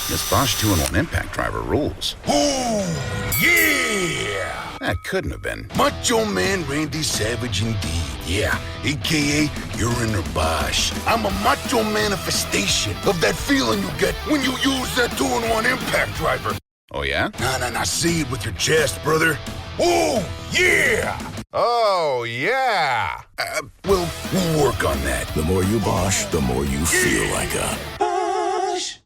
This Bosch 2-in-1 impact driver rules. Oh, yeah! That couldn't have been Macho Man Randy Savage indeed. Yeah, a.k.a. your inner Bosch. I'm a macho manifestation of that feeling you get when you use that 2-in-1 impact driver. Oh, yeah? Nah, say it with your chest, brother. Oh, yeah! Oh, yeah! We'll work on that. The more you Bosch, the more you feel like a Bosch.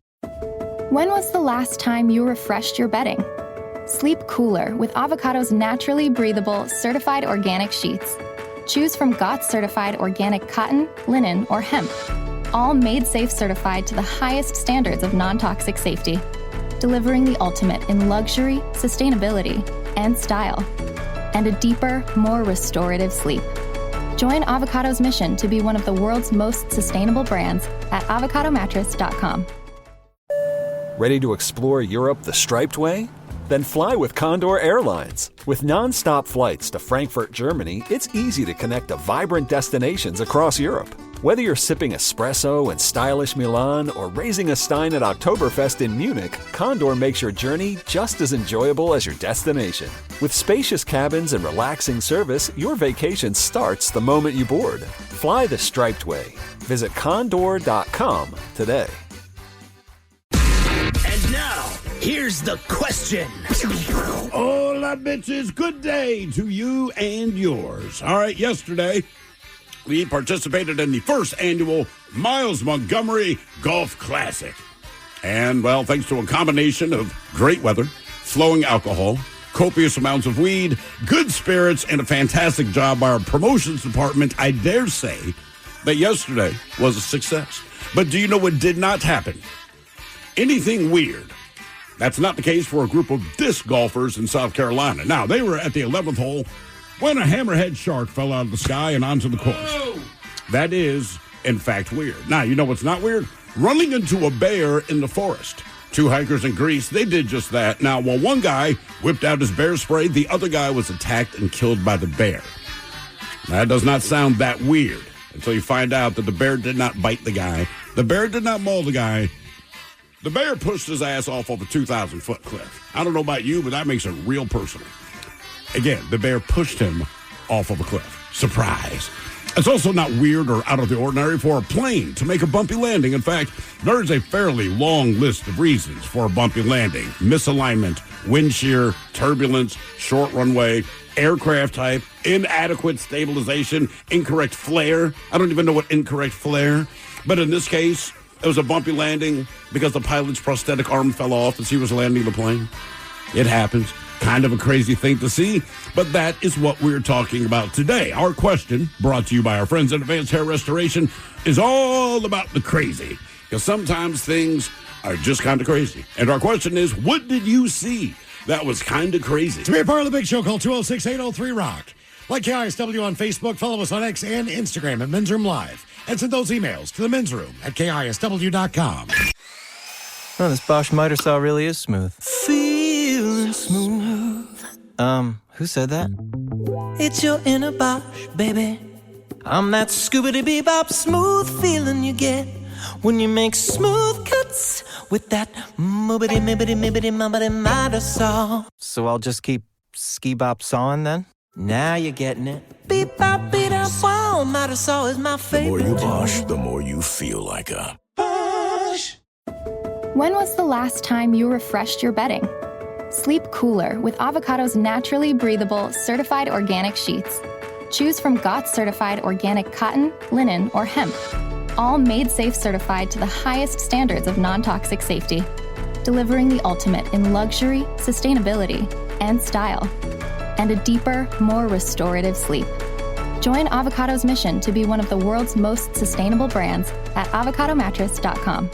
When was the last time you refreshed your bedding? Sleep cooler with Avocado's naturally breathable, certified organic sheets. Choose from GOTS certified organic cotton, linen, or hemp. All made safe certified to the highest standards of non-toxic safety, delivering the ultimate in luxury, sustainability, and style, and a deeper, more restorative sleep. Join Avocado's mission to be one of the world's most sustainable brands at avocadomattress.com. Ready to explore Europe the striped way? Then fly with Condor Airlines. With non-stop flights to Frankfurt, Germany, it's easy to connect to vibrant destinations across Europe. Whether you're sipping espresso in stylish Milan or raising a stein at Oktoberfest in Munich, Condor makes your journey just as enjoyable as your destination. With spacious cabins and relaxing service, your vacation starts the moment you board. Fly the striped way. Visit condor.com today. And now, here's the question. Hola, bitches. Good day to you and yours. All right, yesterday, we participated in the first annual Miles Montgomery Golf Classic. And, well, thanks to a combination of great weather, flowing alcohol, copious amounts of weed, good spirits, and a fantastic job by our promotions department, I dare say that yesterday was a success. But do you know what did not happen? Anything weird. That's not the case for a group of disc golfers in South Carolina. Now, they were at the 11th hole when a hammerhead shark fell out of the sky and onto the course. Whoa. That is, in fact, weird. Now, you know what's not weird? Running into a bear in the forest. Two hikers in Greece, they did just that. Now, while one guy whipped out his bear spray, the other guy was attacked and killed by the bear. That does not sound that weird until you find out that the bear did not bite the guy. The bear did not maul the guy. The bear pushed his ass off of a 2,000-foot cliff. I don't know about you, but that makes it real personal. Again, the bear pushed him off of a cliff. Surprise. It's also not weird or out of the ordinary for a plane to make a bumpy landing. In fact, there is a fairly long list of reasons for a bumpy landing. Misalignment, wind shear, turbulence, short runway, aircraft type, inadequate stabilization, incorrect flare. I don't even know what incorrect flare. But in this case, it was a bumpy landing because the pilot's prosthetic arm fell off as he was landing the plane. It happens. Kind of a crazy thing to see, but that is what we're talking about today. Our question, brought to you by our friends at Advanced Hair Restoration, is all about the crazy. Because sometimes things are just kind of crazy. And our question is, what did you see that was kind of crazy? To be a part of the big show, call 206-803-ROCK. Like KISW on Facebook, follow us on X and Instagram at Men's Room Live. And send those emails to the Men's Room at KISW.com. Oh, this Bosch miter saw really is smooth. Feeling smooth. Who said that? It's your inner Bosch, baby. I'm that scoobity-bebop smooth feeling you get when you make smooth cuts with that moobity-mibbity-mibbity-mubbity miter saw. So I'll just keep ski-bop sawing then? Now you're getting it. Beep-bop, beat-up, wow, miter saw is my favorite. The more you Bosch, the more you feel like a Bosch. When was the last time you refreshed your bedding? Sleep cooler with Avocado's naturally breathable, certified organic sheets. Choose from GOTS certified organic cotton, linen, or hemp. All made safe certified to the highest standards of non-toxic safety, delivering the ultimate in luxury, sustainability, and style, and a deeper, more restorative sleep. Join Avocado's mission to be one of the world's most sustainable brands at avocadomattress.com.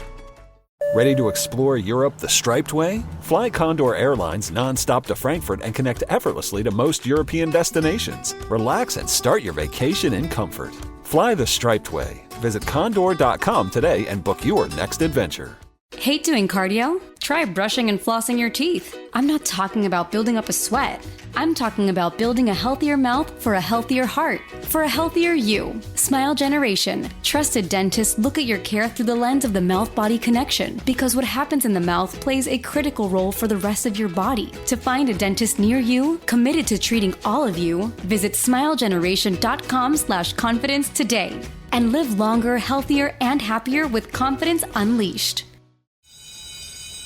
Ready to explore Europe the striped way? Fly Condor Airlines nonstop to Frankfurt and connect effortlessly to most European destinations. Relax and start your vacation in comfort. Fly the striped way. Visit condor.com today and book your next adventure. Hate doing cardio? Try brushing and flossing your teeth. I'm not talking about building up a sweat. I'm talking about building a healthier mouth for a healthier heart, for a healthier you. Smile Generation. Trusted dentists look at your care through the lens of the mouth-body connection, because what happens in the mouth plays a critical role for the rest of your body. To find a dentist near you, committed to treating all of you, visit smilegeneration.com/confidence today. And live longer, healthier, and happier with confidence unleashed.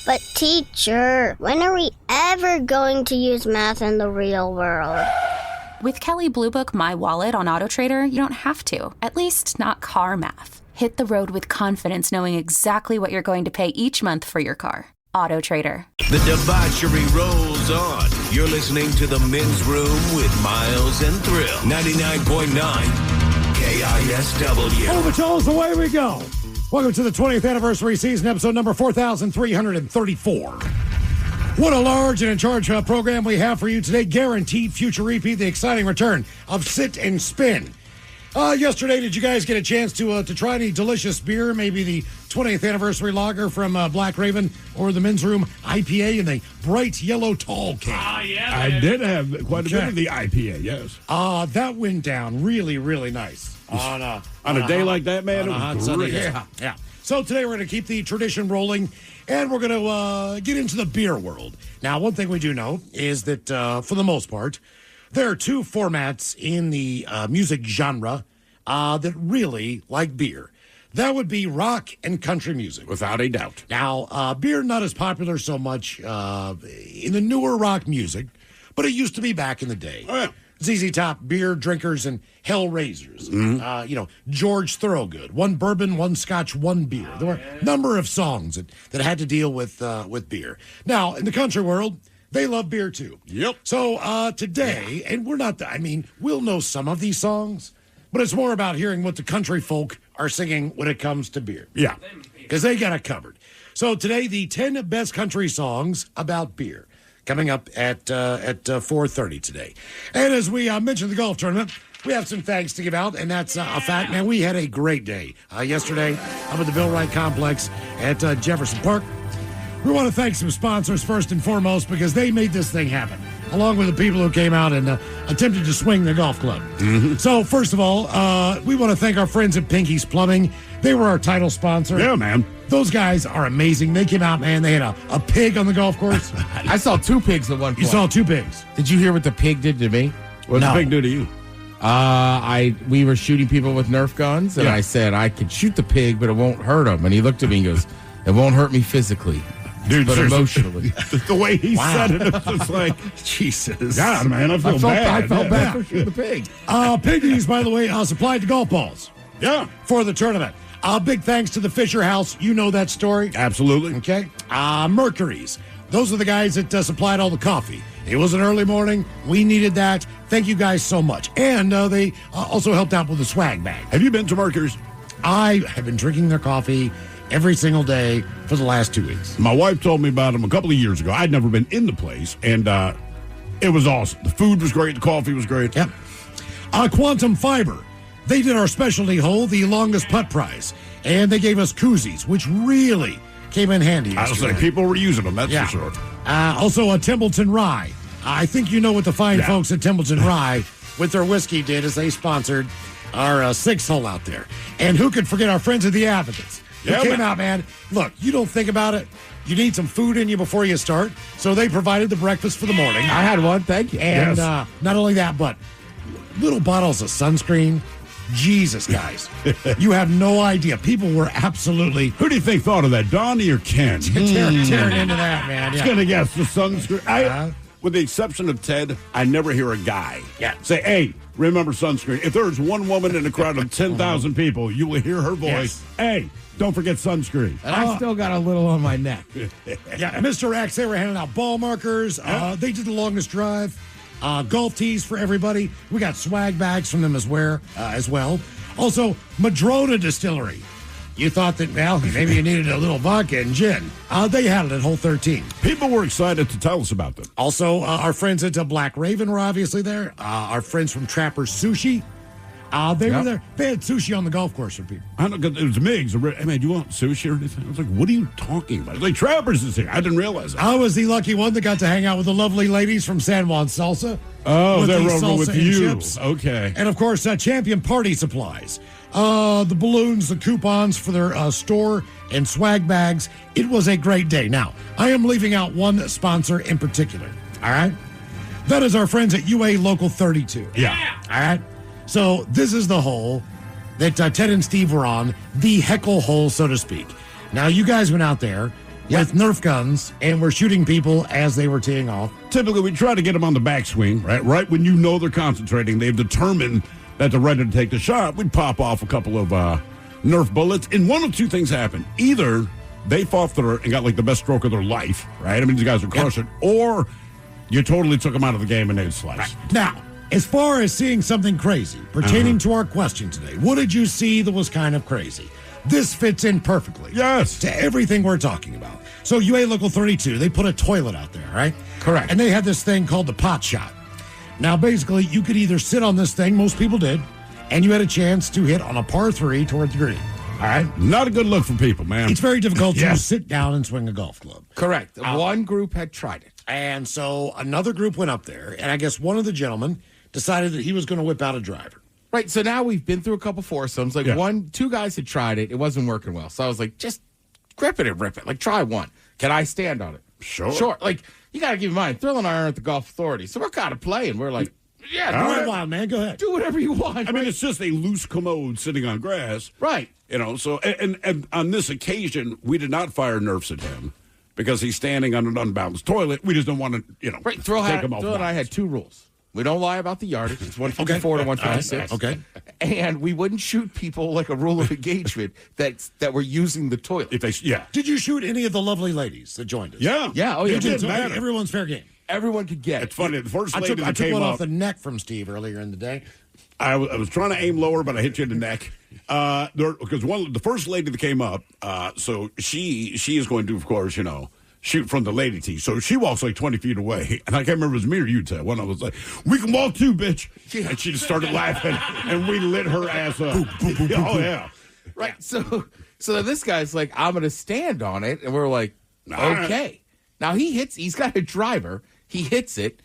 But teacher, when are we ever going to use math in the real world? With Kelley Blue Book My Wallet on AutoTrader, you don't have to. At least not car math. Hit the road with confidence knowing exactly what you're going to pay each month for your car. AutoTrader. The debauchery rolls on. You're listening to The Men's Room with Miles and Thrill. 99.9 KISW. Oh, Patrols, away we go. Welcome to the 20th anniversary season, episode number 4,334. What a large and in charge program we have for you today. Guaranteed future repeat, the exciting return of Sit and Spin. Yesterday, did you guys get a chance to try any delicious beer? Maybe the 20th anniversary lager from Black Raven or the Men's Room IPA in the bright yellow tall can. Yeah. I did have quite a bit of the IPA, yes. That went down really, really nice. On a day like that, man, it was great. Yeah. So today we're going to keep the tradition rolling, and we're going to get into the beer world. Now, one thing we do know is that, for the most part, there are two formats in the music genre that really like beer. That would be rock and country music. Without a doubt. Now, beer not as popular so much in the newer rock music, but it used to be back in the day. Oh, yeah. ZZ Top, beer drinkers, and Hellraisers. George Thorogood, one bourbon, one scotch, one beer. There were a number of songs that had to deal with beer. Now, in the country world, they love beer too. Yep. So today, and we'll know some of these songs, but it's more about hearing what the country folk are singing when it comes to beer. Yeah. Because they got it covered. So today, the 10 best country songs about beer. Coming up at 4:30 today. And as we mentioned the golf tournament, we have some thanks to give out, and that's a fact. Man, we had a great day yesterday up at the Bill Wright Complex at Jefferson Park. We want to thank some sponsors first and foremost because they made this thing happen, along with the people who came out and attempted to swing the golf club. Mm-hmm. So first of all, we want to thank our friends at Pinky's Plumbing. They were our title sponsor. Yeah, man. Those guys are amazing. They came out, man. They had a pig on the golf course. I saw two pigs at one point. You saw two pigs. Did you hear what the pig did to me? What did the pig do to you? We were shooting people with Nerf guns, and I said, I could shoot the pig, but it won't hurt him. And he looked at me and goes, it won't hurt me physically. Dude, but emotionally. The way he said it was like, Jesus. God, man, I felt bad. I felt bad for shooting the pig. Piggies, by the way, supplied the golf balls. Yeah. For the tournament. Big thanks to the Fisher House. You know that story. Absolutely. Okay. Mercury's. Those are the guys that supplied all the coffee. It was an early morning. We needed that. Thank you guys so much. And they also helped out with the swag bag. Have you been to Mercury's? I have been drinking their coffee every single day for the last 2 weeks. My wife told me about them a couple of years ago. I'd never been in the place, and it was awesome. The food was great. The coffee was great. Yep. Quantum Fiber. They did our specialty hole, the longest putt prize, and they gave us koozies, which really came in handy yesterday. I was like, people were using them, that's for sure. Also, Templeton Rye. I think you know what the fine folks at Templeton Rye with their whiskey did as they sponsored our sixth hole out there. And who could forget our friends at the Advocates? Who came out, man. Look, you don't think about it. You need some food in you before you start. So they provided the breakfast for the morning. I had one, thank you. And not only that, but little bottles of sunscreen. Jesus, guys. You have no idea. People were absolutely... Who do you think thought of that, Donnie or Ken? Tearing into that, man. I was going to guess the sunscreen. With the exception of Ted, I never hear a guy say, hey, remember sunscreen. If there's one woman in a crowd of 10,000 people, you will hear her voice, hey, don't forget sunscreen. And I still got a little on my neck. Mr. X, they were handing out ball markers. They did the longest drive. Golf tees for everybody. We got swag bags from them as well. Also, Madrona Distillery. You thought that, well, maybe you needed a little vodka and gin. They had it at Hole 13. People were excited to tell us about them. Also, our friends at Black Raven were obviously there. Our friends from Trapper's Sushi. They were Yep. there. They had sushi on the golf course for people. I don't know, it was Miggs. Hey, man, do you want sushi or anything? I was like, what are you talking about? It's like, Travers is here. I didn't realize that. I was the lucky one that got to hang out with the lovely ladies from San Juan Salsa. Oh, with they're the over salsa with and you. chips. Okay. And, of course, Champion Party Supplies. The balloons, the coupons for their store, and swag bags. It was a great day. Now, I am leaving out one sponsor in particular. All right? That is our friends at UA Local 32. Yeah. All right? So this is the hole that Ted and Steve were on, the heckle hole, so to speak. Now, you guys went out there with Nerf guns and were shooting people as they were teeing off. Typically, we try to get them on the backswing, right? Right when you know they're concentrating, they've determined that they're ready to take the shot. We'd pop off a couple of Nerf bullets, and one of two things happened. Either they fought through it and got like the best stroke of their life, right? I mean, these guys are crushing, or you totally took them out of the game and they'd slice. Now, as far as seeing something crazy pertaining to our question today, what did you see that was kind of crazy? This fits in perfectly. Yes. To everything we're talking about. So UA Local 32, they put a toilet out there, right? Correct. And they had this thing called the pot shot. Now, basically, you could either sit on this thing, most people did, and you had a chance to hit on a par 3 toward the green. All right? Not a good look for people, man. It's very difficult to sit down and swing a golf club. Correct. One group had tried it. And so another group went up there, and I guess one of the gentlemen decided that he was going to whip out a driver. Right. So now we've been through a couple foursomes. Like two guys had tried it. It wasn't working well. So I was like, just grip it and rip it. Like, try one. Can I stand on it? Sure. Like, you got to keep in mind, Thrill and I aren't the golf authority. So we're kind of playing. We're like, All right, man. Go ahead. Do whatever you want. I mean, it's just a loose commode sitting on grass. Right. You know, so, and on this occasion, we did not fire Nerfs at him because he's standing on an unbalanced toilet. We just don't want to, Right. Thrill take him off. and I had two rules. We don't lie about the yardage. It's 154 to 156. Okay. And we wouldn't shoot people like a rule of engagement that were using the toilet. If they, Did you shoot any of the lovely ladies that joined us? Yeah. Yeah. Oh, yeah. You did. didn't matter. Everyone's fair game. Everyone could get it. It's funny. The first I lady took that came one up, off the neck from Steve earlier in the day. I was trying to aim lower, but I hit you in the neck. Because the first lady that came up, so she is going to, of course, shoot from the lady tee. So she walks like 20 feet away. And I can't remember if it was me or you, Ted. When I was like, we can walk too, bitch. And she just started laughing, and we lit her ass up. Oh, yeah. Right. So then this guy's like, I'm going to stand on it. And we're like, okay. Now he's got a driver. He hits it.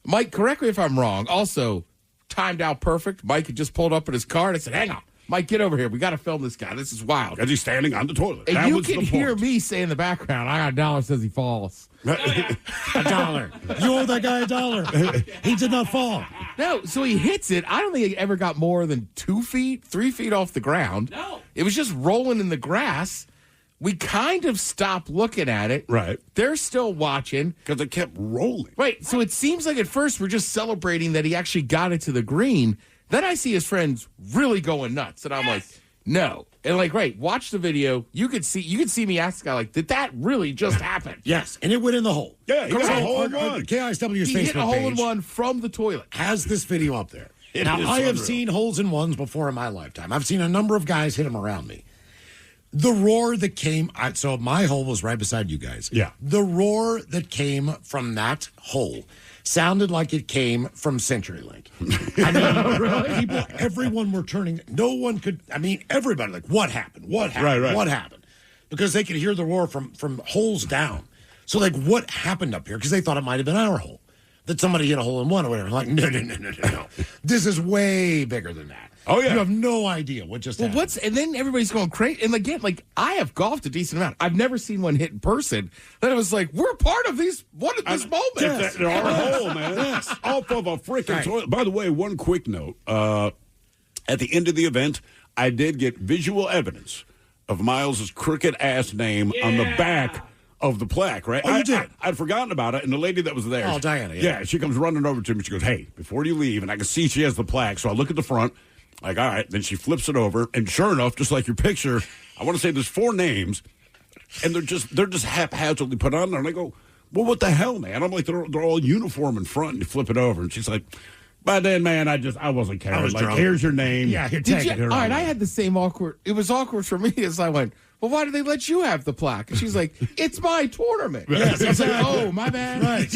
Mike, correct me if I'm wrong. Also, timed out perfect. Mike had just pulled up in his car and I said, hang on. Mike, get over here. We got to film this guy. This is wild. Because he's standing on the toilet. And that you was can the hear point. me say in the background, I got $1 says he falls. $1. You owe that guy $1. He did not fall. No, so he hits it. I don't think he ever got more than 2 feet, 3 feet off the ground. No. It was just rolling in the grass. We kind of stopped looking at it. Right. They're still watching. Because it kept rolling. Right. So it seems like at first we're just celebrating that he actually got it to the green. Then I see his friends really going nuts. And I'm like, no. And like, right, watch the video. You could see me ask the guy, like, did that really just happen? Yes, and it went in the hole. Yeah, he got a hole in Our one. KISW's He Facebook hit a hole in page one from the toilet. has this video up there. It Now, is I have unreal. seen holes in ones before in my lifetime. I've seen a number of guys hit them around me. The roar that came, so my hole was right beside you guys. Yeah. The roar that came from that hole sounded like it came from CenturyLink. I mean, everyone were turning. No one could. I mean, everybody like, what happened? What happened? Right. What happened? Because they could hear the roar from holes down. So like, what happened up here? Because they thought it might have been our hole, that somebody hit a hole in one or whatever. Like, no. This is way bigger than that. Oh, yeah. You have no idea what just happened. And then everybody's going crazy. And again, like, I have golfed a decent amount. I've never seen one hit in person. Then it was like, we're part of this moment. It's our hole, man. Off of a freaking toilet. By the way, one quick note. At the end of the event, I did get visual evidence of Miles's crooked ass name on the back of the plaque, right? Oh, you did? I'd forgotten about it, and the lady that was there. Oh, Diana, Yeah, she comes running over to me. She goes, hey, before you leave, and I can see she has the plaque, so I look at the front. Like, all right. Then she flips it over, and sure enough, just like your picture, I want to say there's 4 names, and they're just haphazardly put on there. And I go, well, what the hell, man? I'm like, they're all uniform in front, and you flip it over, and she's like, by then, man, I wasn't caring. I was like, drunk. here's your name. Yeah, All right, I had the same awkward. It was awkward for me as I went, well, why did they let you have the plaque? And she's like, it's my tournament. Yes, I was like, exactly. oh, my bad. Right.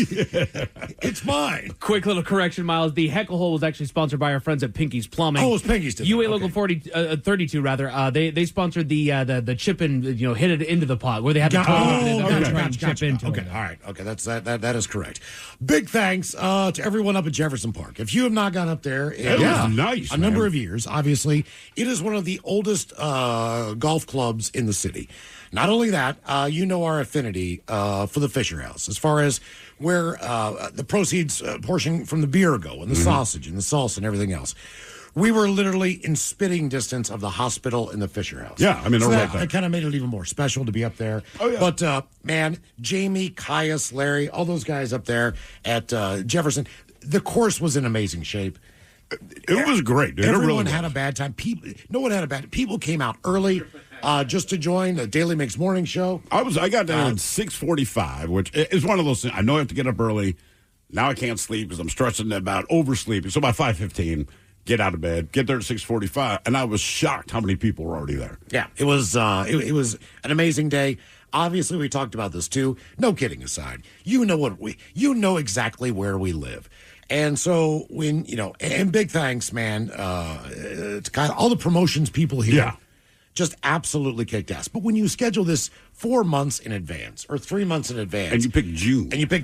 It's mine. Quick little correction, Miles. The Heckle Hole was actually sponsored by our friends at Pinky's Plumbing. Oh, it was Pinky's. UA Local 32, rather. They sponsored the chip in, hit it into the pot where they had the chip into it. Okay, all right. Okay, that is correct. Big thanks to everyone up at Jefferson Park. If you have not gone up there in nice, a number of years, obviously, it is one of the oldest golf clubs in the city. Not only that, our affinity for the Fisher House as far as where the proceeds portion from the beer go and the sausage and the salsa and everything else. We were literally in spitting distance of the hospital and the Fisher House. Yeah, I mean, so right that kind of made it even more special to be up there. Oh, yeah. But, man, Jamie, Caius, Larry, all those guys up there at Jefferson, the course was in amazing shape. It was great, dude. Everyone had a bad time. No one had a bad. People came out early just to join the Daily Mix morning show. I got there at 6:45, which is one of those things. I know I have to get up early. Now I can't sleep because I'm stressing about oversleeping. So by 5:15, get out of bed, get there at 6:45, and I was shocked how many people were already there. Yeah, it was it was an amazing day. Obviously, we talked about this too. No kidding aside, you know exactly where we live. And so when, and big thanks, man, to kind of all the promotions people here just absolutely kicked ass. But when you schedule this 4 months in advance or 3 months in advance. And you pick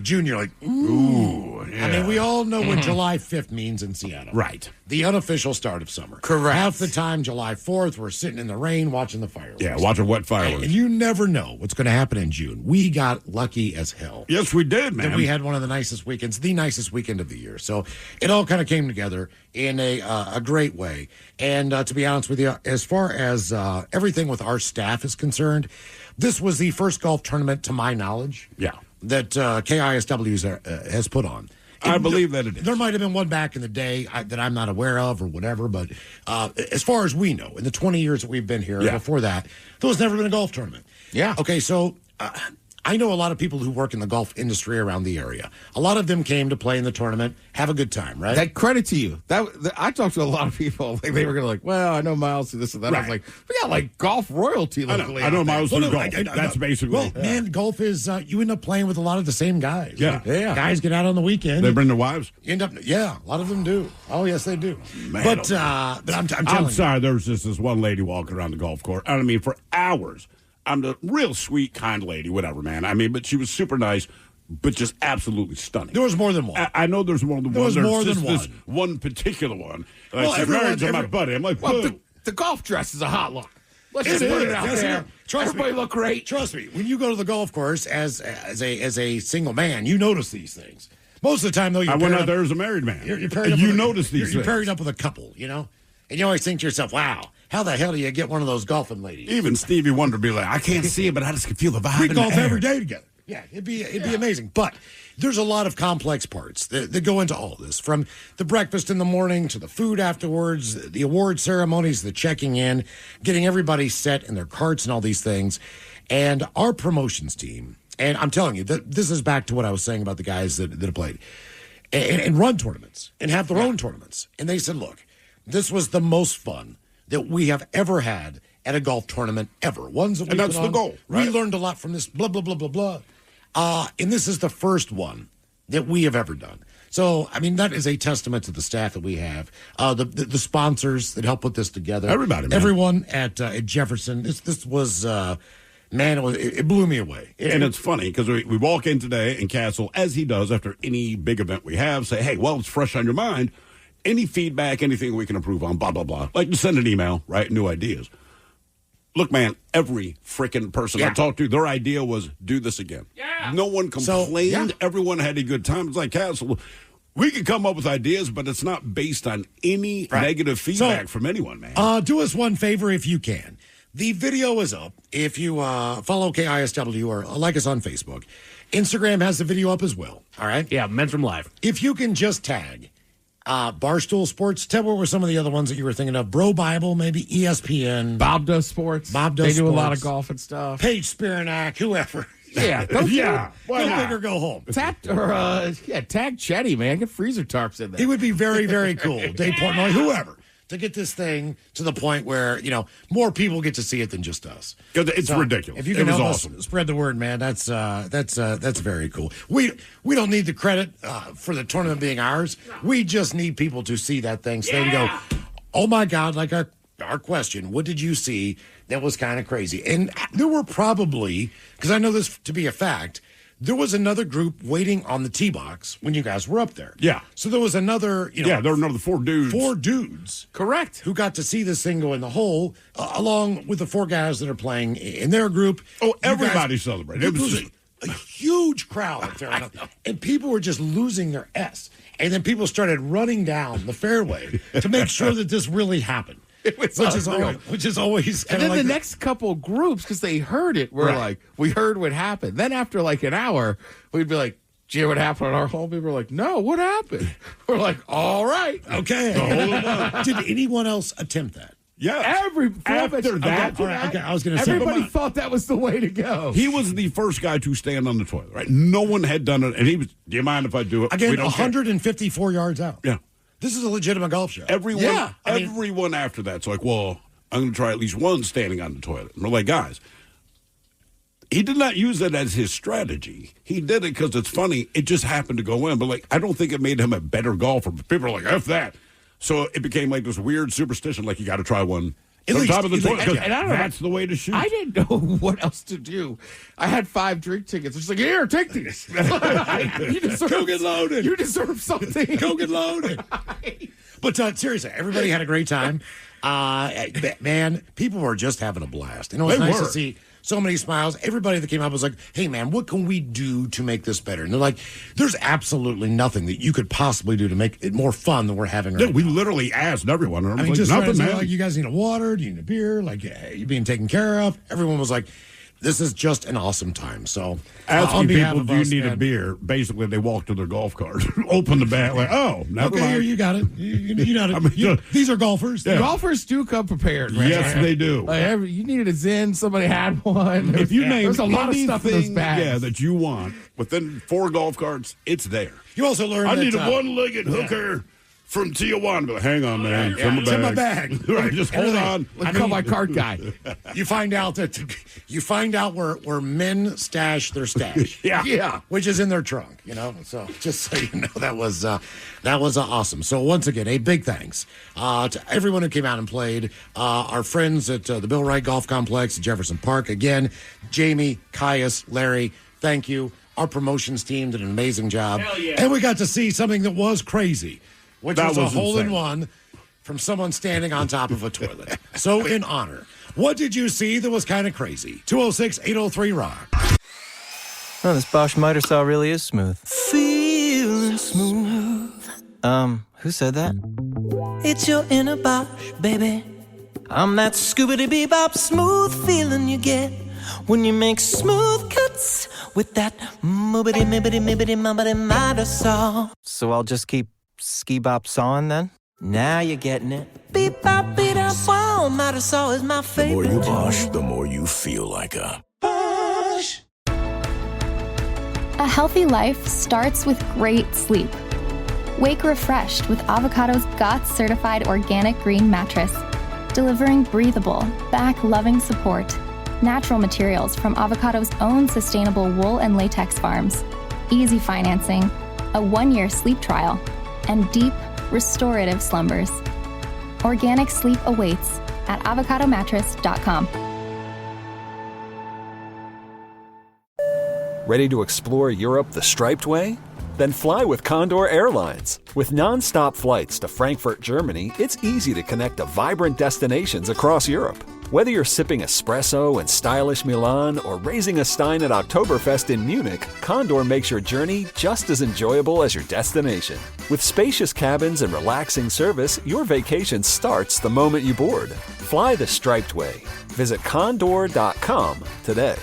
June. You're like, ooh. Yeah. I mean, we all know what July 5th means in Seattle. Right. The unofficial start of summer. Correct. Half the time, July 4th, we're sitting in the rain watching the fireworks. Yeah, watching wet fireworks. And you never know what's going to happen in June. We got lucky as hell. Yes, we did, man. And we had one of the nicest weekends, the nicest weekend of the year. So it all kind of came together in a great way. And to be honest with you, as far as everything with our staff is concerned, this was the first golf tournament, to my knowledge, that KISW has put on. I believe that it is. There might have been one back in the day that I'm not aware of or whatever, but as far as we know, in the 20 years that we've been here, before that, there was never been a golf tournament. Yeah. Okay, so I know a lot of people who work in the golf industry around the area. A lot of them came to play in the tournament, have a good time, right? That credit to you. I talked to a lot of people. Like they were going to well, I know Miles do this and that. Right. I was like, we got like golf royalty locally. I know Miles do golf. I That's basically. Well, man, golf is you end up playing with a lot of the same guys. Yeah. Guys get out on the weekend. They bring their wives. You end up, a lot of them do. Oh, yes, they do. Man, but I'm telling you. I'm sorry. There was just this one lady walking around the golf course. I mean, for hours. I'm the real sweet, kind lady, whatever, man. I mean, but she was super nice, but just absolutely stunning. There was more than one. I know there's more than one. There's more than this one. one particular one. And Well, I said, married to my buddy. I'm like, the golf dress is a hot look. Let's just put it out there. Everybody look great. Trust me, when you go to the golf course as a single man, you notice these things. Most of the time, though, I went out there as a married man. You're notice these things. You're pairing up with a couple, and you always think to yourself, wow, how the hell do you get one of those golfing ladies? Even Stevie Wonder be like, I can't see it, but I just can feel the vibe. We in golf the air. every day together. Yeah, it'd be amazing. But there's a lot of complex parts that go into all this, from the breakfast in the morning to the food afterwards, the award ceremonies, the checking in, getting everybody set in their carts and all these things. And our promotions team, and I'm telling you, this is back to what I was saying about the guys that have played and run tournaments and have their own tournaments. And they said, look, this was the most fun that we have ever had at a golf tournament ever. Ones that we And that's put the on. goal, right? We learned a lot from this, blah, blah, blah, blah, blah. And this is the first one that we have ever done. So, I mean, that is a testament to the staff that we have, the sponsors that help put this together. Everybody, man. Everyone at Jefferson. This was, man, it blew me away. And it's funny because we walk in today and Castle, as he does after any big event we have, say, hey, well, it's fresh on your mind. Any feedback, anything we can improve on, blah, blah, blah. Like to send an email, right? New ideas. Look, man, every freaking person I talked to, their idea was do this again. Yeah. No one complained. Everyone had a good time. It's like, Castle, we can come up with ideas, but it's not based on any negative feedback from anyone, man. Do us one favor if you can. The video is up. If you follow KISW or like us on Facebook, Instagram has the video up as well. All right? Yeah, Men's Room Live. If you can just tag Barstool Sports. Ted, what were some of the other ones that you were thinking of? Bro Bible, maybe ESPN. Bob does sports. They do a lot of golf and stuff. Paige Spiranak, whoever. Yeah. Go big or go home. Tag Chetty, man. Get freezer tarps in there. It would be very, very cool. Dave Portnoy, whoever, to get this thing to the point where, more people get to see it than just us. It's ridiculous. If you can it was help awesome. us spread the word, man, that's very cool. We don't need the credit for the tournament being ours. We just need people to see that thing so they can go, oh my God, like our question, what did you see that was kind of crazy? And there were probably, because I know this to be a fact, there was another group waiting on the tee box when you guys were up there. Yeah. So there was another, there were another 4 dudes. 4 dudes. Correct. Who got to see this thing go in the hole, along with the 4 guys that are playing in their group. Oh, everybody celebrated. It was a huge crowd up there. And people were just losing their S. And then people started running down the fairway to make sure that this really happened. Which is always and then the next couple groups, because they heard it, were like, we heard what happened. Then after like an hour, we'd be like, "Do you hear what happened at our home?" People were like, "No, what happened?" We're like, "All right, okay." Did anyone else attempt that? Yeah. After that, I was going to say, everybody thought that was the way to go. He was the first guy to stand on the toilet, right? No one had done it, and he was, "Do you mind if I do it?" Again, 154 yards out. Yeah. This is a legitimate golf show. Everyone after that's like, well, I'm going to try at least one standing on the toilet. And we're like, guys, he did not use that as his strategy. He did it because it's funny. It just happened to go in. But, I don't think it made him a better golfer. People are like, F that. So it became like this weird superstition, like you got to try one. At least, top of the toilet, and I don't know, that's the way to shoot. I didn't know what else to do. I had 5 drink tickets. It's like, here, take these. Go get loaded. You deserve something. Go get loaded. But seriously, everybody had a great time. Man, people were just having a blast. It was nice to see so many smiles. Everybody that came up was like, hey, man, what can we do to make this better? And they're like, there's absolutely nothing that you could possibly do to make it more fun than we're having right now. We literally asked everyone. I mean, just nothing, man. Like, you guys need a water? Do you need a beer? Like, you being taken care of? Everyone was like, this is just an awesome time. So, asking people, do you need a beer? Basically, they walk to their golf cart, open the bag, like, oh, never mind. Here, you got it. You got it. These are golfers. Yeah. Golfers do come prepared, right? Yes, they do. You needed a Zin, somebody had one. If you name there's a lot of stuff in those bags. that you want, within 4 golf carts, it's there. You also learned I need a one-legged hooker from Tijuana. But hang on, man. It's in my bag. Right, just hold on. Let's call my cart guy. You find out where men stash their stash. Yeah. Which is in their trunk, So just so you know, that was awesome. So once again, a big thanks to everyone who came out and played. Our friends at the Bill Wright Golf Complex at Jefferson Park. Again, Jamie, Caius, Larry, thank you. Our promotions team did an amazing job. Hell yeah. And we got to see something that was crazy. Which was a hole-in-one from someone standing on top of a toilet. So in honor, what did you see that was kind of crazy? 206-803-ROCK. Oh, this Bosch miter saw really is smooth. Feeling smooth. Who said that? It's your inner Bosch, baby. I'm that scoobity-bebop smooth feeling you get when you make smooth cuts with that moobity-mibbity-mibbity-mubbity miter saw. So I'll just keep ski bop sawing then? Now you're getting it. Beep bop beat up wow, miter saw is my favorite. The more you Bosch, the more you feel like a Bosch. A healthy life starts with great sleep. Wake refreshed with Avocado's GOTS certified organic green mattress, delivering breathable, back-loving support. Natural materials from Avocado's own sustainable wool and latex farms. Easy financing, a 1-year sleep trial, and deep, restorative slumbers. Organic sleep awaits at avocadomattress.com. Ready to explore Europe the striped way? Then fly with Condor Airlines. With non-stop flights to Frankfurt, Germany, it's easy to connect to vibrant destinations across Europe. Whether you're sipping espresso in stylish Milan or raising a stein at Oktoberfest in Munich, Condor makes your journey just as enjoyable as your destination. With spacious cabins and relaxing service, your vacation starts the moment you board. Fly the striped way. Visit condor.com today.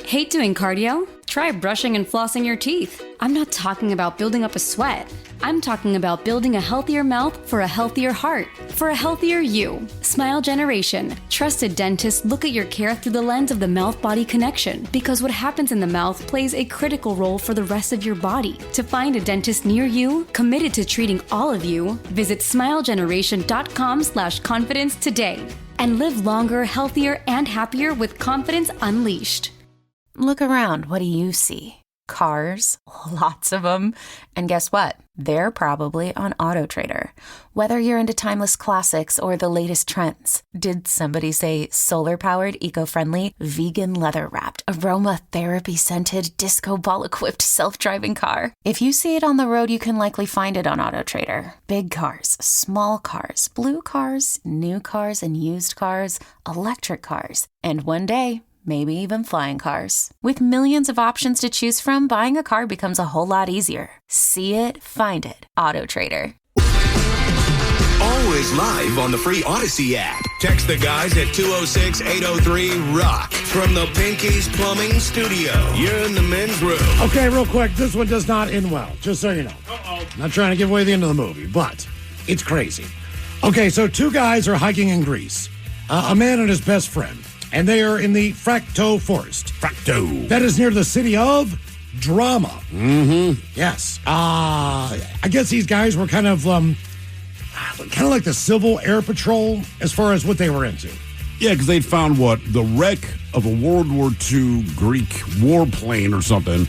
Hate doing cardio? Try brushing and flossing your teeth. I'm not talking about building up a sweat. I'm talking about building a healthier mouth for a healthier heart, for a healthier you. Smile Generation. Trusted dentists look at your care through the lens of the mouth-body connection, because what happens in the mouth plays a critical role for the rest of your body. To find a dentist near you, committed to treating all of you, visit smilegeneration.com/confidence today. And live longer, healthier, and happier with confidence unleashed. Look around. What do you see? Cars, lots of them. And guess what? They're probably on AutoTrader. Whether you're into timeless classics or the latest trends. Did somebody say solar-powered, eco-friendly, vegan leather-wrapped, aromatherapy-scented, disco ball-equipped, self-driving car? If you see it on the road, you can likely find it on AutoTrader. Big cars, small cars, blue cars, new cars and used cars, electric cars, and one day, maybe even flying cars. With millions of options to choose from, buying a car becomes a whole lot easier. See it, find it. AutoTrader. Always live on the free Odyssey app. Text the guys at 206-803-ROCK from the Pinky's Plumbing Studio. You're in the men's room. Okay, real quick, this one does not end well, just so you know. Not trying to give away the end of the movie, but it's crazy. Okay, so two guys are hiking in Greece. A man and his best friend. And they are in the Fracto Forest. Fracto. That is near the city of Drama. Mm-hmm. Yes. I guess these guys were kind of like the Civil Air Patrol as far as what they were into. Yeah, because they'd found the wreck of a World War II Greek warplane or something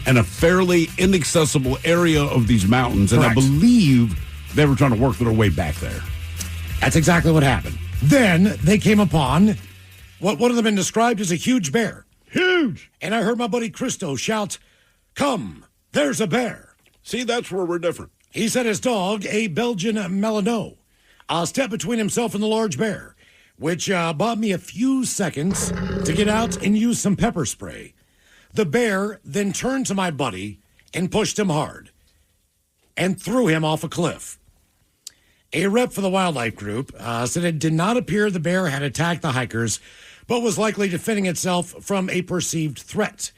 in a fairly inaccessible area of these mountains. And Correct. I believe they were trying to work their way back there. That's exactly what happened. Then they came upon what one of them been described as a huge bear. Huge! And I heard my buddy Christo shout, "Come, there's a bear." See, that's where we're different. He said his dog, a Belgian Malinois, stepped between himself and the large bear, which bought me a few seconds to get out and use some pepper spray. The bear then turned to my buddy and pushed him hard and threw him off a cliff. A rep for the wildlife group said it did not appear the bear had attacked the hikers, but was likely defending itself from a perceived threat.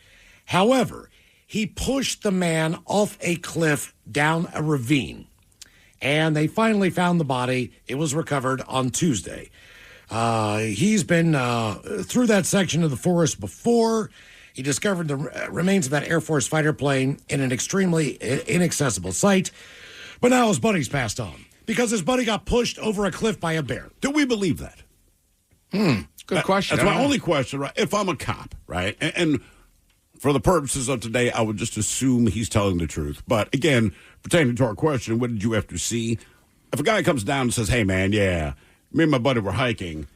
However, he pushed the man off a cliff down a ravine, and they finally found the body. It was recovered on Tuesday. He's been through that section of the forest before. He discovered the remains of that Air Force fighter plane in an extremely inaccessible site, but now his buddy's passed on because his buddy got pushed over a cliff by a bear. Do we believe that? Good question. That's my only question, right? If I'm a cop, right? And for the purposes of today, I would just assume he's telling the truth. But again, pertaining to our question, what did you have to see? If a guy comes down and says, "Hey, man, yeah, me and my buddy were hiking,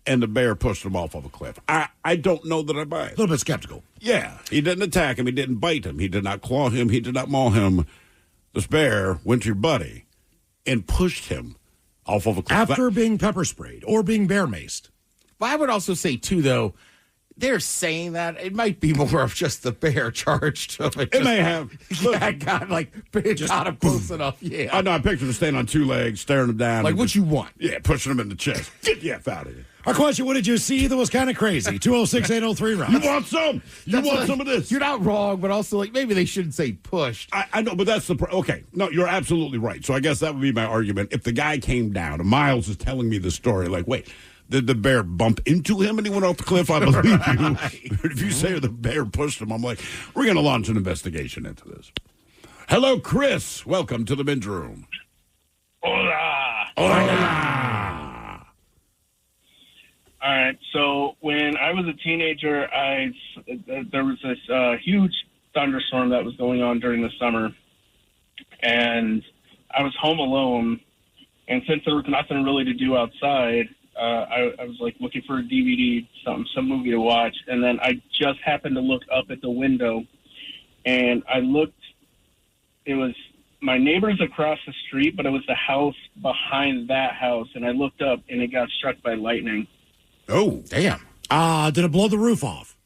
and the bear pushed him off of a cliff," I don't know that I buy it. A little bit skeptical. Yeah, he didn't attack him. He didn't bite him. He did not claw him. He did not maul him. This bear went to your buddy and pushed him off of a cliff. After being pepper sprayed or being bear maced. But I would also say, too, though, they're saying that it might be more of just the bear charged. It may have. Yeah, got him close enough. Yeah. I know. I pictured him standing on two legs, staring him down. Like, what you want? Yeah, pushing him in the chest. Get the F out of here. Our question, what did you see that was kind of crazy? 206-803-ROCK. You want some? You want like, some of this? You're not wrong, but also, like, maybe they shouldn't say pushed. I know, but that's the... Okay, no, you're absolutely right. So I guess that would be my argument. If the guy came down, and Miles is telling me the story, like, wait, did the bear bump into him and he went off the cliff? I believe you. If you say the bear pushed him, I'm like, we're going to launch an investigation into this. Hello, Chris. Welcome to the men's room. Hola. Hola. All right. So when I was a teenager, there was this huge thunderstorm that was going on during the summer, and I was home alone. And since there was nothing really to do outside, I was like looking for a DVD, some movie to watch, and then I just happened to look up at the window, and I looked. It was my neighbors across the street, but it was the house behind that house, and I looked up, and it got struck by lightning. Oh, damn! Did it blow the roof off?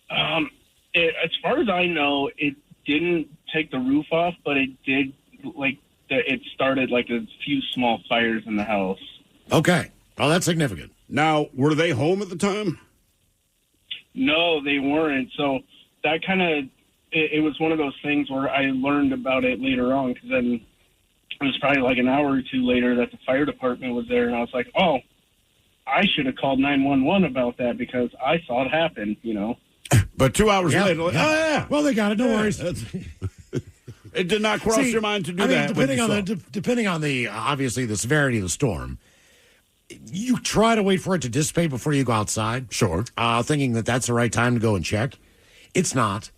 As far as I know, it didn't take the roof off, but it did. It started like a few small fires in the house. Okay. Well, that's significant. Now, were they home at the time? No, they weren't. So that kind of, it was one of those things where I learned about it later on, because then it was probably like an hour or two later that the fire department was there, and I was like, oh, I should have called 911 about that because I saw it happen, you know. But 2 hours later, like, yeah. oh, yeah. Well, they got it. No worries. It did not cross your mind to do that. Depending on the obviously the severity of the storm, you try to wait for it to dissipate before you go outside. Sure. Thinking that that's the right time to go and check. It's not.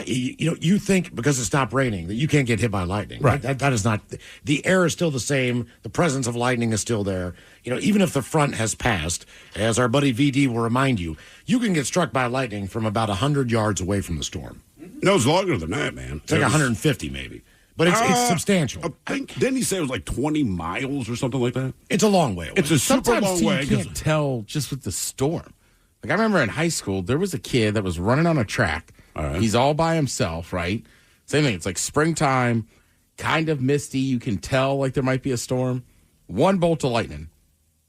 You think because it stopped raining that you can't get hit by lightning. Right. That is not. The air is still the same. The presence of lightning is still there. Even if the front has passed, as our buddy VD will remind you, you can get struck by lightning from about 100 yards away from the storm. No, it's longer than that, man. It's like 150 maybe. But it's substantial. Didn't he say it was like 20 miles or something like that? It's a long way away. It's a super Sometimes long way. you can't tell just with the storm. Like I remember in high school, there was a kid that was running on a track. Right. He's all by himself, right? Same thing. It's like springtime, kind of misty. You can tell like there might be a storm. One bolt of lightning.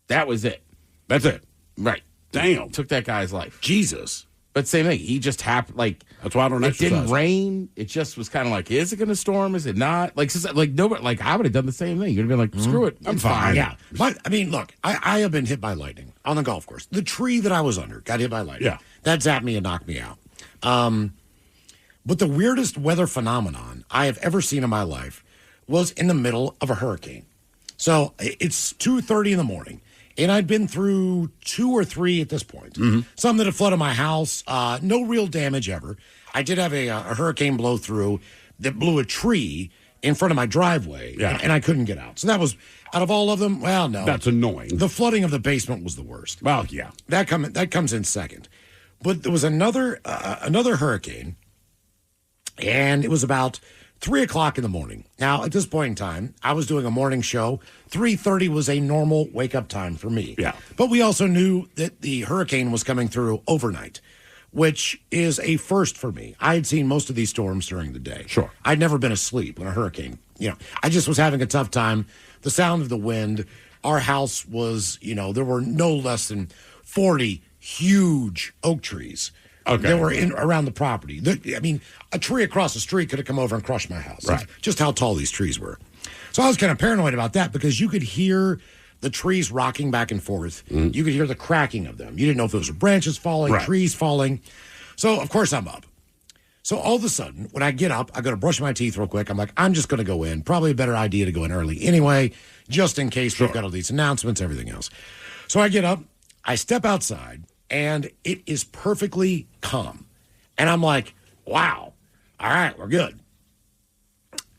That was it. That's it. Right. Damn. Took that guy's life. Jesus. But same thing. He just happened. Like that's why I don't It exercise. didn't rain. It just was kind of like, is it going to storm? Is it not? Like nobody. Like I would have done the same thing. You'd have been like, screw it. I'm it's fine. Yeah. But, look, I have been hit by lightning on the golf course. The tree that I was under got hit by lightning. Yeah. That zapped me and knocked me out. But the weirdest weather phenomenon I have ever seen in my life was in the middle of a hurricane. So it's 2:30 in the morning, and I'd been through 2 or 3 at this point. Some that had flooded my house, no real damage ever. I did have a hurricane blow through that blew a tree in front of my driveway, and I couldn't get out. So that was, out of all of them, well, no. That's annoying. The flooding of the basement was the worst. Well, yeah. That comes in second. But there was another hurricane, and it was about 3 o'clock in the morning. Now, at this point in time, I was doing a morning show. 3:30 was a normal wake-up time for me. Yeah. But we also knew that the hurricane was coming through overnight, which is a first for me. I had seen most of these storms during the day. Sure. I'd never been asleep when a hurricane, I just was having a tough time. The sound of the wind, our house was, there were no less than 40 huge oak trees. Okay. That were around the property. A tree across the street could have come over and crushed my house. Right. That's just how tall these trees were. So I was kind of paranoid about that because you could hear the trees rocking back and forth. You could hear the cracking of them. You didn't know if those were branches falling, trees falling. So, of course, I'm up. So all of a sudden, when I get up, I go to brush my teeth real quick. I'm like, I'm just going to go in. Probably a better idea to go in early anyway, just in case we've got all these announcements, everything else. So I get up, I step outside, and it is perfectly calm. And I'm like, wow, all right, we're good.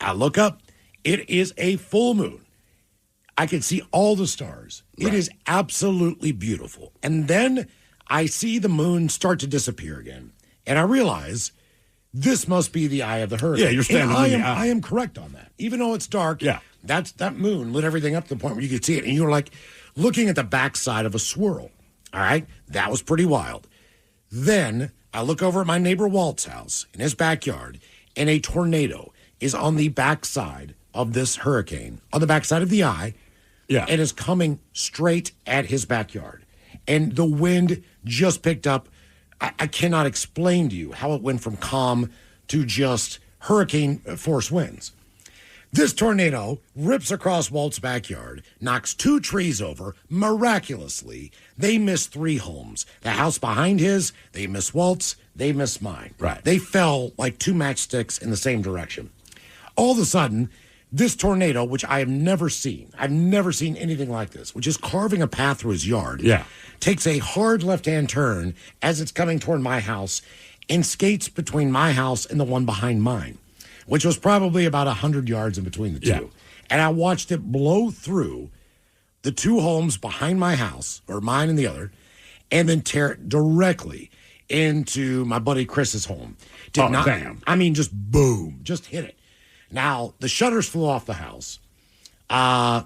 I look up. It is a full moon. I can see all the stars. It is absolutely beautiful. And then I see the moon start to disappear again. And I realize this must be the eye of the hurricane. Yeah, you're standing and in the eye. I am correct on that. Even though it's dark, that moon lit everything up to the point where you could see it. And you were like looking at the backside of a swirl. All right, that was pretty wild. Then I look over at my neighbor Walt's house in his backyard, and a tornado is on the backside of this hurricane, on the backside of the eye, and is coming straight at his backyard. And the wind just picked up. I cannot explain to you how it went from calm to just hurricane force winds. This tornado rips across Walt's backyard, knocks 2 trees over. Miraculously, they miss 3 homes. The house behind his, they miss Walt's, they miss mine. Right. They fell like 2 matchsticks in the same direction. All of a sudden, this tornado, which I have never seen, I've never seen anything like this, which is carving a path through his yard, takes a hard left-hand turn as it's coming toward my house and skates between my house and the one behind mine, which was probably about 100 yards in between the two. Yeah. And I watched it blow through the 2 homes behind my house, or mine and the other, and then tear it directly into my buddy Chris's home. Damn. I mean, just boom, just hit it. Now, the shutters flew off the house. I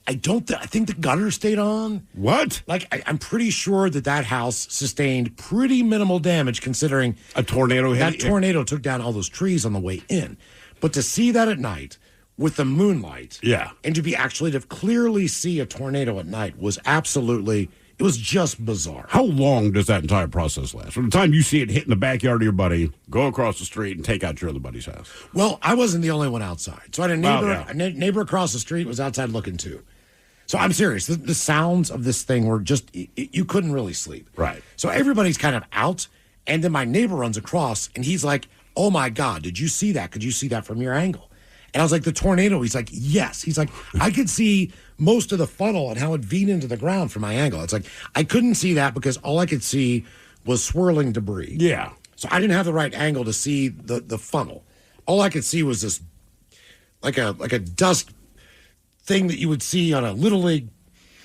think the gutter stayed on. What? I'm pretty sure that house sustained pretty minimal damage considering a tornado hit. That tornado took down all those trees on the way in. But to see that at night with the moonlight, and to clearly see a tornado at night was absolutely It was just bizarre. How long does that entire process last? From the time you see it hit in the backyard of your buddy, go across the street and take out your other buddy's house? Well, I wasn't the only one outside. So I had a neighbor across the street was outside looking too. So I'm serious. The sounds of this thing were just, you couldn't really sleep. Right. So everybody's kind of out. And then my neighbor runs across and he's like, oh my God, did you see that? Could you see that from your angle? And I was like, the tornado? He's like, yes. He's like, I could see most of the funnel and how it V'd into the ground from my angle. It's like, I couldn't see that because all I could see was swirling debris. Yeah. So I didn't have the right angle to see the funnel. All I could see was this, like a dust thing that you would see on a Little League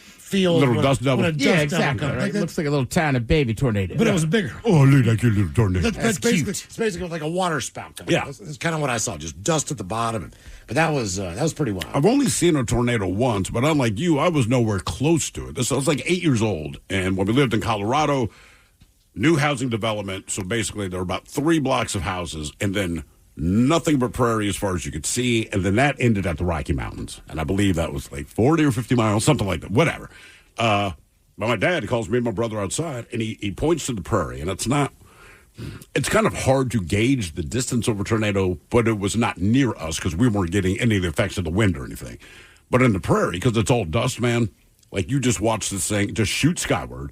field. Little dust devil. Yeah, exactly. Right? It looks like a little tiny baby tornado. But it was bigger. Oh, look like a little tornado. That's basically, it's basically like a water spout coming. Yeah. That's kind of what I saw, just dust at the bottom. But that was pretty wild. I've only seen a tornado once, but unlike you, I was nowhere close to it. I was like 8 years old, and when we lived in Colorado, new housing development, so basically there were about 3 blocks of houses, and then nothing but prairie as far as you could see, and then that ended at the Rocky Mountains. And I believe that was like 40 or 50 miles, something like that, whatever. But my dad calls me and my brother outside, and he points to the prairie, and it's kind of hard to gauge the distance of a tornado, but it was not near us because we weren't getting any of the effects of the wind or anything. But in the prairie, because it's all dust, man, like you just watch this thing just shoot skyward.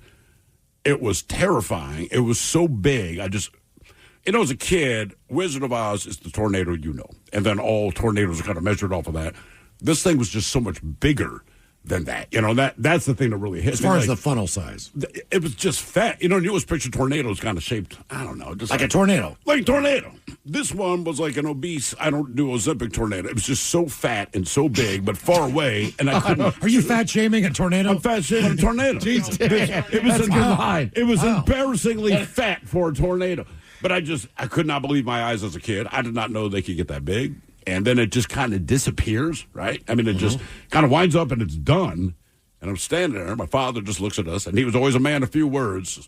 It was terrifying. It was so big. As a kid, Wizard of Oz is the tornado you know. And then all tornadoes are kind of measured off of that. This thing was just so much bigger than that. That's the thing that really hit me. As far as the funnel size. It was just fat. You always picture tornadoes kind of shaped, I don't know. Just like a tornado. Like a tornado. This one was like an obese, I don't do Ozempic tornado. It was just so fat and so big, but far away, and I couldn't. Are you fat shaming a tornado? I'm fat shaming a tornado. Jesus. It was embarrassingly fat for a tornado. But I could not believe my eyes as a kid. I did not know they could get that big. And then it just kind of disappears, right? I mean, it just kind of winds up and it's done. And I'm standing there. My father just looks at us, and he was always a man of few words.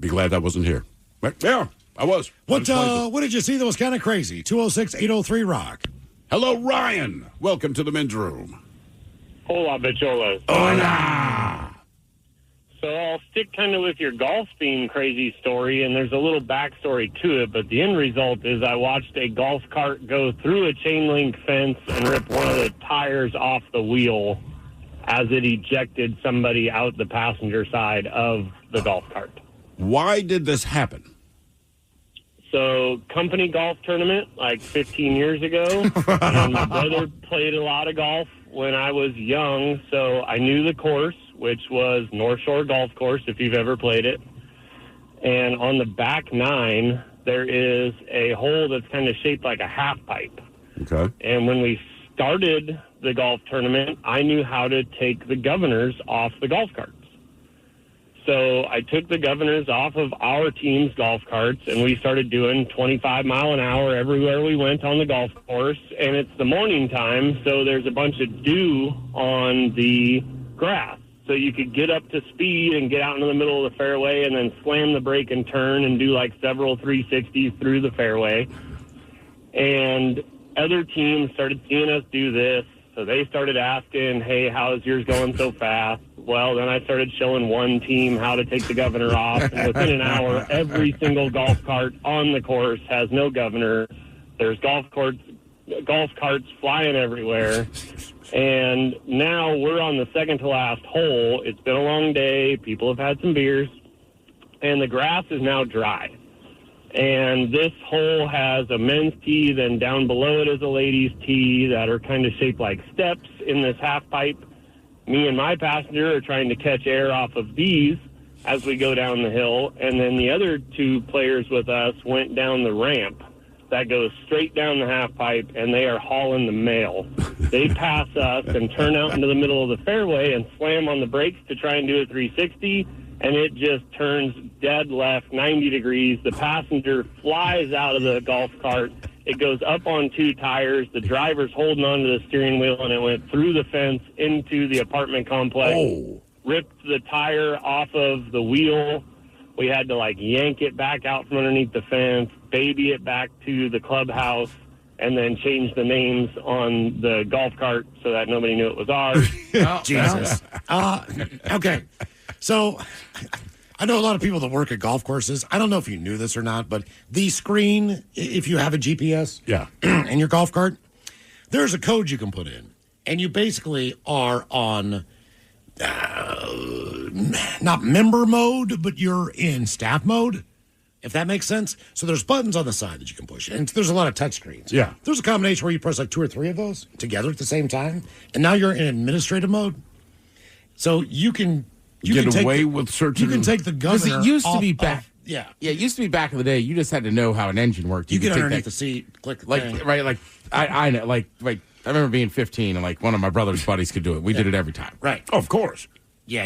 Be glad that wasn't here. But, yeah, I was. What did you see that was kind of crazy? 206-803-ROCK. Hello, Ryan. Welcome to the men's room. Hola, bicholas. Hola. So I'll stick kind of with your golf theme crazy story, and there's a little backstory to it, but the end result is I watched a golf cart go through a chain link fence and rip one of the tires off the wheel as it ejected somebody out the passenger side of the golf cart. Why did this happen? So, company golf tournament like 15 years ago, and my brother played a lot of golf when I was young, so I knew the course, which was North Shore Golf Course, if you've ever played it. And on the back 9, there is a hole that's kind of shaped like a half pipe. Okay. And when we started the golf tournament, I knew how to take the governors off the golf carts. So I took the governors off of our team's golf carts, and we started doing 25 mile an hour everywhere we went on the golf course. And it's the morning time, so there's a bunch of dew on the grass. So you could get up to speed and get out into the middle of the fairway and then slam the brake and turn and do like several 360s through the fairway. And other teams started seeing us do this. So they started asking, hey, how's yours going so fast? Well, then I started showing one team how to take the governor off. And within an hour, every single golf cart on the course has no governor. There's golf carts flying everywhere. And now we're on the second to last hole. It's been a long day. People have had some beers. And the grass is now dry. And this hole has a men's tee, then down below it is a ladies' tee that are kind of shaped like steps in this half pipe. Me and my passenger are trying to catch air off of these as we go down the hill. And then the other 2 players with us went down the ramp that goes straight down the half pipe, and they are hauling the mail. They pass us and turn out into the middle of the fairway and slam on the brakes to try and do a 360, and it just turns dead left 90 degrees. The passenger flies out of the golf cart. It goes up on 2 tires. The driver's holding onto the steering wheel, and it went through the fence into the apartment complex, ripped the tire off of the wheel. We had to, yank it back out from underneath the fence, baby it back to the clubhouse, and then change the names on the golf cart so that nobody knew it was ours. Jesus. Okay. So I know a lot of people that work at golf courses. I don't know if you knew this or not, but the screen, if you have a GPS in your golf cart, there's a code you can put in. And you basically are on not member mode, but you're in staff mode, if that makes sense. So there's buttons on the side that you can push. And there's a lot of touch screens. Yeah. There's a combination where you press like 2 or 3 of those together at the same time. And now you're in administrative mode. So you can get away with certain. You can take the governor. Because it used to be off back. of- yeah. Yeah, it used to be back in the day. You just had to know how an engine worked. You could get take underneath that- the seat, click the like thing. right, like I know, like I remember being 15 and like one of my brother's buddies could do it. We did it every time. Right. Of course. Yeah.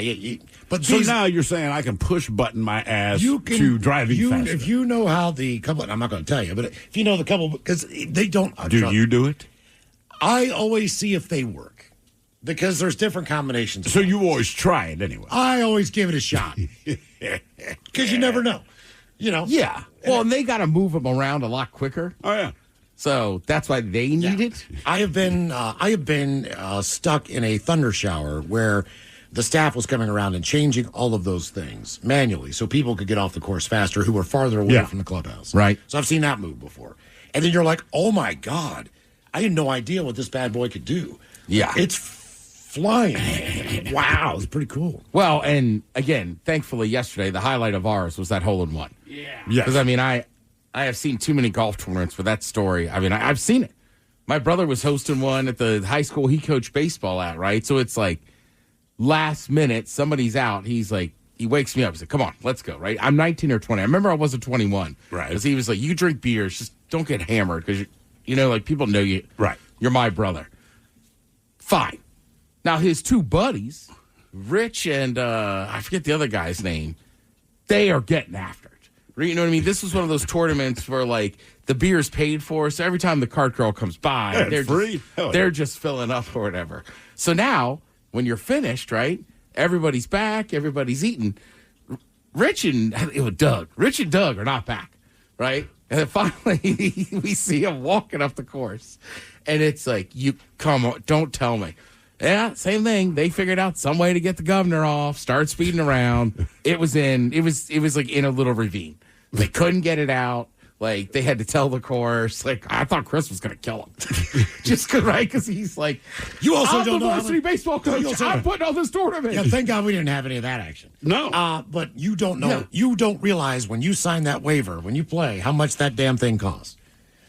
But So these- now you're saying I can push button my ass you can, to driving faster. If you know how the couple, I'm not going to tell you, but if you know the couple, because they don't. Do you do it? I always see if they work because there's different combinations. So you always try it anyway. I always give it a shot because you never know. You know. Yeah. Well, and they got to move them around a lot quicker. Oh yeah. So that's why they need it. I have been stuck in a thunder shower where the staff was coming around and changing all of those things manually so people could get off the course faster who were farther away from the clubhouse. Right. So I've seen that move before. And then you're like, oh my God, I had no idea what this bad boy could do. Yeah. It's flying. Wow, it's pretty cool. Well, and again, thankfully yesterday, the highlight of ours was that hole-in-one. Yeah. Because, I mean, I have seen too many golf tournaments for that story. I mean, I've seen it. My brother was hosting one at the high school he coached baseball at, right? So it's like last minute, somebody's out. He's like, he wakes me up. He's like, come on, let's go, right? I'm 19 or 20. I remember I wasn't 21. Right. Because he was like, you drink beers, just don't get hammered because, you know, like people know you. Right. You're my brother. Fine. Now, his two buddies, Rich and I forget the other guy's name, they are getting after it. You know what I mean? This was one of those tournaments where, like, the beer's paid for, so every time the cart girl comes by, Yeah, they're free. they're just filling up or whatever. So now, when you're finished, right, everybody's back, everybody's eating. Rich and Doug are not back, right? And then finally, we see him walking up the course, and it's like, you come on, don't tell me. Yeah, same thing. They figured out some way to get the governor off, start speeding around. It was like in a little ravine. They couldn't get it out. Like, they had to tell the course. Like, I thought Chris was going to kill him. Just because he's like, You also I'm don't the know how varsity baseball coach. I'm putting on this tournament. Yeah, thank God we didn't have any of that action. No. But you don't know. No. You don't realize when you sign that waiver, when you play, how much that damn thing costs.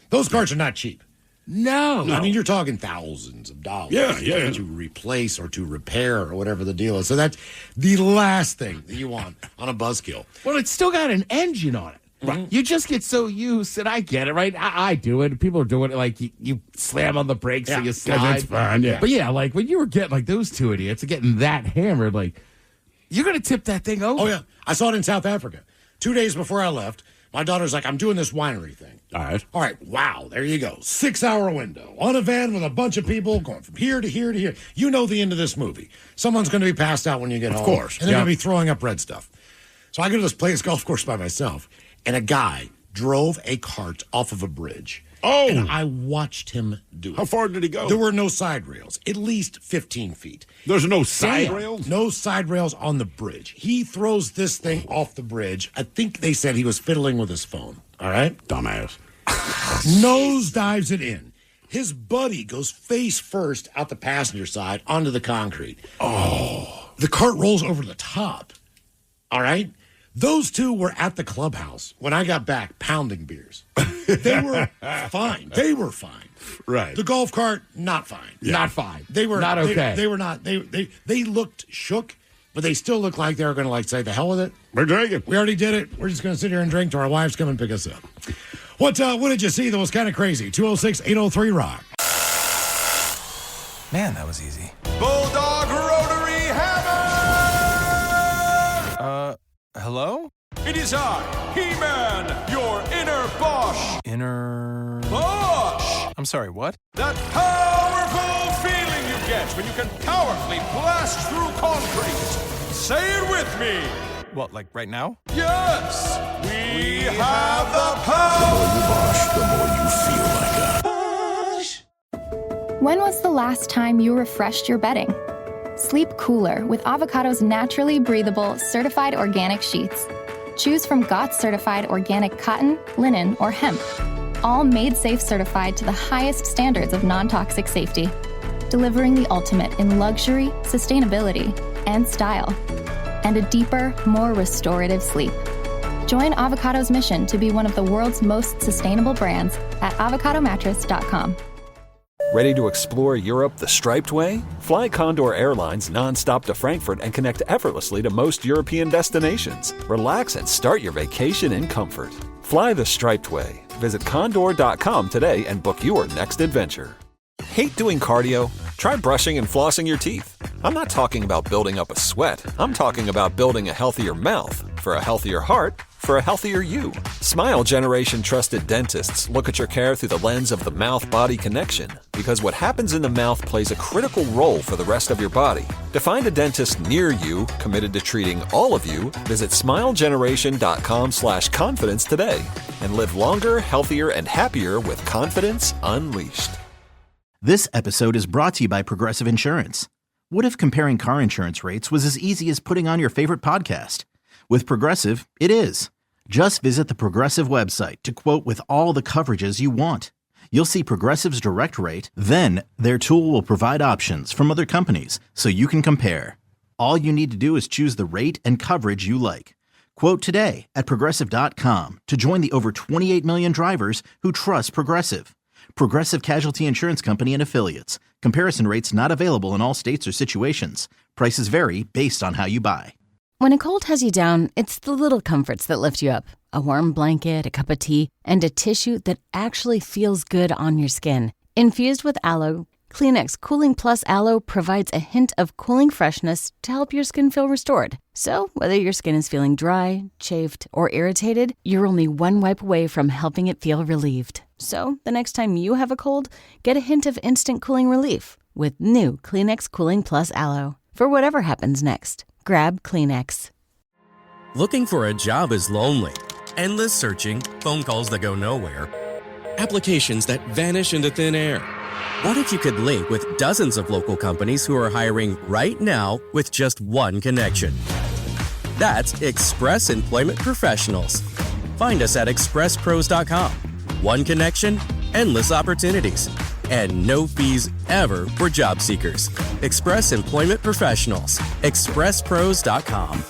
Those carts are not cheap. No. I mean, you're talking thousands of dollars Yeah. to replace or to repair or whatever the deal is. So that's the last thing that you want on a buzzkill. Well, it's still got an engine on it. Right. You just get so used, and I get it, right? I do it. People are doing it like you slam on the brakes and you slide. That's fine, yeah. But yeah, like when you were getting like those two idiots getting that hammered, like you're going to tip that thing over. Oh, yeah. I saw it in South Africa. 2 days before I left, my daughter's like, I'm doing this winery thing. All right. Wow. There you go. 6-hour window on a van with a bunch of people going from here to here to here. You know the end of this movie. Someone's going to be passed out when you get home. Of course. And they're going to be throwing up red stuff. So I go to this place golf course by myself, and a guy drove a cart off of a bridge. Oh. And I watched him do it. How far did he go? There were no side rails, at least 15 feet. There's no side Damn. rails? No side rails on the bridge. He throws this thing off the bridge. I think they said he was fiddling with his phone. All right? Dumbass. Nose dives it in. His buddy goes face first out the passenger side onto the concrete. Oh. The cart rolls over the top. All right? Those two were at the clubhouse when I got back pounding beers. They were fine. They were fine. Right. The golf cart, not fine. Yeah. Not fine. They were not okay. They were not. They looked shook, but they still looked like they were going to say the hell with it. We're drinking. We already did it. We're just going to sit here and drink till our wives come and pick us up. What did you see that was kind of crazy? 206-803-ROCK. Man, that was easy. Bulldog Rotary Hammer! Hello? It is I, He-Man, your inner Bosch. Inner... Bosch! I'm sorry, what? That powerful feeling you get when you can powerfully blast through concrete. Say it with me. What, like right now? Yes! We have the power! The more you Bosch, the more you feel like a... When was the last time you refreshed your bedding? Sleep cooler with Avocado's naturally breathable, certified organic sheets. Choose from GOTS certified organic cotton, linen, or hemp. All made safe certified to the highest standards of non-toxic safety, delivering the ultimate in luxury, sustainability, and style, and a deeper, more restorative sleep. Join Avocado's mission to be one of the world's most sustainable brands at avocadomattress.com. Ready to explore Europe the striped way? Fly Condor Airlines nonstop to Frankfurt and connect effortlessly to most European destinations. Relax and start your vacation in comfort. Fly the striped way. Visit condor.com today and book your next adventure. Hate doing cardio? Try brushing and flossing your teeth. I'm not talking about building up a sweat. I'm talking about building a healthier mouth for a healthier heart for a healthier you. Smile Generation trusted dentists look at your care through the lens of the mouth-body connection, because what happens in the mouth plays a critical role for the rest of your body. To find a dentist near you committed to treating all of you, visit smilegeneration.com/confidence today and live longer, healthier, and happier with confidence unleashed. This episode is brought to you by Progressive Insurance. What if comparing car insurance rates was as easy as putting on your favorite podcast? With Progressive, it is. Just visit the Progressive website to quote with all the coverages you want. You'll see Progressive's direct rate, then their tool will provide options from other companies so you can compare. All you need to do is choose the rate and coverage you like. Quote today at Progressive.com to join the over 28 million drivers who trust Progressive. Progressive Casualty Insurance Company and Affiliates. Comparison rates not available in all states or situations. Prices vary based on how you buy. When a cold has you down, it's the little comforts that lift you up. A warm blanket, a cup of tea, and a tissue that actually feels good on your skin. Infused with aloe, Kleenex Cooling Plus Aloe provides a hint of cooling freshness to help your skin feel restored. So, whether your skin is feeling dry, chafed, or irritated, you're only one wipe away from helping it feel relieved. So, the next time you have a cold, get a hint of instant cooling relief with new Kleenex Cooling Plus Aloe. For whatever happens next, grab Kleenex. Looking for a job is lonely. Endless searching, phone calls that go nowhere, applications that vanish into thin air. What if you could link with dozens of local companies who are hiring right now with just one connection? That's Express Employment Professionals. Find us at expresspros.com. One connection, endless opportunities, and no fees ever for job seekers. Express Employment Professionals. expresspros.com.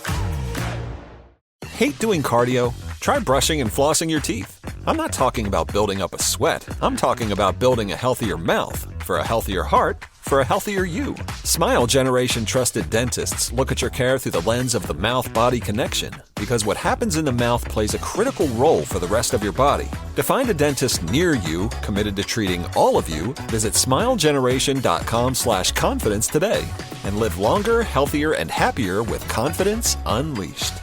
Hate doing cardio? Try brushing and flossing your teeth. I'm not talking about building up a sweat. I'm talking about building a healthier mouth for a healthier heart for a healthier you. Smile Generation trusted dentists look at your care through the lens of the mouth-body connection, because what happens in the mouth plays a critical role for the rest of your body. To find a dentist near you committed to treating all of you, visit smilegeneration.com/confidence today and live longer, healthier, and happier with confidence unleashed.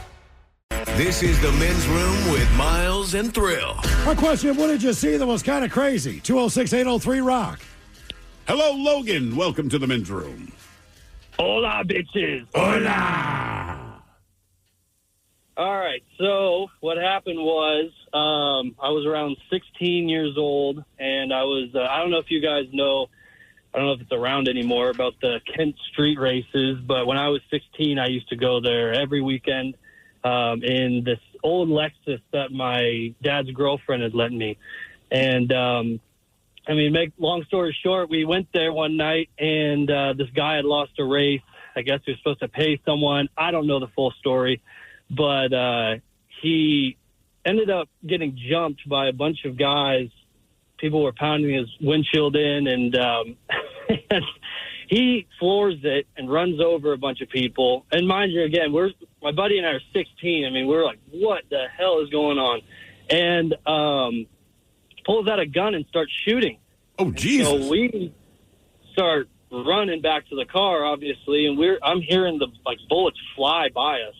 This is the Men's Room with Miles and Thrill. My question, what did you see that was kind of crazy? 206-803-ROCK. Hello, Logan. Welcome to the Men's Room. Hola, bitches. Hola. All right, so what happened was I was around 16 years old, and I was, I don't know if you guys know, I don't know if it's around anymore, about the Kent Street races, but when I was 16, I used to go there every weekend. In this old Lexus that my dad's girlfriend had lent me. And, make long story short, we went there one night and this guy had lost a race. I guess he was supposed to pay someone. I don't know the full story, but he ended up getting jumped by a bunch of guys. People were pounding his windshield in, and he floors it and runs over a bunch of people. And mind you, again, my buddy and I are 16. We're like, what the hell is going on? And pulls out a gun and starts shooting. Oh, Jesus. So we start running back to the car, obviously, and I'm hearing the bullets fly by us.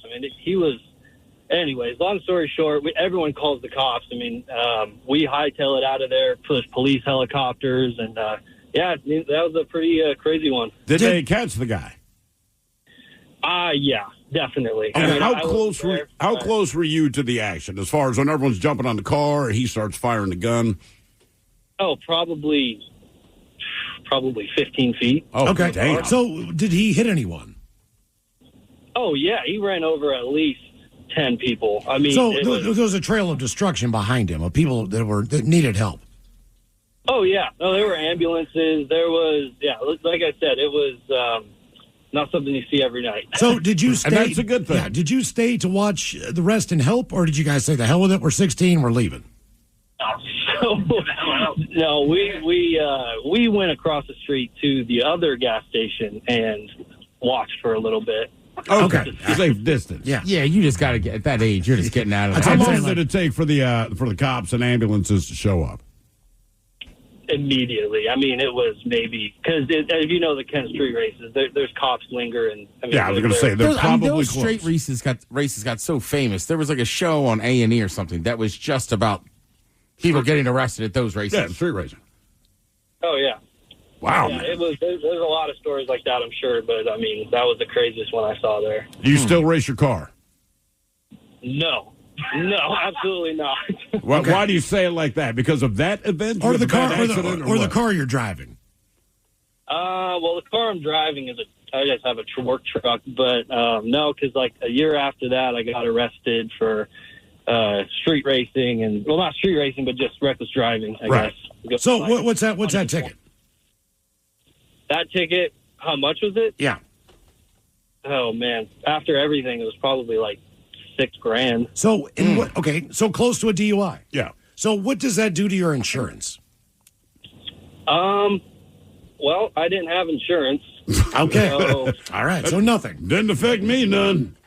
Anyways, long story short, everyone calls the cops. We hightail it out of there, push police helicopters, and yeah, that was a pretty crazy one. Did they catch the guy? Yeah, definitely. And how close were you to the action, as far as when everyone's jumping on the car and he starts firing the gun? Oh, probably probably 15 feet. Oh, okay. Damn. So did he hit anyone? Oh, yeah. He ran over at least 10 people. I mean, So there was a trail of destruction behind him of people that needed help. oh, yeah. No, there were ambulances. There was, like I said, it was not something you see every night. So did you stay? And that's a good thing. Yeah, did you stay to watch the rest and help, or did you guys say, the hell with it, we're 16, we're leaving? So, no, we went across the street to the other gas station and watched for a little bit. Okay. Safe distance. Yeah. Yeah, you just got to get at that age. You're just getting out of How there. long did it take for the cops and ambulances to show up? Immediately. I mean, it was maybe because if you know the Kent Street races, there's cops linger, and I mean, Yeah, I was going to say they're probably those close. straight races got so famous. There was like a show on A&E or something that was just about people getting arrested at those races. Yeah, street racing. Oh yeah. Wow, Yeah, man. it was. There's a lot of stories like that, I'm sure, but I mean, that was the craziest one I saw there. Do you still race your car? No, absolutely not. Well, why do you say it like that? Because of that event, Or the bad car, accident, or the what? car you're driving? Well, the car I'm driving I just have a work truck, but no, because like a year after that, I got arrested for street racing and not street racing, but just reckless driving. I guess. So what's that ticket? That ticket, how much was it? Yeah. Oh man, after everything, it was probably like $6,000. So so close to a DUI. Yeah. So what does that do to your insurance? Well, I didn't have insurance. Okay. So, all right. So nothing. Didn't affect me none.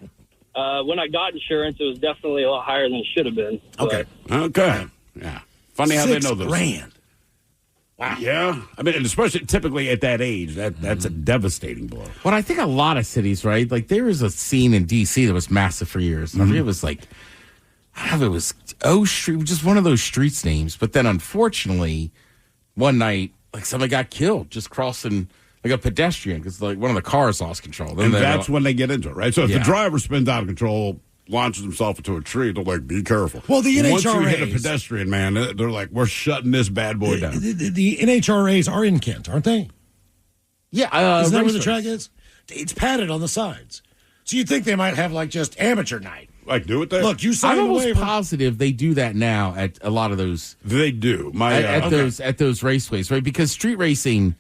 when I got insurance, it was definitely a lot higher than it should have been. Okay. Okay. Yeah. Funny how they know those. $6,000. Wow. Yeah. I mean, and especially typically at that age, that's a devastating blow. But I think a lot of cities, right? Like there was a scene in D.C. that was massive for years. I mean, it was like, I don't know if it was O Street, just one of those streets names. But then unfortunately, one night, like somebody got killed just crossing like a pedestrian because like one of the cars lost control. Then And that's when they get into it, right? So if Yeah. the driver spins out of control, launches himself into a tree, they're like, be careful. Well, the Once you hit a NHRAs pedestrian, man, they're like, we're shutting this bad boy down. The NHRAs are in Kent, aren't they? Yeah. Isn't that where the racers. track is? It's padded on the sides. So you'd think they might have like just amateur night. Like, do it there? Look, you I'm signed the almost waiver. positive they do that now at a lot of those. They do. At those raceways, right? Because street racing,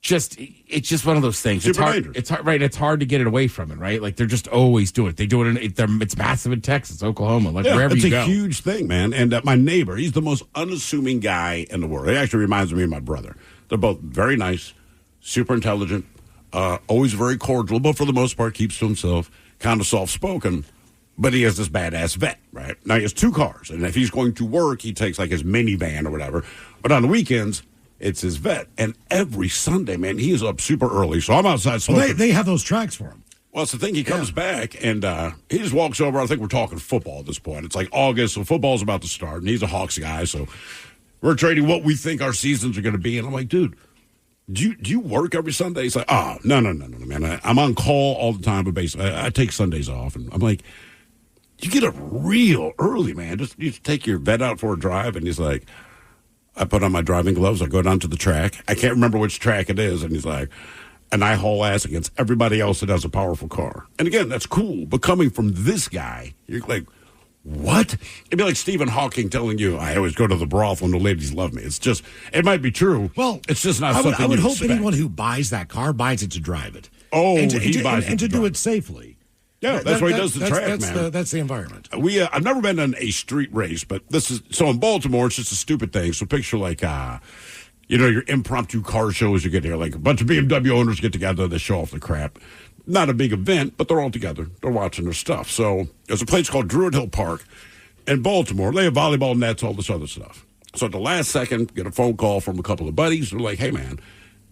it's just one of those things. It's Super hard. dangerous. It's hard, right? It's hard to get it away from it, right? Like they're just always doing it. They do it. It's massive in Texas, Oklahoma, like wherever it's you a go. huge thing, man. And my neighbor, he's the most unassuming guy in the world. He actually reminds me of my brother. They're both very nice, super intelligent, always very cordial, but for the most part keeps to himself, kind of soft-spoken. But he has this badass vet, right? Now, he has two cars, and if he's going to work, he takes, like, his minivan or whatever. But on the weekends, it's his vet. And every Sunday, man, he is up super early. So I'm outside smoking. Well, they have those tracks for him. Well, it's the thing. He comes back, and he just walks over. I think we're talking football at this point. It's like August, so football's about to start, and he's a Hawks guy, so we're trading what we think our seasons are going to be. And I'm like, dude, do you work every Sunday? He's like, oh, no, man. I'm on call all the time, but basically, I take Sundays off. And I'm like, you get up real early, man. You just take your vet out for a drive, and he's like, I put on my driving gloves. I go down to the track. I can't remember which track it is, and he's like, and I haul ass against everybody else that has a powerful car. And again, that's cool. But coming from this guy, you're like, what? It'd be like Stephen Hawking telling you, I always go to the brothel and the ladies love me. It's just, it might be true. Well, it's just not I something would you hope expect. anyone who buys that car buys it to drive it. Oh, and to, he buys it and to to do drive it safely. Yeah, that's why he does the track, that's man. That's the environment. I've never been in a street race, but this is, so in Baltimore, it's just a stupid thing. So picture like, your impromptu car shows you get here, like a bunch of BMW owners get together, they show off the crap. Not a big event, but they're all together. They're watching their stuff. So there's a place called Druid Hill Park in Baltimore. They have volleyball nets, all this other stuff. So at the last second, get a phone call from a couple of buddies. They're like, hey, man,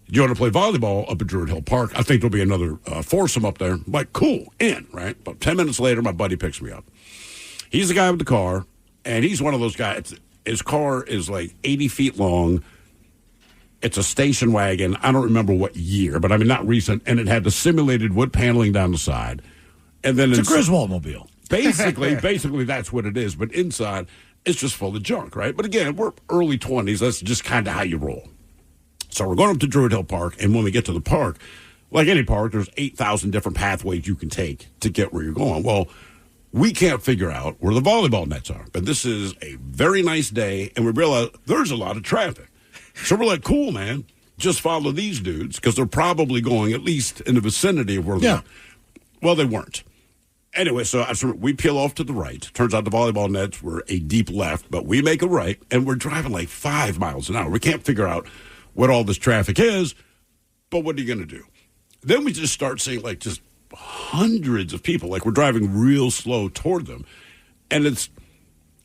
do you want to play volleyball up at Druid Hill Park? I think there'll be another foursome up there. I'm like, cool, in, right? About 10 minutes later, my buddy picks me up. He's the guy with the car, and he's one of those guys. His car is like 80 feet long. It's a station wagon. I don't remember what year, but I mean, not recent. And it had the simulated wood paneling down the side. And then It's a Griswold mobile. Basically, that's what it is. But inside, it's just full of junk, right? But again, we're early 20s. That's just kind of how you roll. So we're going up to Druid Hill Park, and when we get to the park, like any park, there's 8,000 different pathways you can take to get where you're going. Well, we can't figure out where the volleyball nets are. But this is a very nice day, and we realize there's a lot of traffic. So we're like, cool, man. Just follow these dudes, because they're probably going at least in the vicinity of where they're. Well, they weren't. Anyway, so we peel off to the right. Turns out the volleyball nets were a deep left, but we make a right, and we're driving like 5 miles an hour. We can't figure out what all this traffic is, but what are you going to do? Then we just start seeing like just hundreds of people, like we're driving real slow toward them, and it's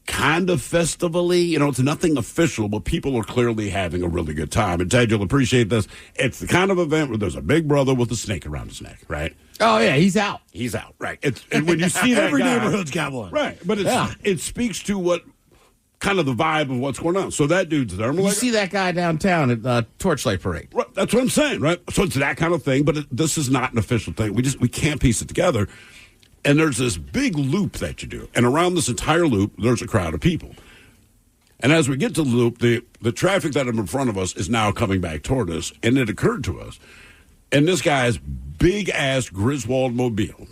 kind of festival-y. It's nothing official, but people are clearly having a really good time. And Ted, you'll appreciate this. It's the kind of event where there's a big brother with a snake around his neck, right? Oh, yeah, he's out. He's out, right. And when you see that Every guy, neighborhood's got one. Right, but it speaks to what kind of the vibe of what's going on. So that dude's there. You see that guy downtown at Torchlight Parade. Right, that's what I'm saying, right? So it's that kind of thing, but this is not an official thing. We can't piece it together. And there's this big loop that you do. And around this entire loop, there's a crowd of people. And as we get to the loop, the traffic that is in front of us is now coming back toward us. And it occurred to us, and this guy's big-ass Griswold mobile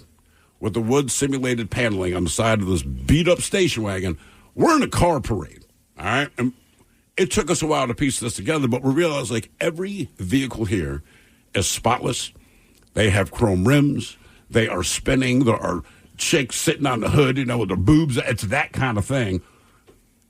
with the wood simulated paneling on the side of this beat-up station wagon, we're in a car parade, all right? And it took us a while to piece this together, but we realized, like, every vehicle here is spotless. They have chrome rims. They are spinning. There are chicks sitting on the hood, with their boobs. It's that kind of thing.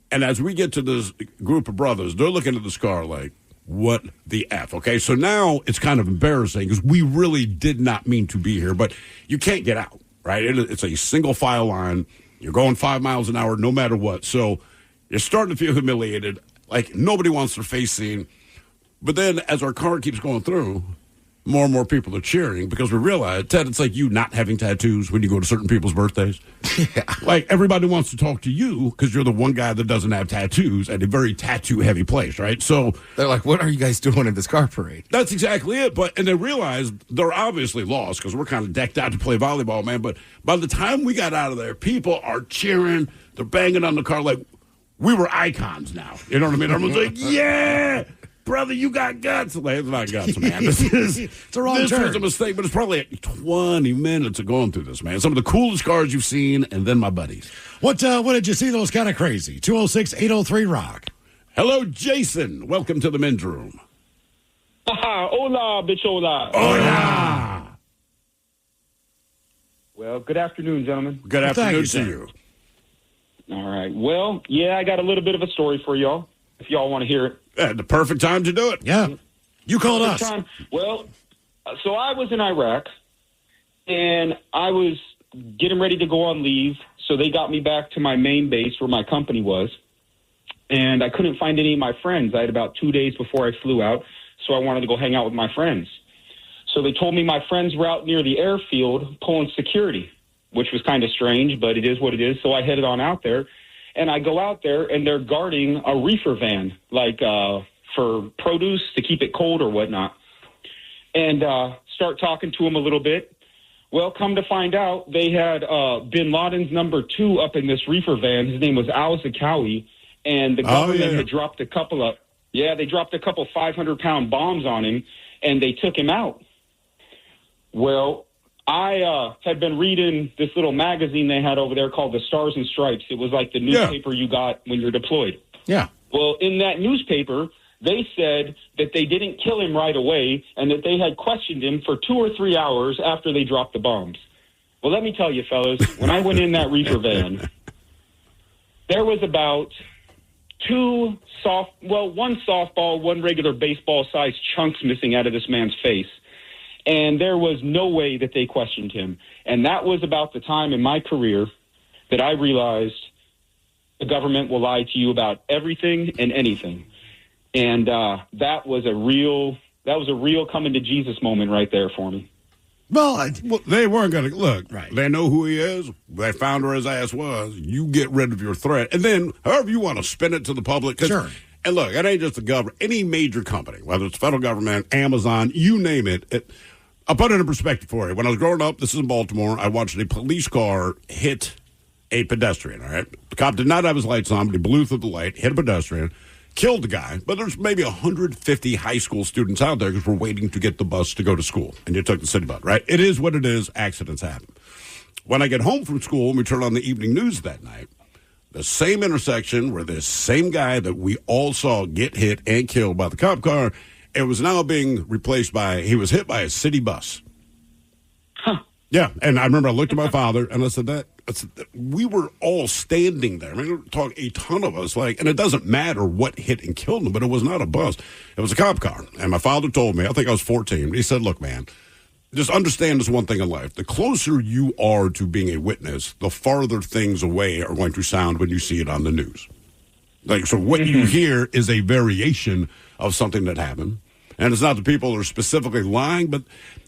And as we get to this group of brothers, they're looking at this car like, what the F? Okay, so now it's kind of embarrassing because we really did not mean to be here, but you can't get out, right? It's a single file line. You're going 5 miles an hour no matter what. So you're starting to feel humiliated, like nobody wants their face seen. But then as our car keeps going through, more and more people are cheering because we realize, Ted, it's like you not having tattoos when you go to certain people's birthdays. Yeah. Like everybody wants to talk to you because you're the one guy that doesn't have tattoos at a very tattoo-heavy place, right? So they're like, what are you guys doing in this car parade? That's exactly it. And they realize they're obviously lost because we're kind of decked out to play volleyball, man. But by the time we got out of there, people are cheering. They're banging on the car like we were icons now. You know what I mean? Everyone's like, yeah! Brother, you got guts. Like, it's not guts, man. This was a mistake, but it's probably like 20 minutes of going through this, man. Some of the coolest cars you've seen, and then my buddies. What did you see that was kind of crazy? 206-803-ROCK. Hello, Jason. Welcome to the men's room. Hola, bitch, hola. Hola. Well, good afternoon, gentlemen. Good afternoon to you. All right. Well, yeah, I got a little bit of a story for y'all, if y'all want to hear it. The perfect time to do it. Yeah. You called us. Well, so I was in Iraq, and I was getting ready to go on leave, so they got me back to my main base where my company was, and I couldn't find any of my friends. I had about 2 days before I flew out, so I wanted to go hang out with my friends. So they told me my friends were out near the airfield pulling security, which was kind of strange, but it is what it is. So I headed on out there. And I go out there, and they're guarding a reefer van, like for produce to keep it cold or whatnot. And start talking to them a little bit. Well, come to find out, they had Bin Laden's number 2 up in this reefer van. His name was Al Zakawi, and the government had dropped a couple 500-pound bombs on him, and they took him out. Well, I had been reading this little magazine they had over there called the Stars and Stripes. It was like the newspaper you got when you're deployed. Yeah. Well, in that newspaper, they said that they didn't kill him right away and that they had questioned him for 2 or 3 hours after they dropped the bombs. Well, let me tell you, fellas, when I went in that reefer van, there was about one softball, one regular baseball-sized chunks missing out of this man's face. And there was no way that they questioned him. And that was about the time in my career that I realized the government will lie to you about everything and anything. And that was a real coming to Jesus moment right there for me. Well, they weren't going to look. Right. They know who he is. They found where his ass was. You get rid of your threat. And then however you want to spin it to the public. Sure. And look, it ain't just the government. Any major company, whether it's federal government, Amazon, you name it. I'll put it in perspective for you. When I was growing up, this is in Baltimore, I watched a police car hit a pedestrian, all right? The cop did not have his lights on, but he blew through the light, hit a pedestrian. killed the guy, but there's maybe 150 high school students out there because we're waiting to get the bus to go to school, and you took the city bus, right? It is what it is. Accidents happen. When I get home from school and we turn on the evening news that night, the same intersection where this same guy that we all saw get hit and killed by the cop car, it was now being replaced by, he was hit by a city bus. Huh. Yeah, and I remember I looked at my father and I said, we were all standing there. I mean, talk a ton of us, and it doesn't matter what hit and killed him, but it was not a bus. It was a cop car. And my father told me, I think I was 14, he said, look, man, just understand this one thing in life. The closer you are to being a witness, the farther things away are going to sound when you see it on the news. So what you hear is a variation of something that happened. And it's not the people that are specifically lying, but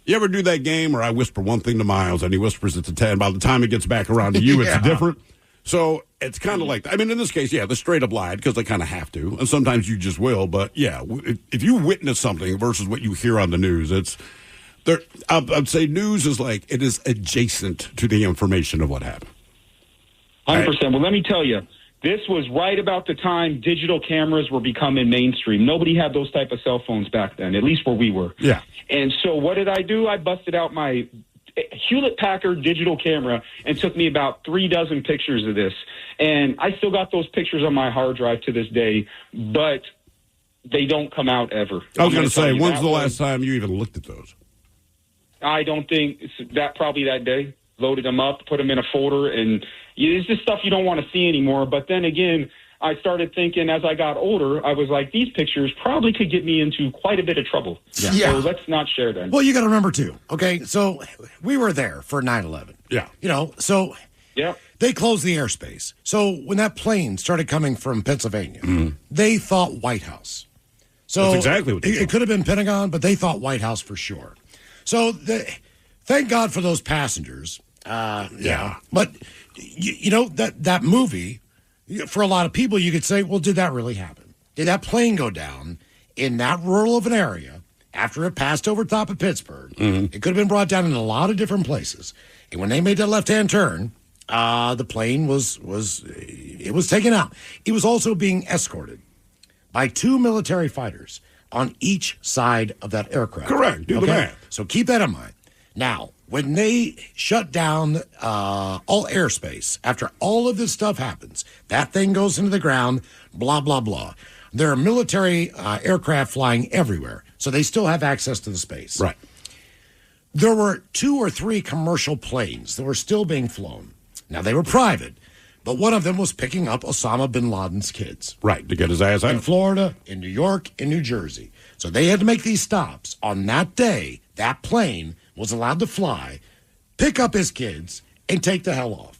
you ever do that game where I whisper one thing to Miles and he whispers it to Ted? By the time it gets back around to you, it's different. So it's kind of like that. I mean, in this case, they straight up lied because they kind of have to. And sometimes you just will. But, if you witness something versus what you hear on the news, I'd say news is it is adjacent to the information of what happened. 100%. Well, let me tell you, this was right about the time digital cameras were becoming mainstream. Nobody had those type of cell phones back then, at least where we were. Yeah. And so what did I do? I busted out my Hewlett-Packard digital camera and took me about 3 dozen pictures of this. And I still got those pictures on my hard drive to this day, but they don't come out ever. I was going to say, when's the last time you even looked at those? I don't think probably that day. Loaded them up, put them in a folder, and it's just stuff you don't want to see anymore. But then again, I started thinking as I got older, I was like, these pictures probably could get me into quite a bit of trouble. Yeah. So let's not share them. Well, you got to remember, too, okay? So we were there for 9/11. Yeah. Yeah. They closed the airspace. So when that plane started coming from Pennsylvania, they thought White House. So that's exactly what it could have been Pentagon, but they thought White House for sure. So thank God for those passengers. Yeah. But, that movie, for a lot of people, you could say, well, did that really happen? Did that plane go down in that rural of an area after it passed over top of Pittsburgh? It could have been brought down in a lot of different places. And when they made that left-hand turn, the plane was taken out. It was also being escorted by 2 military fighters on each side of that aircraft. Correct. Do the math. So keep that in mind. Now, when they shut down all airspace, after all of this stuff happens, that thing goes into the ground, blah, blah, blah. There are military aircraft flying everywhere, so they still have access to the space. Right. There were 2 or 3 commercial planes that were still being flown. Now, they were private, but one of them was picking up Osama bin Laden's kids. Right, to get his ass out. In Florida, in New York, in New Jersey. So they had to make these stops. On that day, that plane was allowed to fly, pick up his kids, and take the hell off.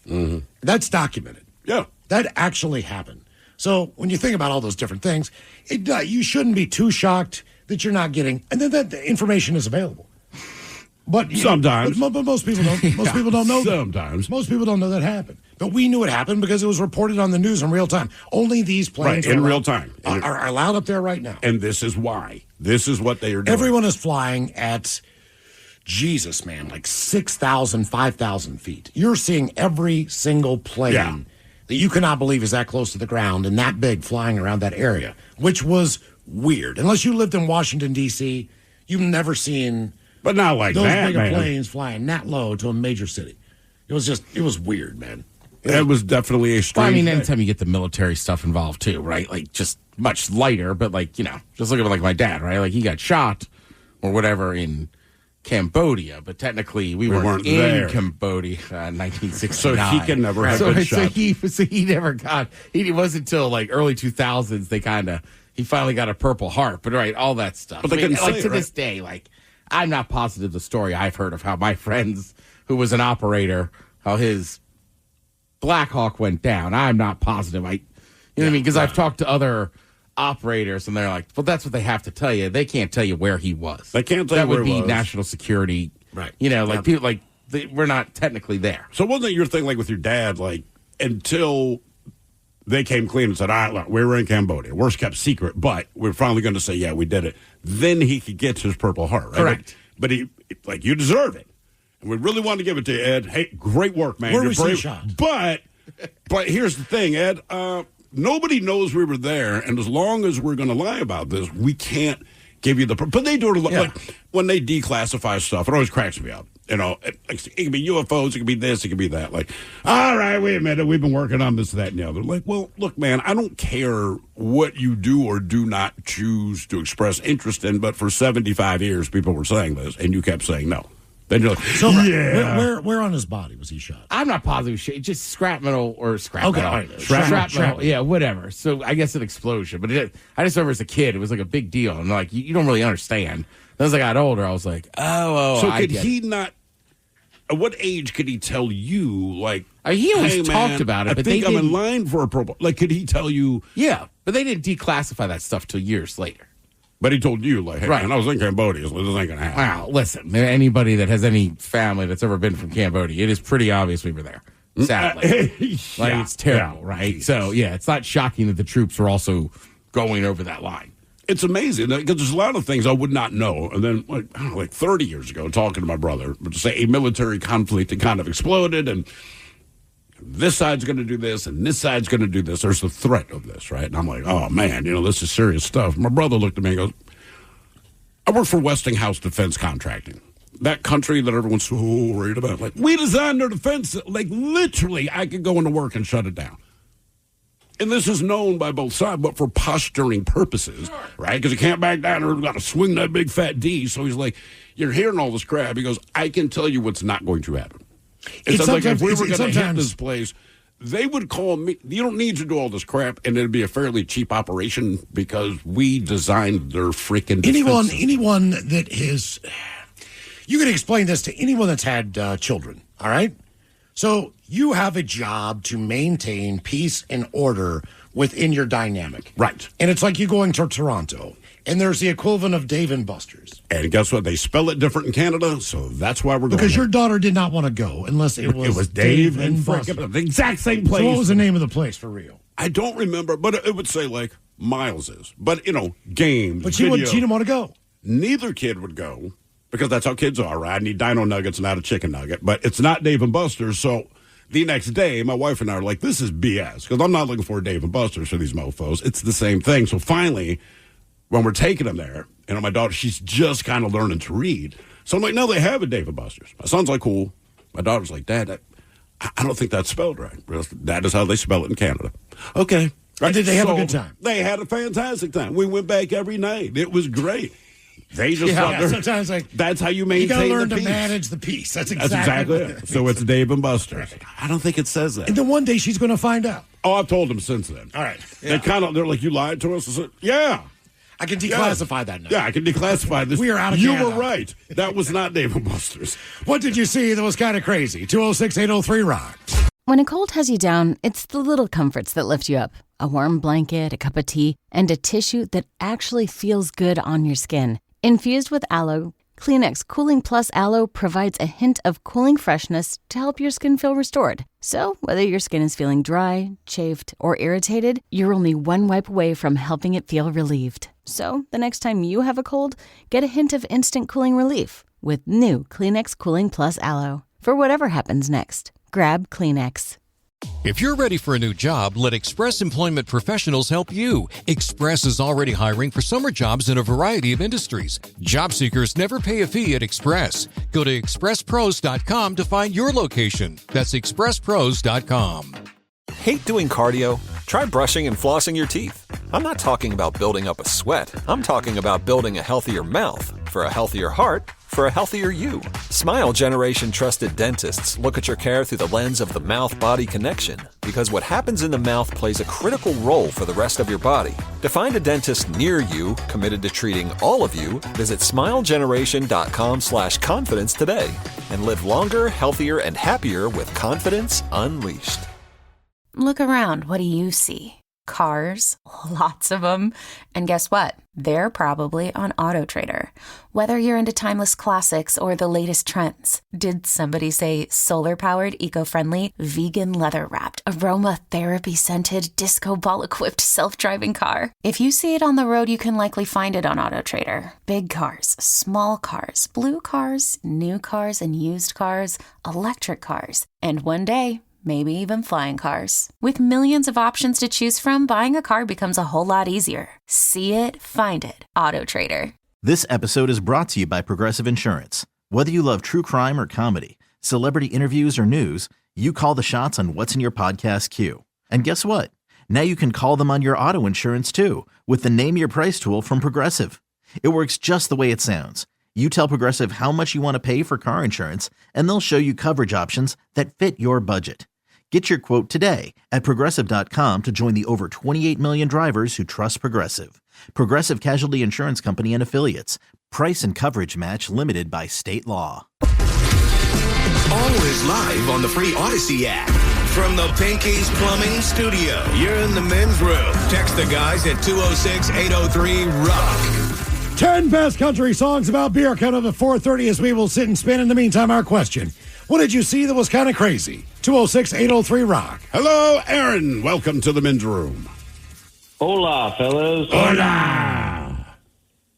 That's documented. Yeah. That actually happened. So when you think about all those different things, you shouldn't be too shocked that you're not getting, and then that information is available. But sometimes, but most people don't. Most people don't know. Sometimes, most people don't know that happened. But we knew it happened because it was reported on the news in real time. Only these planes in real time are allowed up there right now. And this is why. This is what they are doing. Everyone is flying at, Jesus, man, like 6,000, 5,000 feet. You're seeing every single plane that you cannot believe is that close to the ground and that big flying around that area, which was weird. Unless you lived in Washington, D.C., you've never seen. But not like those that, bigger man. planes flying that low to a major city. It was weird, man. It was definitely a strange. I mean, thing. anytime you get the military stuff involved too, right? Like just much lighter, but just look at my dad, right? Like he got shot or whatever in Cambodia, but technically we weren't in there. Cambodia in 1969. So he can never have been shot. So he never got. It wasn't until early 2000s he finally got a Purple Heart. But right, all that stuff. But they couldn't say to it, this day, I'm not positive the story I've heard of how my friends who was an operator, how his Black Hawk went down. I'm not positive. You know what I mean? Because I've talked to other operators, and they're like, well, that's what they have to tell you. They can't tell you where he was. They can't tell you where he was. That would be national security. Right. People, we're not technically there. So wasn't it your thing, with your dad, until they came clean and said, all right, look, we were in Cambodia. Worst kept secret, but we're finally going to say, yeah, we did it. Then he could get his Purple Heart, right? Correct. But he, you deserve it. And we really want to give it to you, Ed. Hey, great work, man. Where You're was he shot? But here's the thing, Ed. nobody knows we were there, and as long as we're going to lie about this, we can't give you the... But they do it a lot. Like, when they declassify stuff, it always cracks me up. You know, it can be UFOs, it can be this, it can be that. Like, all right, we admit it, we've been working on this, that, and the other. Like, well, look, man, I don't care what you do or do not choose to express interest in, but for 75 years, people were saying this, and you kept saying no. Then you're like, so, where on his body was he shot? I'm not positive. Just scrap metal or scrap metal. Okay, Shrapnel. Yeah, whatever. So I guess an explosion. But I just remember as a kid, it was like a big deal. And like, you don't really understand. Then as I got older, I was like, So could he not... At what age could he tell you, like... he always hey, talked man, about it, I but think they I'm in didn't... line for a purple... Like, could he tell you... Yeah, but they didn't declassify that stuff till years later. But he told you, like, hey, right. man, I was in Cambodia, so this ain't going to happen. Wow, listen, anybody that has any family that's ever been from Cambodia, it is pretty obvious we were there, sadly. It's terrible, right? Jesus. So, it's not shocking that the troops were also going over that line. It's amazing, because there's a lot of things I would not know. And then, like 30 years ago, talking to my brother, to say a military conflict that kind of exploded, and this side's going to do this, and this side's going to do this. There's the threat of this, right? And I'm like, oh, man, this is serious stuff. My brother looked at me and goes, I work for Westinghouse Defense Contracting. That country that everyone's so worried about. Like, we designed their defense. Like, literally, I could go into work and shut it down. And this is known by both sides, but for posturing purposes, right? Because you can't back down or got to swing that big fat D. So he's like, you're hearing all this crap. He goes, I can tell you what's not going to happen. It sounds like if we were going to hit this place, they would call me. You don't need to do all this crap, and it'd be a fairly cheap operation because we designed their freaking defenses. Anyone that is... You can explain this to anyone that's had children, all right? So you have a job to maintain peace and order within your dynamic. Right. And it's like you going to Toronto, and there's the equivalent of Dave and Buster's. And guess what? They spell it different in Canada, so that's why we're going. Because your daughter did not want to go unless it was Dave and Buster. The exact same place. So what was the name of the place for real? I don't remember, but it would say like Miles's. But, games, But she didn't want to go. Neither kid would go. Because that's how kids are, right? I need dino nuggets, not a chicken nugget. But it's not Dave and Buster's. So the next day, my wife and I are like, this is BS. Because I'm not looking for a Dave and Buster's for these mofos. It's the same thing. So finally, when we're taking them there, my daughter, she's just kind of learning to read. So I'm like, no, they have a Dave and Buster's. My son's like, cool. My daughter's like, Dad, I don't think that's spelled right. That is how they spell it in Canada. Okay. Right. Did they have a good time? They had a fantastic time. We went back every night. It was great. They just sometimes that's how you maintain you gotta learn the to peace. manage the peace. That's exactly it. So it's Dave and Buster's. I don't think it says that. And then one day she's going to find out. Oh, I've told them since then. All right. They're like, you lied to us? I said, yeah. I can declassify that now. Yeah, I can declassify this. We are out of You Canada. were right. That was not Dave and Buster's. What did you see that was kind of crazy? 206-803-ROCK. When a cold has you down, it's the little comforts that lift you up. A warm blanket, a cup of tea, and a tissue that actually feels good on your skin. Infused with aloe, Kleenex Cooling Plus Aloe provides a hint of cooling freshness to help your skin feel restored. So, whether your skin is feeling dry, chafed, or irritated, you're only one wipe away from helping it feel relieved. So, the next time you have a cold, get a hint of instant cooling relief with new Kleenex Cooling Plus Aloe. For whatever happens next, grab Kleenex. If you're ready for a new job, let Express Employment Professionals help you. Express is already hiring for summer jobs in a variety of industries. Job seekers never pay a fee at Express. Go to expresspros.com to find your location. That's expresspros.com. Hate doing cardio? Try brushing and flossing your teeth. I'm not talking about building up a sweat. I'm talking about building a healthier mouth for a healthier heart for a healthier you. Smile Generation trusted dentists look at your care through the lens of the mouth-body connection because what happens in the mouth plays a critical role for the rest of your body. To find a dentist near you committed to treating all of you, visit smilegeneration.com/confidence today and live longer, healthier, and happier with confidence unleashed. Look around. What do you see? Cars, lots of them. And guess what? They're probably on AutoTrader. Whether you're into timeless classics or the latest trends. Did somebody say solar-powered, eco-friendly, vegan leather-wrapped, aromatherapy-scented, disco ball-equipped self-driving car? If you see it on the road, you can likely find it on AutoTrader. Big cars, small cars, blue cars, new cars and used cars, electric cars. And one day, maybe even flying cars. With millions of options to choose from, buying a car becomes a whole lot easier. See it, find it. AutoTrader. This episode is brought to you by Progressive Insurance. Whether you love true crime or comedy, celebrity interviews or news, you call the shots on what's in your podcast queue. And guess what? Now you can call them on your auto insurance too with the Name Your Price tool from Progressive. It works just the way it sounds. You tell Progressive how much you want to pay for car insurance, and they'll show you coverage options that fit your budget. Get your quote today at Progressive.com to join the over 28 million drivers who trust Progressive. Progressive Casualty Insurance Company and Affiliates. Price and coverage match limited by state law. Always live on the free Odyssey app. From the Pinky's Plumbing Studio, you're in the men's room. Text the guys at 206-803-ROCK. 10 best country songs about beer coming up at 4:30 as we will sit and spin. In the meantime, our question. What did you see that was kind of crazy? 206-803-ROCK. Hello, Aaron. Welcome to the men's room. Hola, fellas. Hola.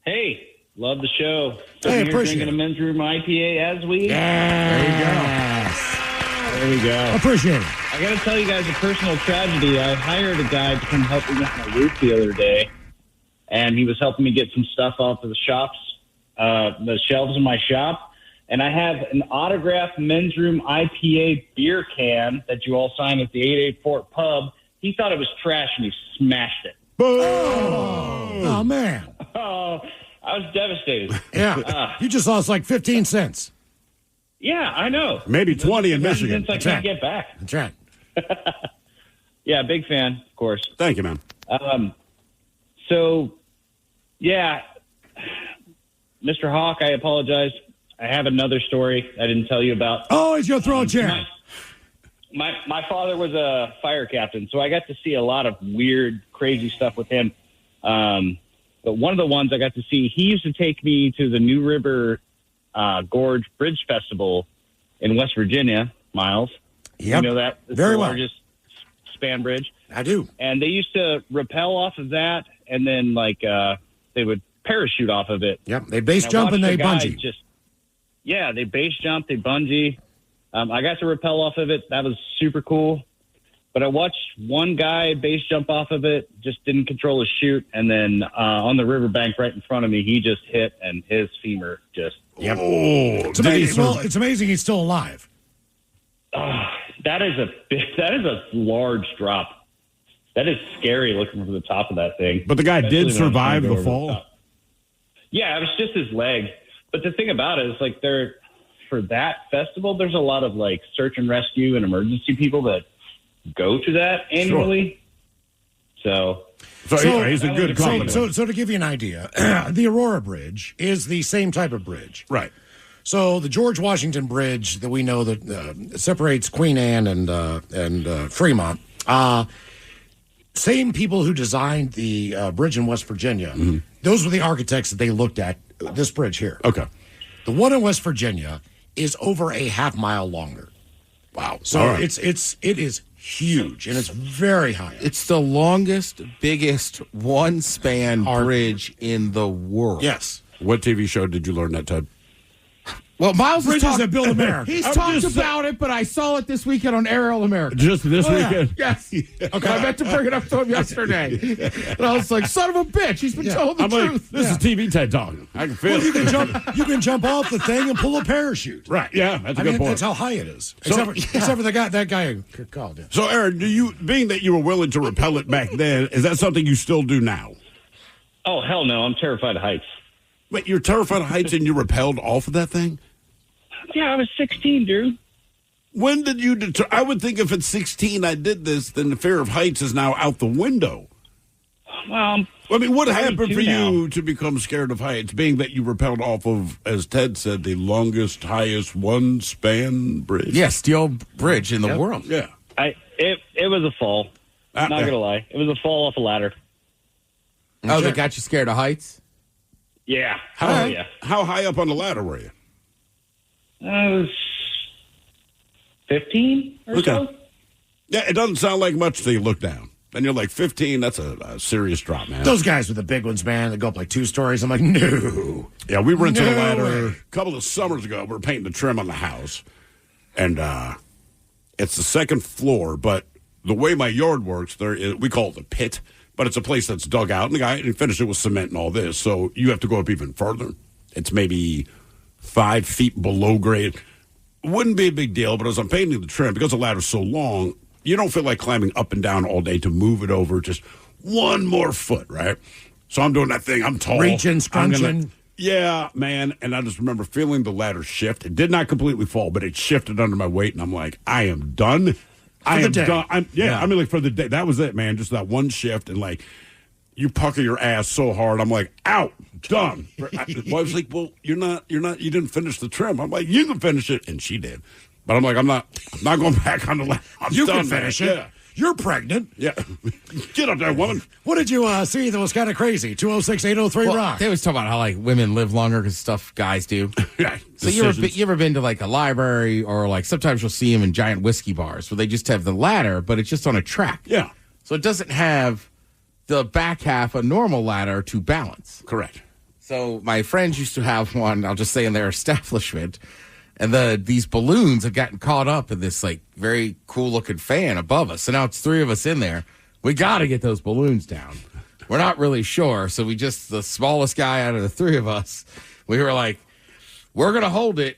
Hey, love the show. Hey, here appreciate drinking it. a men's room IPA as we. There you go. Appreciate it. I got to tell you guys a personal tragedy. I hired a guy to come help me with my roof the other day, and he was helping me get some stuff off of the shelves in my shop. And I have an autographed men's room IPA beer can that you all signed at the 884 pub. He thought it was trash, and he smashed it. Oh, man. Oh, I was devastated. Yeah. You just lost like 15 cents. Yeah, I know. Maybe 20 in Michigan. Since I can't get back. That's right. Yeah, big fan, of course. Thank you, man. So, yeah, Mr. Hawk, I apologize. I have another story I didn't tell you about. Oh, he's going to throw a chair. My father was a fire captain, so I got to see a lot of weird, crazy stuff with him. But one of the ones I got to see, he used to take me to the New River Gorge Bridge Festival in West Virginia, Miles. Yep. You know that? It's Very the well. largest span bridge. I do. And they used to rappel off of that, and then they would parachute off of it. Yep. They base jump and they bungee. They base jump, they bungee. I got to rappel off of it. That was super cool. But I watched one guy base jump off of it, just didn't control his chute, and then on the riverbank right in front of me, he just hit, and his femur just... Yep. Oh, it's amazing. Well, it's amazing he's still alive. That is a large drop. That is scary looking from the top of that thing. But the guy did Especially when I'm survive trying to go the over fall? top. Yeah, it was just his leg. But the thing about it is, for that festival, there's a lot of, search and rescue and emergency people that go to that annually. So he's a good compliment. So to give you an idea, the Aurora Bridge is the same type of bridge. Right. So the George Washington Bridge that we know that separates Queen Anne and Fremont, same people who designed the bridge in West Virginia, those were the architects that they looked at this bridge here. Okay. The one in West Virginia is over a half mile longer. Wow. So All right. it is huge, and it's very high. It's the longest, biggest one-span bridge in the world. Yes. What TV show did you learn that, Ted? Well, Miles Bridges that build America. He's I'm talked just about it, but I saw it this weekend on Aerial America. Just this weekend? Yes. Okay. I meant to bring it up to him yesterday. And I was like, son of a bitch, he's been told the I'm like, truth. this is TV Ted talking. I can feel Well, you can jump off the thing and pull a parachute. Right, yeah, that's a good point. That's how high it is. So- Except for that guy who called it. So, Aaron, being that you were willing to repel it back then, is that something you still do now? Oh, hell no. I'm terrified of heights. Wait, you're terrified of heights and you repelled off of that thing? Yeah, I was 16, dude. When did you I would think if at 16 I did this, then the fear of heights is now out the window. Well, I mean, what happened 32 for now. you to become scared of heights, being that you repelled off of, as Ted said, the longest, highest one-span bridge? Yeah, steel bridge in the world. Yeah. It was a fall. Not going to lie. It was a fall off a ladder. Oh, they got you scared of heights? Yeah. How high up on the ladder were you? I was 15 or so. Yeah, it doesn't sound like much till you look down. And you're like, 15, that's a serious drop, man. Those guys with the big ones, man, that go up like 2 stories. I'm like, no. Yeah, we were into the No ladder way. a couple of summers ago. We were painting the trim on the house. And It's the second floor, but the way my yard works, we call it the pit, but it's a place that's dug out, and the guy finished it with cement and all this, so you have to go up even further. It's maybe 5 feet below grade. Wouldn't be a big deal, but as I'm painting the trim, because the ladder's so long, you don't feel like climbing up and down all day to move it over just one more foot, right? So I'm doing that thing. I'm tall. Reaching, scrunching. Yeah, man. And I just remember feeling the ladder shift. It did not completely fall, but it shifted under my weight, and I'm like, I am done. I am done. I mean, like, for the day. That was it, man. Just that one shift, and like, you pucker your ass so hard. I'm like, out, done. I was like, well, you didn't finish the trim. I'm like, you can finish it, and she did. But I'm like, I'm not going back on the ladder. You can finish it. Yeah. You're pregnant. Yeah. Get up there, woman. What did you see that was kind of crazy? 206-803-ROCK. They always talk about how, like, women live longer because stuff guys do. Yeah. So you ever been to, like, a library, or, like, sometimes you'll see them in giant whiskey bars where they just have the ladder, but it's just on a track. Yeah. So it doesn't have the back half a normal ladder to balance. Correct. So my friends used to have one, I'll just say, in their establishment, and these balloons have gotten caught up in this, like, very cool-looking fan above us. So now it's 3 of us in there. We got to get those balloons down. We're not really sure, so the smallest guy out of the 3 of us, we were like, we're going to hold it.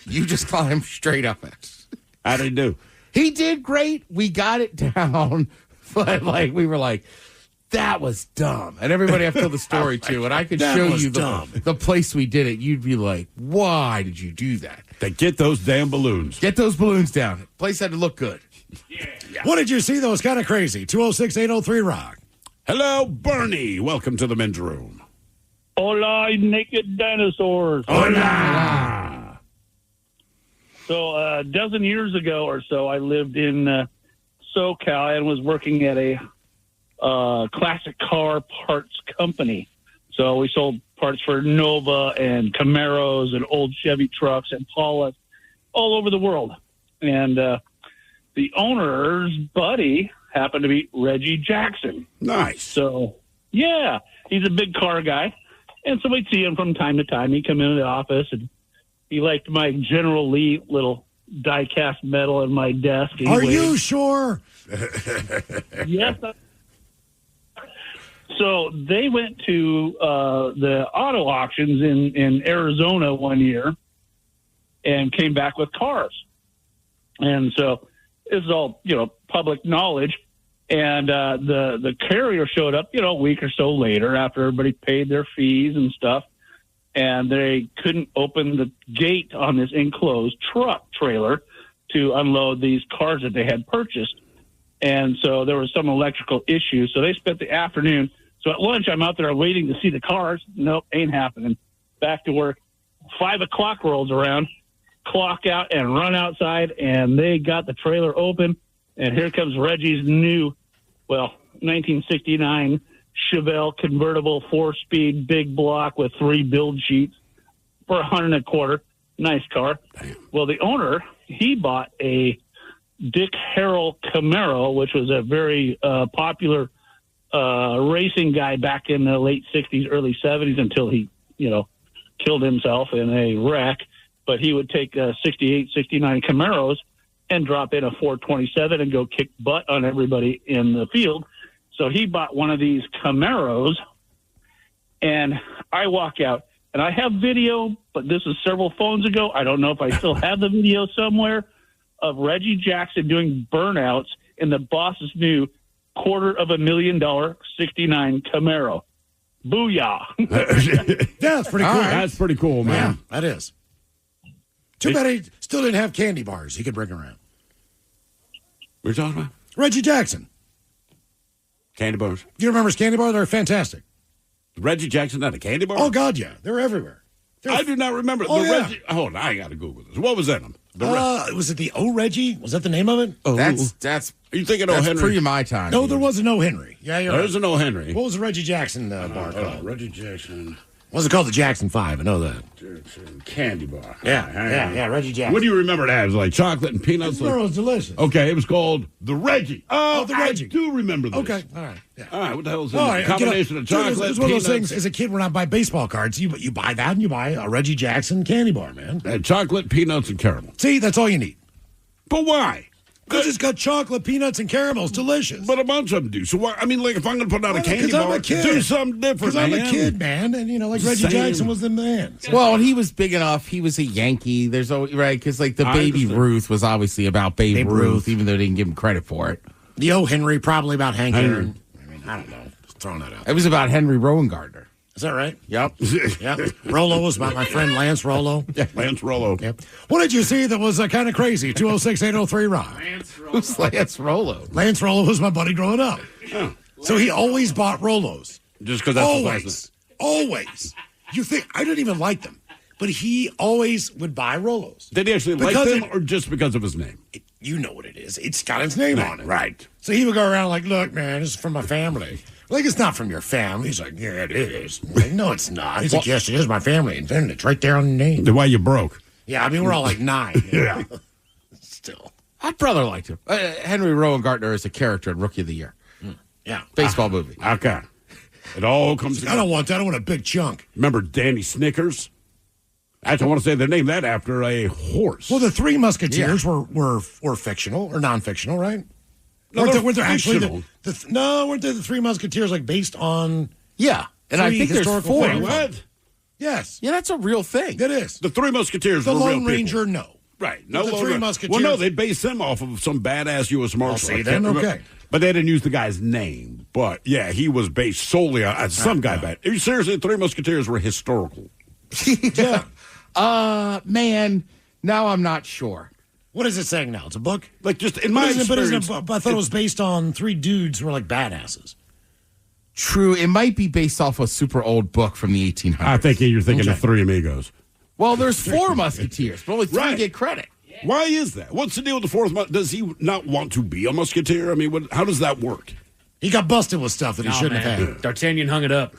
You just climb straight up it. How'd he do? He did great. We got it down. But, like, we were like, that was dumb. And everybody, I've told the story, too. And I could show you the place we did it. You'd be like, why did you do that? To get those damn balloons. Get those balloons down. Place had to look good. Yeah. What did you see that was kind of crazy? 206-803-ROCK. Hello, Bernie. Welcome to the men's room. Hola, naked dinosaurs. Hola. So a dozen years ago or so, I lived in SoCal and was working at a classic car parts company. So we sold parts for Nova and Camaros and old Chevy trucks and Paula all over the world. And the owner's buddy happened to be Reggie Jackson. Nice. So, yeah, he's a big car guy. And so we'd see him from time to time. He'd come into the office, and he liked my General Lee little die-cast metal in my desk. Are you sure? Yes. So they went to the auto auctions in Arizona one year and came back with cars. And so this is all, public knowledge. And the carrier showed up, a week or so later after everybody paid their fees and stuff. And they couldn't open the gate on this enclosed truck trailer to unload these cars that they had purchased. And so there was some electrical issue. So they spent the afternoon. So at lunch, I'm out there waiting to see the cars. Nope, ain't happening. Back to work. 5 o'clock rolls around, clock out and run outside, and they got the trailer open. And here comes Reggie's new, 1969 Chevelle convertible 4-speed big block with 3 build sheets for $125. Nice car. Damn. Well, the owner, he bought a Dick Harrell Camaro, which was a very popular racing guy back in the late 60s, early 70s until he, killed himself in a wreck. But he would take 68, 69 Camaros and drop in a 427 and go kick butt on everybody in the field. So he bought one of these Camaros, and I walk out, and I have video, but this is several phones ago. I don't know if I still have the video somewhere of Reggie Jackson doing burnouts in the boss's new $250,000 69 Camaro. Booyah. That's pretty cool. Right. That's pretty cool, man. Yeah, that is. Too bad he still didn't have candy bars he could bring around. What are you talking about? Reggie Jackson. Candy bars. Do you remember his candy bars? They're fantastic. Reggie Jackson had a candy bar? Oh, God, yeah. They're everywhere. I do not remember. Hold on, I got to Google this. What was that? Was it the O Reggie? Was that the name of it? Oh, that's. Are you thinking O Henry? Pre my time. No, there was an O Henry. Yeah, you're right. There's an O Henry. What was the Reggie Jackson bar called? Reggie Jackson. What was it called? The Jackson 5. I know that. Candy bar. Yeah, Reggie Jackson. What do you remember it as? Like chocolate and peanuts? It was delicious. Okay, it was called the Reggie. Oh, the Reggie. I do remember this. Okay, all right. Yeah. All right, what the hell is it? Combination of chocolate, it's one of those things, as a kid, when I buy baseball cards, you buy that and you buy a Reggie Jackson candy bar, man. Chocolate, peanuts, and caramel. See, that's all you need. But why? Because it's got chocolate, peanuts, and caramel. It's delicious. But a bunch of them do. So, if I'm going to put out a candy bar, I'm a kid. do something different, Because I'm a kid, man. And, like Reggie Jackson was the man. Well, and he was big enough. He was a Yankee. There's always, right? Because, the Baby Ruth was obviously about Babe Ruth, even though they didn't give him credit for it. The O. Henry, probably about Hank Aaron. I don't know. Just throwing that out. It was about Henry Rowan Gardner. Is that right? Yep. Yep. Rollo was about my friend Lance Rollo. Yeah, Lance Rollo. Yep. What did you see that was kind of crazy? 206-803-ROCK. Who's Lance Rollo? Lance Rollo was my buddy growing up. Oh. So he always bought Rollos. Just because that's Always. You think, I didn't even like them, but he always would buy Rollos. Did he actually like them or just because of his name? You know what it is. It's got his name on it. Right. So he would go around look, man, this is from my family. It's not from your family. He's like, yeah, it is. I'm like, no, it's not. He's like, yes, it is. My family invented it. It's right there on the name. Then why you broke? Yeah, I mean, we're all like 9. Yeah. Still. My brother liked him. Henry Rowan Gardner is a character in Rookie of the Year. Yeah. Baseball movie. Okay. It all comes together. I don't want that. I want a big chunk. Remember Danny Snickers? Actually, I want to say they named that after a horse. Well, the Three Musketeers were fictional or non-fictional, right? No, weren't there actually fictional. weren't there the Three Musketeers based on? Yeah, and I think there's 4. What? Yes. Yeah, that's a real thing. It is. The Three Musketeers The were Lone real Ranger, people. no. Right. No, the Lone Three Ranger. Musketeers. Well, no, they based them off of some badass U.S. Marshal. see, then, okay. But they didn't use the guy's name. But, yeah, he was based solely on some guy back. Are you seriously? The Three Musketeers were historical. Yeah. Man, now I'm not sure. What is it saying now? It's a book? Just in my experience. But I thought it was based on 3 dudes who were like badasses. True, it might be based off a super old book from the 1800s. I think you're thinking of Three Amigos. Well, there's 4 Musketeers, but only 3 get credit. Why is that? What's the deal with the fourth? Does he not want to be a musketeer? I mean, how does that work? He got busted with stuff that he shouldn't have had. D'Artagnan hung it up.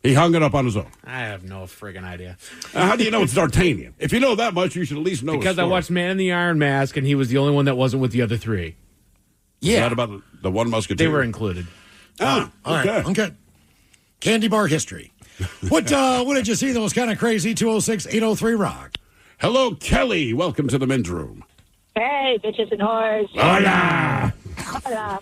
He hung it up on his own. I have no friggin' idea. How do you know it's D'Artagnan? If you know that much, you should at least know. Because I watched Man in the Iron Mask, and he was the only one that wasn't with the other 3. Yeah. Is that about the one musketeer? They were included. All right. Okay. Candy bar history. What did you see that was kind of crazy? 206-803-ROCK. Hello, Kelly. Welcome to the men's room. Hey, bitches and whores. Hola. Hola.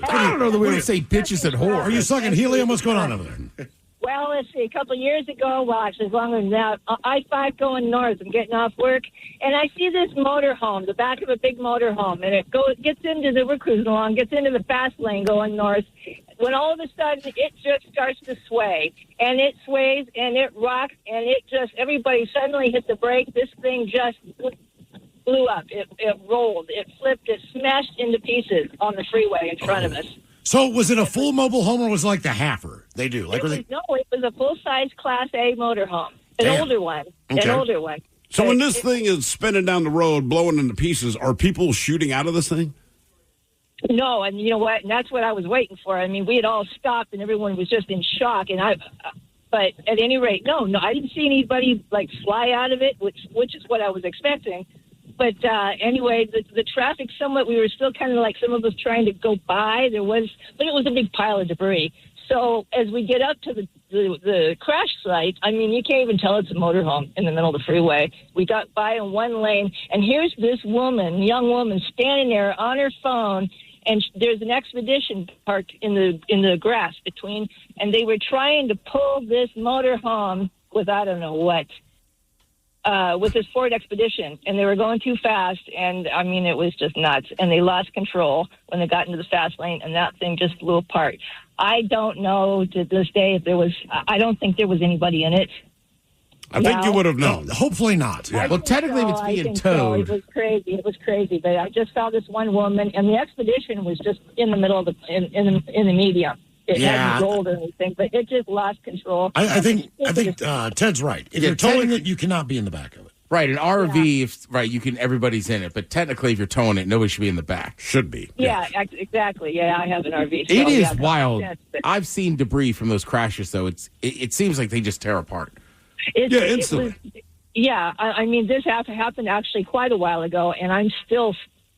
I don't know the way to say bitches and whore. Are you sucking helium? What's going on over there? Well, let's see. A couple of years ago, well, actually, longer than that, I-5 going north. I'm getting off work, and I see this motorhome, the back of a big motorhome, and we're cruising along, gets into the fast lane going north, when all of a sudden it just starts to sway, and it sways, and it rocks, and everybody suddenly hit the brake. This thing just blew up. It rolled. It flipped. It smashed into pieces on the freeway in front of us. So was it a full mobile home or was it like the Haffer? They do. No, it was a full-size Class A motorhome. An older one. Okay. An older one. So when this thing is spinning down the road, blowing into pieces, are people shooting out of this thing? No, and you know what? And that's what I was waiting for. I mean, we had all stopped and everyone was just in shock. But at any rate, no, I didn't see anybody fly out of it, which is what I was expecting. But anyway, the traffic somewhat, we were still kind of some of us trying to go by. But it was a big pile of debris. So as we get up to the crash site, I mean, you can't even tell it's a motorhome in the middle of the freeway. We got by in one lane, and here's this young woman, standing there on her phone, and there's an Expedition parked in the grass between, and they were trying to pull this motorhome with I don't know what. With this Ford Expedition, and they were going too fast, and I mean, it was just nuts, and they lost control when they got into the fast lane, and that thing just flew apart. I don't know to this day if I don't think there was anybody in it. I think you would have known. Hopefully not. Yeah. Well, technically, if it's being towed. So. It was crazy, but I just saw this one woman, and the Expedition was just in the middle of in the medium. It hadn't rolled or anything, but it just lost control. I think Ted's right. If you're towing it, you cannot be in the back of it. Right, an RV, you can. Everybody's in it, but technically, if you're towing it, nobody should be in the back. Should be. Yeah, exactly. Yeah, I have an RV. So, it is wild. I've seen debris from those crashes, though. It seems like they just tear apart. Instantly. I mean, this happened actually quite a while ago, and I'm still.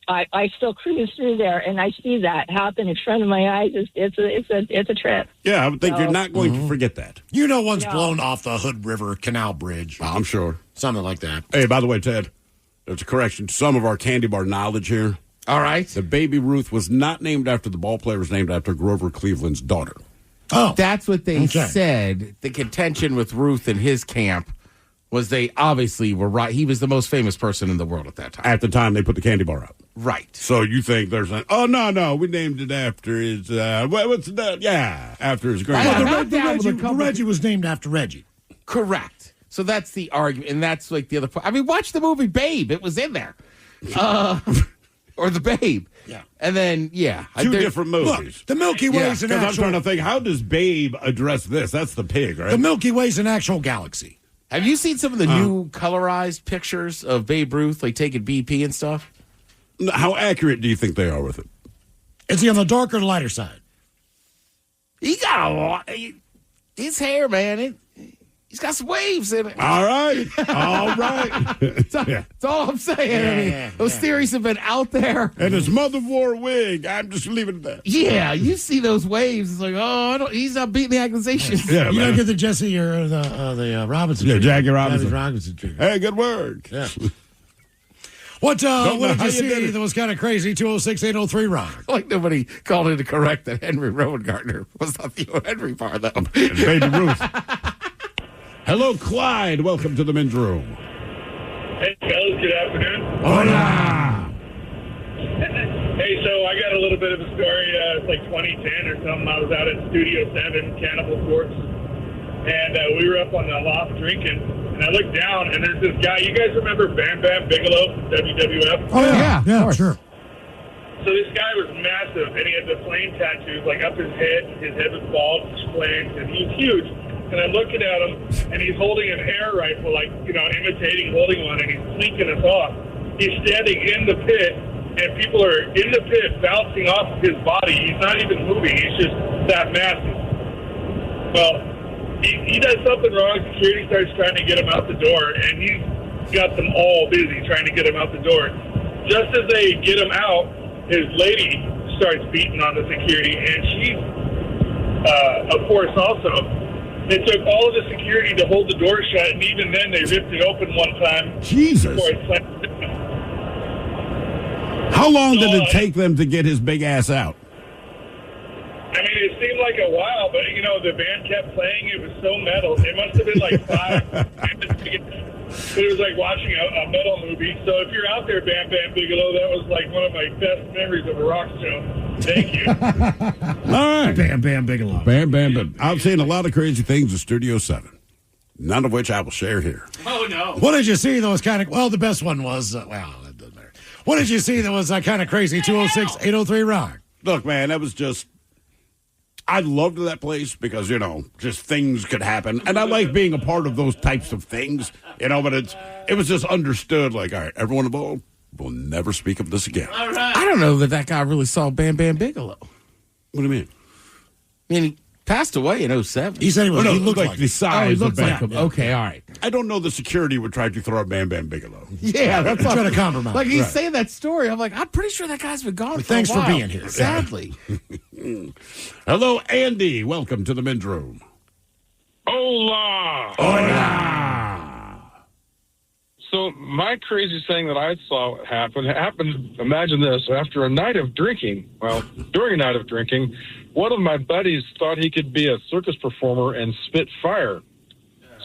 I still cruise through there, and I see that happen in front of my eyes. It's a trip. Yeah, I would think you're not going to forget that. One's blown off the Hood River Canal Bridge. I'm sure. Something like that. Hey, by the way, Ted, there's a correction to some of our candy bar knowledge here. All right. The Baby Ruth was not named after the ball player. It was named after Grover Cleveland's daughter. Oh. That's what they said. The contention with Ruth and his camp was they obviously were right. He was the most famous person in the world at that time. At the time they put the candy bar out. Right. So you think there's no, we named it after his, what's that? Yeah, after his grandfather. The Reggie was named after Reggie. Correct. So that's the argument, and that's like the other part. I mean, watch the movie Babe. It was in there. Or The Babe. Yeah. And then, Two different movies. Look, the Milky Way is an actual... I'm trying to think, how does Babe address this? That's the pig, right? The Milky Way is an actual galaxy. Have you seen some of the new colorized pictures of Babe Ruth, like taking BP and stuff? How accurate do you think they are with it? Is he on the darker or the lighter side? He got a lot. His hair, man, he's got some waves in it. All right. That's all I'm saying. Those theories have been out there. And his mother wore a wig. I'm just leaving it at that. Yeah, you see those waves. It's like, he's not beating the accusations. Yeah, you don't get the Jesse or the Robinson treatment. Jackie Robinson treatment. Hey, good word. Yeah. What did you see that was kind of crazy? 206-803 Rock. Like nobody called in to correct that Henry Rowan-Gardner was not the Henry part, though. And Baby Ruth. Hello, Clyde. Welcome to the men's room. Hey, fellas. Good afternoon. Hola. Hey, so I got a little bit of a story. It's like 2010 or something. I was out at Studio 7, Cannibal Corpse, and we were up on the loft drinking. And I looked down, and there's this guy. You guys remember Bam Bam Bigelow from WWF? Oh, yeah, sure. So this guy was massive, and he had the flame tattoos, like up his head. His head was bald, flames, and he was huge. And I'm looking at him, and he's holding an air rifle, like, imitating holding one, and he's sneaking us off. He's standing in the pit, and people are in the pit bouncing off of his body. He's not even moving. He's just that massive. Well, he does something wrong. Security starts trying to get him out the door, and he's got them all busy trying to get him out the door. Just as they get him out, his lady starts beating on the security, and she's, of course, also. It took all of the security to hold the door shut, and even then they ripped it open one time. Jesus. Before it slammed it. How long did it take them to get his big ass out? I mean, it seemed like a while, but, the band kept playing. It was so metal. It must have been like 5 minutes to get. It was like watching a metal movie. So if you're out there, Bam Bam Bigelow, that was like one of my best memories of a rock show. Thank you. All right. Bam Bam Bigelow. Bam Bam Bam. I've seen a lot of crazy things at Studio 7, none of which I will share here. Oh, no. What did you see that was kind of, the best one was, that doesn't matter. What did you see that was kind of crazy? 206-803 Rock. Look, man, that was just, I loved that place because, just things could happen. And I like being a part of those types of things, but it was just understood, like, all right, everyone involved will never speak of this again. All right. I don't know that guy really saw Bam Bam Bigelow. What do you mean? I mean, he passed away in 07. He said he looked like the size. He looked like him. Yeah. Okay, all right. I don't know the security would try to throw out Bam Bam Bigelow. Yeah, that's trying to compromise. Like he's saying that story. I'm like, I'm pretty sure that guy's been gone. Thanks for a while. being here. Sadly. Hello, Andy. Welcome to the men's room. Hola. Hola. So my craziest thing that I saw happened, imagine this, after a night of drinking, during a night of drinking, one of my buddies thought he could be a circus performer and spit fire.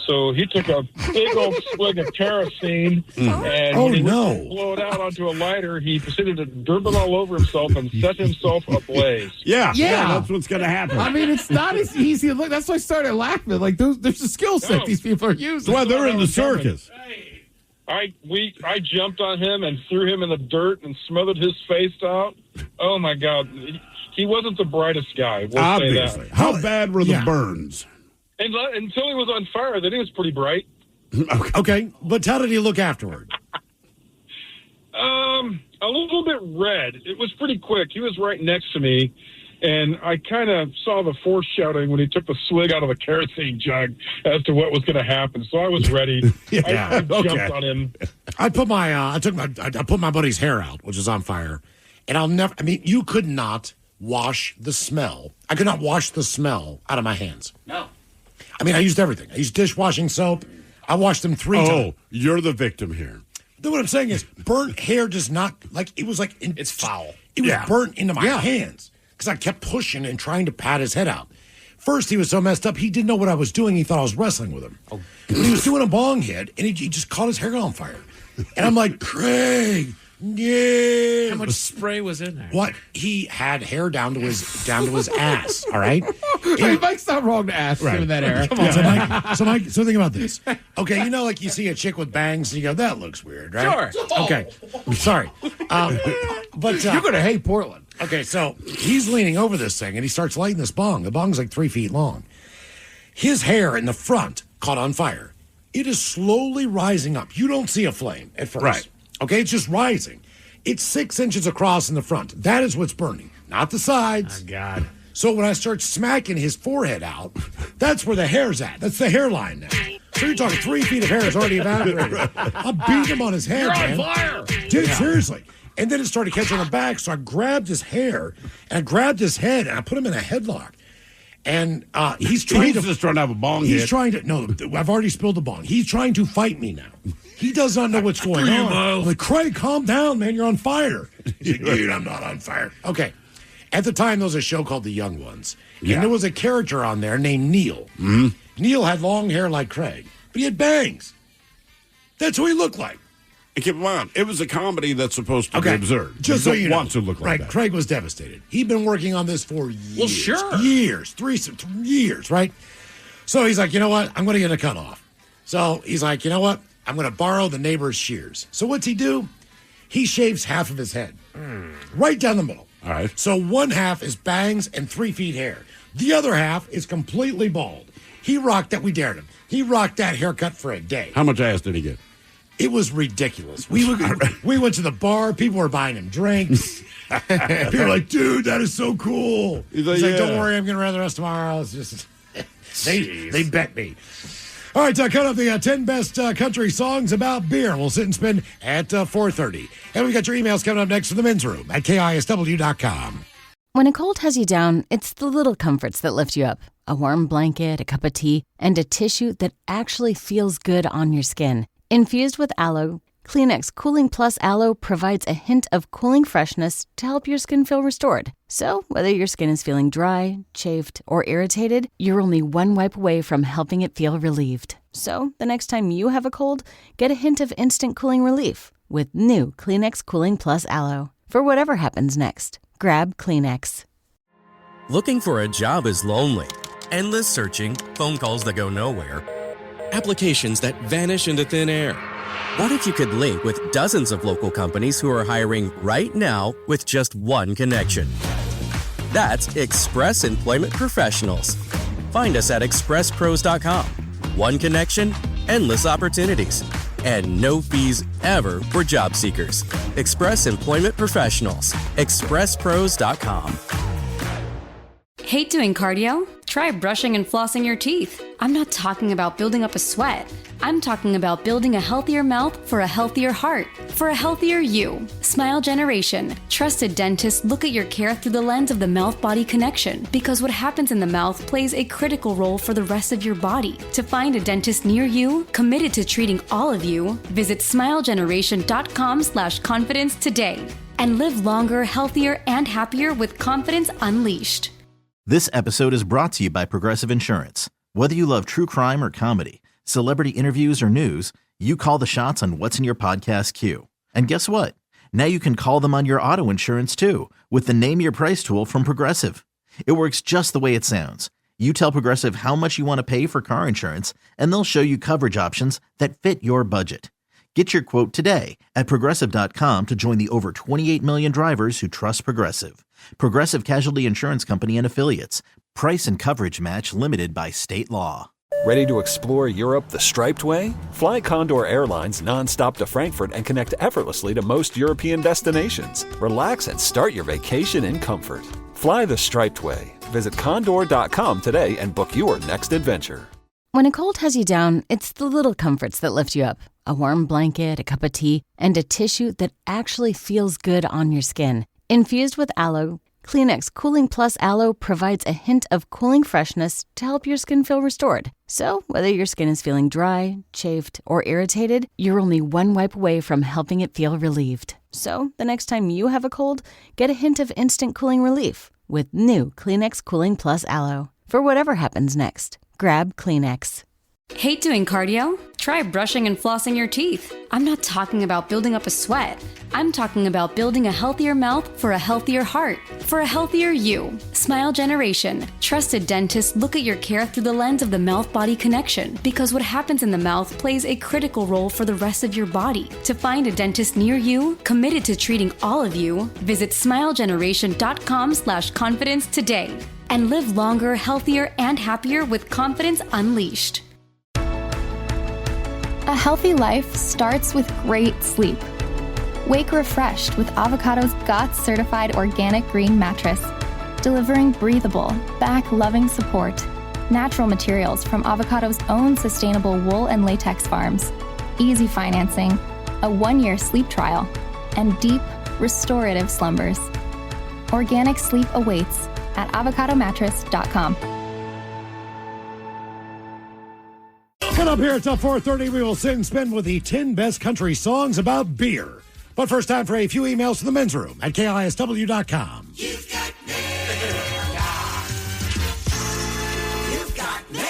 So he took a big old swig of kerosene, and when he blew it out onto a lighter, he proceeded to drip it all over himself and set himself ablaze. Yeah, that's what's going to happen. I mean, it's not as easy. Look, that's why I started laughing. Like, there's a skill set these people are using. Well, they're in the circus. I jumped on him and threw him in the dirt and smothered his face out. Oh my God, he wasn't the brightest guy. We'll Obviously. say that. How bad were the burns? Until he was on fire, then he was pretty bright. Okay, but how did he look afterward? A little bit red. It was pretty quick. He was right next to me, and I kind of saw the foreshadowing when he took the swig out of the kerosene jug as to what was going to happen. So I was ready. I jumped on him. I put my buddy's hair out, which is on fire, and you could not wash the smell. I could not wash the smell out of my hands. No. I mean, I used everything. I used dishwashing soap. I washed them 3 times. Oh, you're the victim here. What I'm saying is, burnt hair does not, like, it was like... It's foul. It was burnt into my hands because I kept pushing and trying to pat his head out. First, he was so messed up, he didn't know what I was doing. He thought I was wrestling with him. Oh. But he was doing a bong hit, and he just caught his hair on fire. And I'm like, Craig, yeah. How much spray was in there? What? He had hair down to his ass, all right? Hey, Mike's not wrong to ask him in that era. Come on, so Mike, so think about this. Okay, like you see a chick with bangs, and you go, that looks weird, right? Sure. Okay, sorry. But you're going to hate Portland. Okay, so he's leaning over this thing, and he starts lighting this bong. The bong's like 3 feet long. His hair in the front caught on fire. It is slowly rising up. You don't see a flame at first. Right. Okay, it's just rising. It's 6 inches across in the front. That is what's burning, not the sides. Oh, God. So when I start smacking his forehead out, that's where the hair's at. That's the hairline now. So you're talking 3 feet of hair is already evaporated. I beat him on his head, You're man. on fire. Dude, seriously. And then it started catching on the back, so I grabbed his hair, and I grabbed his head, and I put him in a headlock. And he's just trying to have a bong hit. He's trying to, no, I've already spilled the bong. He's trying to fight me now. He does not know what's going on. I'm like, Craig, calm down, man. You're on fire. He's like, dude, I'm not on fire. Okay. At the time, there was a show called The Young Ones. Yeah. And there was a character on there named Neil. Mm-hmm. Neil had long hair like Craig, but he had bangs. That's who he looked like. And keep in mind, it was a comedy that's supposed to be absurd. Just so you know. Want to look like that. Craig was devastated. He'd been working on this for years. Well, sure. Years. 3 years, right? So he's like, you know what? I'm going to get a cut off. So he's like, you know what? I'm going to borrow the neighbor's shears. So what's he do? He shaves half of his head. Right down the middle. All right. So one half is bangs and 3 feet hair. The other half is completely bald. He rocked that. We dared him. He rocked that haircut for a day. How much ass did he get? It was ridiculous. We went to the bar. People were buying him drinks. People were like, dude, that is so cool. He's like, don't worry, I'm going to run the rest tomorrow. It's just they bet me. All right, cut off the 10 best country songs about beer. We'll sit and spin at 4:30. And we got your emails coming up next from the men's room at KISW.com. When a cold has you down, it's the little comforts that lift you up. A warm blanket, a cup of tea, and a tissue that actually feels good on your skin. Infused with aloe, Kleenex Cooling Plus Aloe provides a hint of cooling freshness to help your skin feel restored. So, whether your skin is feeling dry, chafed, or irritated, you're only one wipe away from helping it feel relieved. So, the next time you have a cold, get a hint of instant cooling relief with new Kleenex Cooling Plus Aloe. For whatever happens next, grab Kleenex. Looking for a job is lonely. Endless searching, phone calls that go nowhere, applications that vanish into thin air. What if you could link with dozens of local companies who are hiring right now with just one connection? That's Express Employment Professionals. Find us at expresspros.com. One connection, endless opportunities, and no fees ever for job seekers. Express Employment Professionals. expresspros.com. Hate doing cardio? Try brushing and flossing your teeth. I'm not talking about building up a sweat. I'm talking about building a healthier mouth for a healthier heart, for a healthier you. Smile Generation. Trusted dentists look at your care through the lens of the mouth-body connection, because what happens in the mouth plays a critical role for the rest of your body. To find a dentist near you, committed to treating all of you, visit smilegeneration.com/confidence today and live longer, healthier, and happier with confidence unleashed. This episode is brought to you by Progressive Insurance. Whether you love true crime or comedy, celebrity interviews or news, you call the shots on what's in your podcast queue. And guess what? Now you can call them on your auto insurance too with the Name Your Price tool from Progressive. It works just the way it sounds. You tell Progressive how much you want to pay for car insurance, and they'll show you coverage options that fit your budget. Get your quote today at Progressive.com to join the over 28 million drivers who trust Progressive. Progressive Casualty Insurance Company and Affiliates. Price and coverage match limited by state law. Ready to explore Europe the striped way? Fly Condor Airlines nonstop to Frankfurt and connect effortlessly to most European destinations. Relax and start your vacation in comfort. Fly the striped way. Visit Condor.com today and book your next adventure. When a cold has you down, it's the little comforts that lift you up. A warm blanket, a cup of tea, and a tissue that actually feels good on your skin. Infused with aloe, Kleenex Cooling Plus Aloe provides a hint of cooling freshness to help your skin feel restored. So, whether your skin is feeling dry, chafed, or irritated, you're only one wipe away from helping it feel relieved. So, the next time you have a cold, get a hint of instant cooling relief with new Kleenex Cooling Plus Aloe. For whatever happens next, grab Kleenex. Hate doing cardio? Try brushing and flossing your teeth. I'm not talking about building up a sweat. I'm talking about building a healthier mouth for a healthier heart, for a healthier you. Smile Generation. Trusted dentists look at your care through the lens of the mouth-body connection, because what happens in the mouth plays a critical role for the rest of your body. To find a dentist near you, committed to treating all of you, visit smilegeneration.com/confidence today. And live longer, healthier, and happier with confidence unleashed. A healthy life starts with great sleep. Wake refreshed with Avocado's GOTS certified organic green mattress, delivering breathable, back-loving support. Natural materials from Avocado's own sustainable wool and latex farms, easy financing, a 1-year sleep trial, and deep, restorative slumbers. Organic sleep awaits at avocadomattress.com. Coming up here until 4:30, we will sit and spin with the 10 best country songs about beer. But first, time for a few emails to the men's room at KISW.com.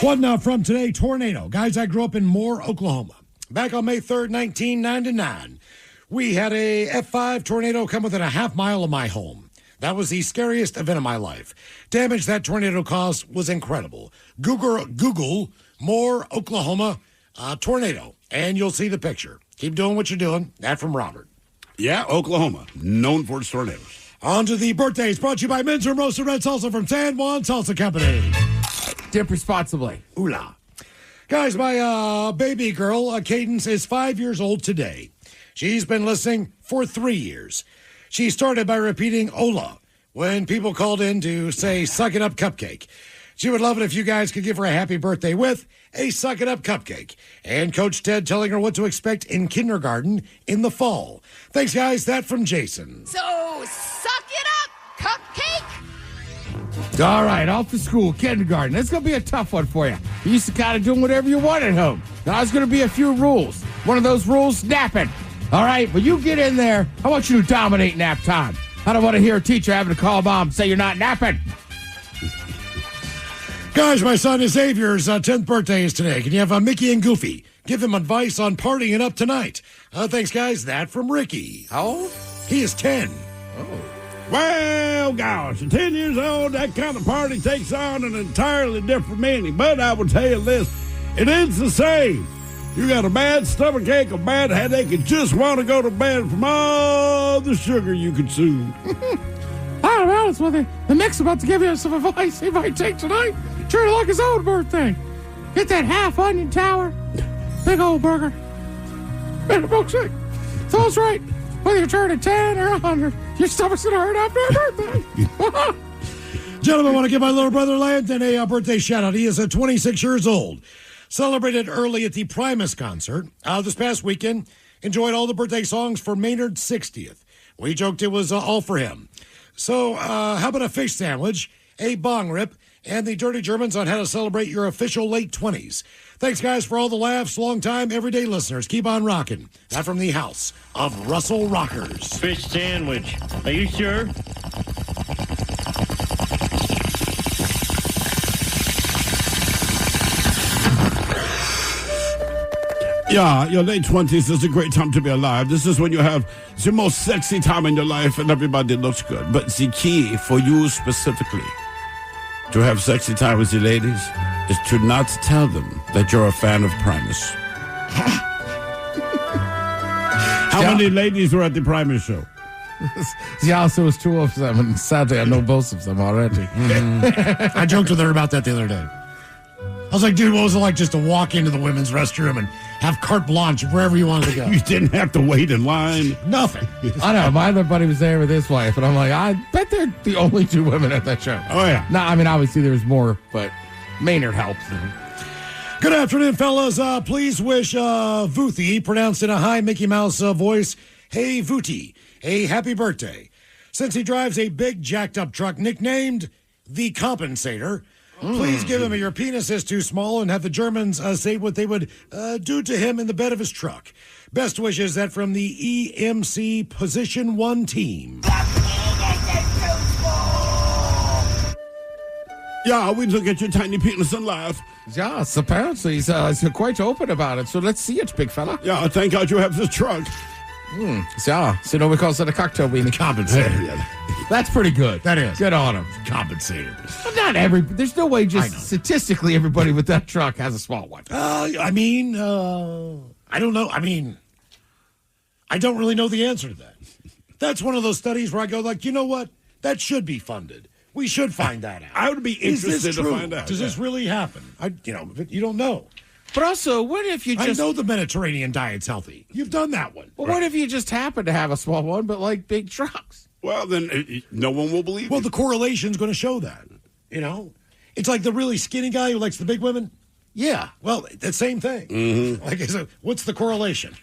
One from today, tornado. Guys, I grew up in Moore, Oklahoma. Back on May 3rd, 1999, we had a F5 tornado come within a half mile of my home. That was the scariest event of my life. Damage that tornado caused was incredible. Google Moore, Oklahoma, tornado, and you'll see the picture. Keep doing what you're doing. That from Robert. Yeah, Oklahoma, known for its tornadoes. On to the birthdays, brought to you by Men's Room Roasted Red Salsa from San Juan Salsa Company. Dip responsibly. Ooh la. Guys, my baby girl, Cadence, is 5 years old today. She's been listening for 3 years. She started by repeating "Ola" when people called in to say "Suck it up, cupcake." She would love it if you guys could give her a happy birthday with a Suck It Up cupcake. And Coach Ted telling her what to expect in kindergarten in the fall. Thanks, guys. That from Jason. So, suck it up, cupcake! All right, off to school, kindergarten. It's going to be a tough one for you. You used to kind of doing whatever you want at home. Now, there's going to be a few rules. One of those rules, napping. All right, when you get in there, I want you to dominate nap time. I don't want to hear a teacher having to call mom and say you're not napping. Guys, my son Xavier's 10th birthday is today. Can you have Mickey and Goofy give him advice on partying up tonight? Thanks, guys. That from Ricky. How old? He is 10. Oh. Well, gosh, at 10 years old, that kind of party takes on an entirely different meaning. But I will tell you this, it is the same. You got a bad stomachache, a bad headache, and just want to go to bed from all the sugar you consume. I'll be honest with you, the Nick's about to give you some advice he might take tonight. Treat it like his own birthday. Get that half onion tower, big old burger, and a milkshake. So that's right. Whether you're turning 10 or 100, your stomach's going to hurt after a birthday. Gentlemen, I want to give my little brother Landon a birthday shout out. He is 26 years old. Celebrated early at the Primus concert this past weekend. Enjoyed all the birthday songs for Maynard's 60th. We joked it was all for him. So how about a fish sandwich, a bong rip, and the Dirty Germans on how to celebrate your official late 20s. Thanks, guys, for all the laughs. Long time, everyday listeners. Keep on rocking. That from the house of Russell Rockers. Fish sandwich. Are you sure? Yeah, your late 20s is a great time to be alive. This is when you have the most sexy time in your life and everybody looks good. But the key for you specifically to have sexy time with the ladies is to not tell them that you're a fan of Primus. How many ladies were at the Primus show? Yeah, so it was 2 of them, and sadly I know both of them already. Mm-hmm. I joked with her about that the other day. I was like, dude, what was it like just to walk into the women's restroom and have carte blanche wherever you wanted to go? You didn't have to wait in line. Nothing. I know. My other buddy was there with his wife, and I'm like, I bet they're the only 2 women at that show. Oh, yeah. No, I mean, obviously there's more, but Maynard helps. Good afternoon, fellas. Please wish Vuthi, pronounced in a high Mickey Mouse voice, hey, Vuthi, a happy birthday. Since he drives a big jacked-up truck nicknamed the Compensator, please give him a your penis is too small and have the Germans say what they would do to him in the bed of his truck. Best wishes that from the EMC Position 1 team. Yeah, we look at your tiny penis and laugh. Yes, apparently he's quite open about it. So let's see it, big fella. Yeah, thank God you have this truck. Yeah, so no, we call it a cocktail beanie. Compensator. That's pretty good. That is. Good on him. Compensator. Well, not every. There's no way just statistically everybody with that truck has a small one. I don't know. I don't really know the answer to that. That's one of those studies where I go like, you know what? That should be funded. We should find that out. I would be interested to find out. Does this really happen? You don't know. But also, what if you just... I know the Mediterranean diet's healthy. You've done that one. Well, what if you just happen to have a small one, but like big trucks? Well, then no one will believe Well, you. the correlation's going to show that. It's like the really skinny guy who likes the big women. Yeah. Well, the same thing. Mm-hmm. Like I said, what's the correlation?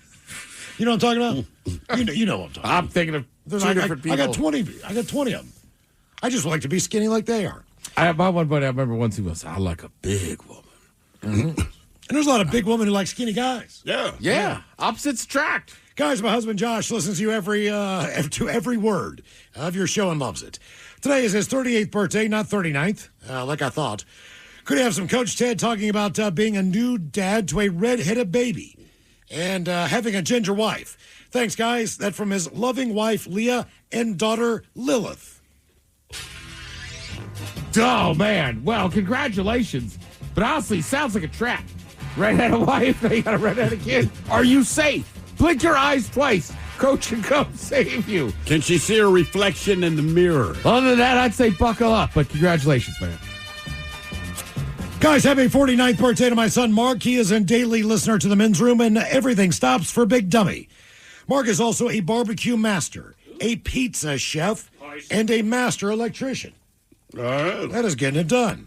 You know what I'm talking about? you know what I'm talking about. I'm thinking of two different people. I got 20 of them. I just like to be skinny like they are. I have my one buddy. I remember once he was, I like a big woman. Mm-hmm. And there's a lot of big women who like skinny guys. Yeah. Opposites attract. Guys, my husband Josh listens to you every word of your show and loves it. Today is his 38th birthday, not 39th, like I thought. Could have some Coach Ted talking about being a new dad to a red-headed baby and having a ginger wife. Thanks, guys. That from his loving wife, Leah, and daughter, Lilith. Oh, man. Well, congratulations. But honestly, sounds like a trap. Redheaded wife, now you got a redheaded kid. Are you safe? Blink your eyes twice. Coach can come save you. Can she see her reflection in the mirror? Other than that, I'd say buckle up, but congratulations, man. Guys, happy 49th birthday to my son, Mark. He is a daily listener to the men's room, and everything stops for Big Dummy. Mark is also a barbecue master, a pizza chef, and a master electrician. All right. That is getting it done.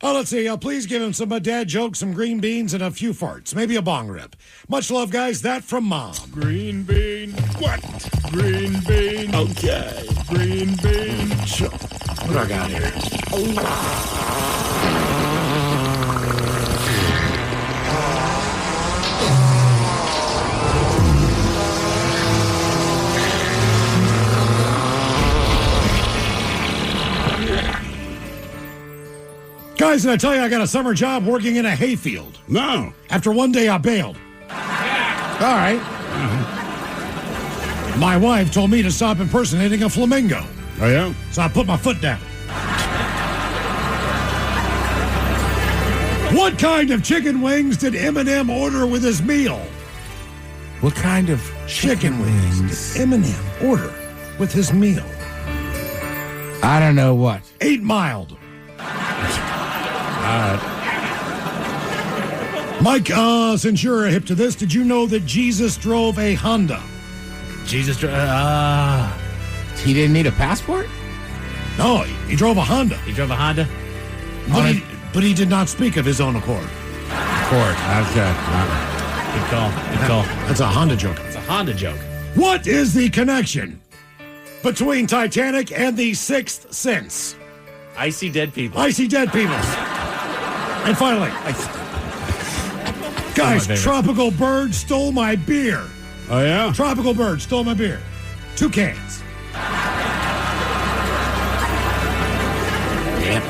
Let's see. Please give him some dad jokes, some green beans, and a few farts. Maybe a bong rip. Much love, guys. That from Mom. Green bean. What? Green bean. Okay. Green bean. Sure. What do I got here? Guys, did I tell you I got a summer job working in a hayfield? No. After one day, I bailed. All right. My wife told me to stop impersonating a flamingo. Oh, yeah? So I put my foot down. What kind of chicken wings did Eminem order with his meal? What kind of Chicken wings did Eminem order with his meal? I don't know what. 8 mild. Mike, since you're hip to this, did you know that Jesus drove a Honda? He didn't need a passport? No, he drove a Honda. He drove a Honda? But he did not speak of his own accord. Okay. Good call. Good call. That's a Honda joke. It's a Honda joke. What is the connection between Titanic and the Sixth Sense? I see dead people. I see dead people. And finally, guys, Tropical Bird stole my beer. Oh, yeah? Tropical Bird stole my beer. 2 cans. Yep.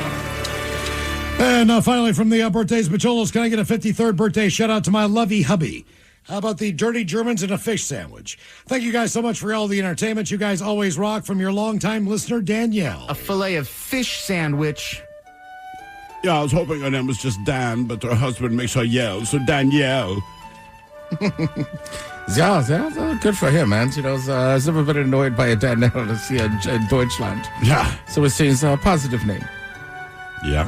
And finally, from the birthdays, Bacholos, can I get a 53rd birthday shout out to my lovey hubby? How about the dirty Germans and a fish sandwich? Thank you guys so much for all the entertainment. You guys always rock. From your longtime listener, Danielle. A fillet of fish sandwich. Yeah, I was hoping her name was just Dan, but her husband makes her yell, so Danielle. Yeah, good for him, man. You know, he's never been annoyed by a Danielle to see in Deutschland. Yeah. So it seems a positive name. Yeah.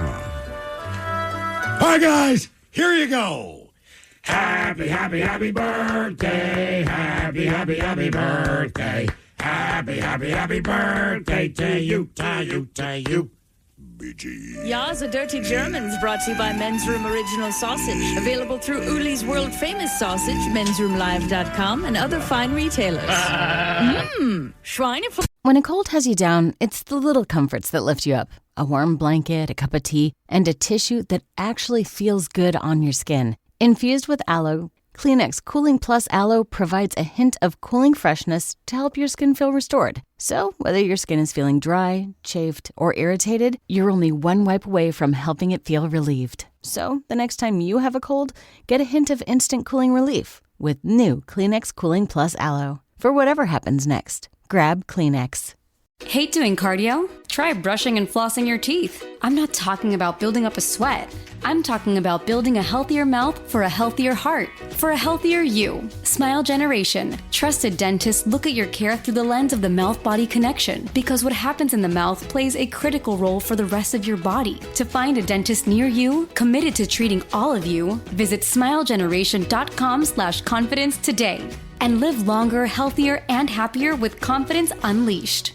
All right, guys, here you go. Happy, happy, happy birthday. Happy, happy, happy birthday. Happy, happy, happy birthday to you, to you. Ja, the Dirty Germans, brought to you by Men's Room Original Sausage. Available through Uli's world-famous sausage, mensroomlive.com, and other fine retailers. Schweinefleisch. When a cold has you down, it's the little comforts that lift you up. A warm blanket, a cup of tea, and a tissue that actually feels good on your skin. Infused with aloe, Kleenex Cooling Plus Aloe provides a hint of cooling freshness to help your skin feel restored. So, whether your skin is feeling dry, chafed, or irritated, you're only one wipe away from helping it feel relieved. So, the next time you have a cold, get a hint of instant cooling relief with new Kleenex Cooling Plus Aloe. For whatever happens next, grab Kleenex. Hate doing cardio? Try brushing and flossing your teeth. I'm not talking about building up a sweat. I'm talking about building a healthier mouth for a healthier heart, for a healthier you. Smile Generation. Trusted dentists look at your care through the lens of the mouth-body connection, because what happens in the mouth plays a critical role for the rest of your body. To find a dentist near you, committed to treating all of you, visit smilegeneration.com/confidence today. And live longer, healthier, and happier with confidence unleashed.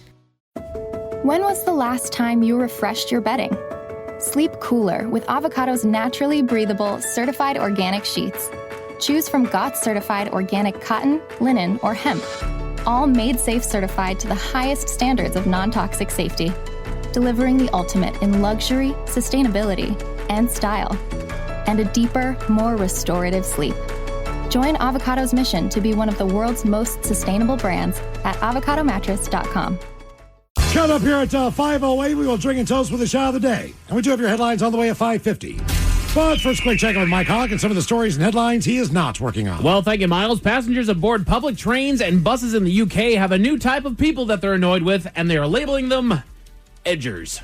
When was the last time you refreshed your bedding? Sleep cooler with Avocado's naturally breathable, certified organic sheets. Choose from GOTS certified organic cotton, linen, or hemp. All made safe certified to the highest standards of non-toxic safety. Delivering the ultimate in luxury, sustainability, and style. And a deeper, more restorative sleep. Join Avocado's mission to be one of the world's most sustainable brands at avocadomattress.com. Coming up here at 5:08, we will drink and toast with the shot of the day. And we do have your headlines on the way at 5:50. But first, quick check-in with Mike Hawk and some of the stories and headlines he is not working on. Well, thank you, Miles. Passengers aboard public trains and buses in the UK have a new type of people that they're annoyed with, and they are labeling them edgers.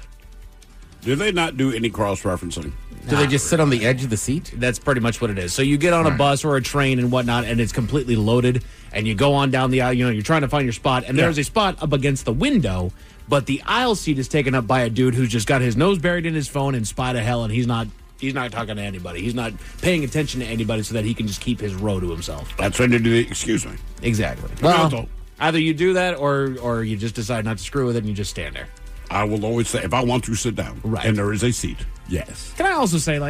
Do they not do any cross-referencing? Do they just sit on the edge of the seat? That's pretty much what it is. So you get on a bus or a train and whatnot, and it's completely loaded, and you go on down the aisle, you're trying to find your spot, and there's a spot up against the window, but the aisle seat is taken up by a dude who's just got his nose buried in his phone in spite of hell, and he's not talking to anybody. He's not paying attention to anybody so that he can just keep his row to himself. That's when you do the excuse me. Exactly. Well, either you do that or you just decide not to screw with it and you just stand there. I will always say, if I want to sit down, and there is a seat, yes. Can I also say,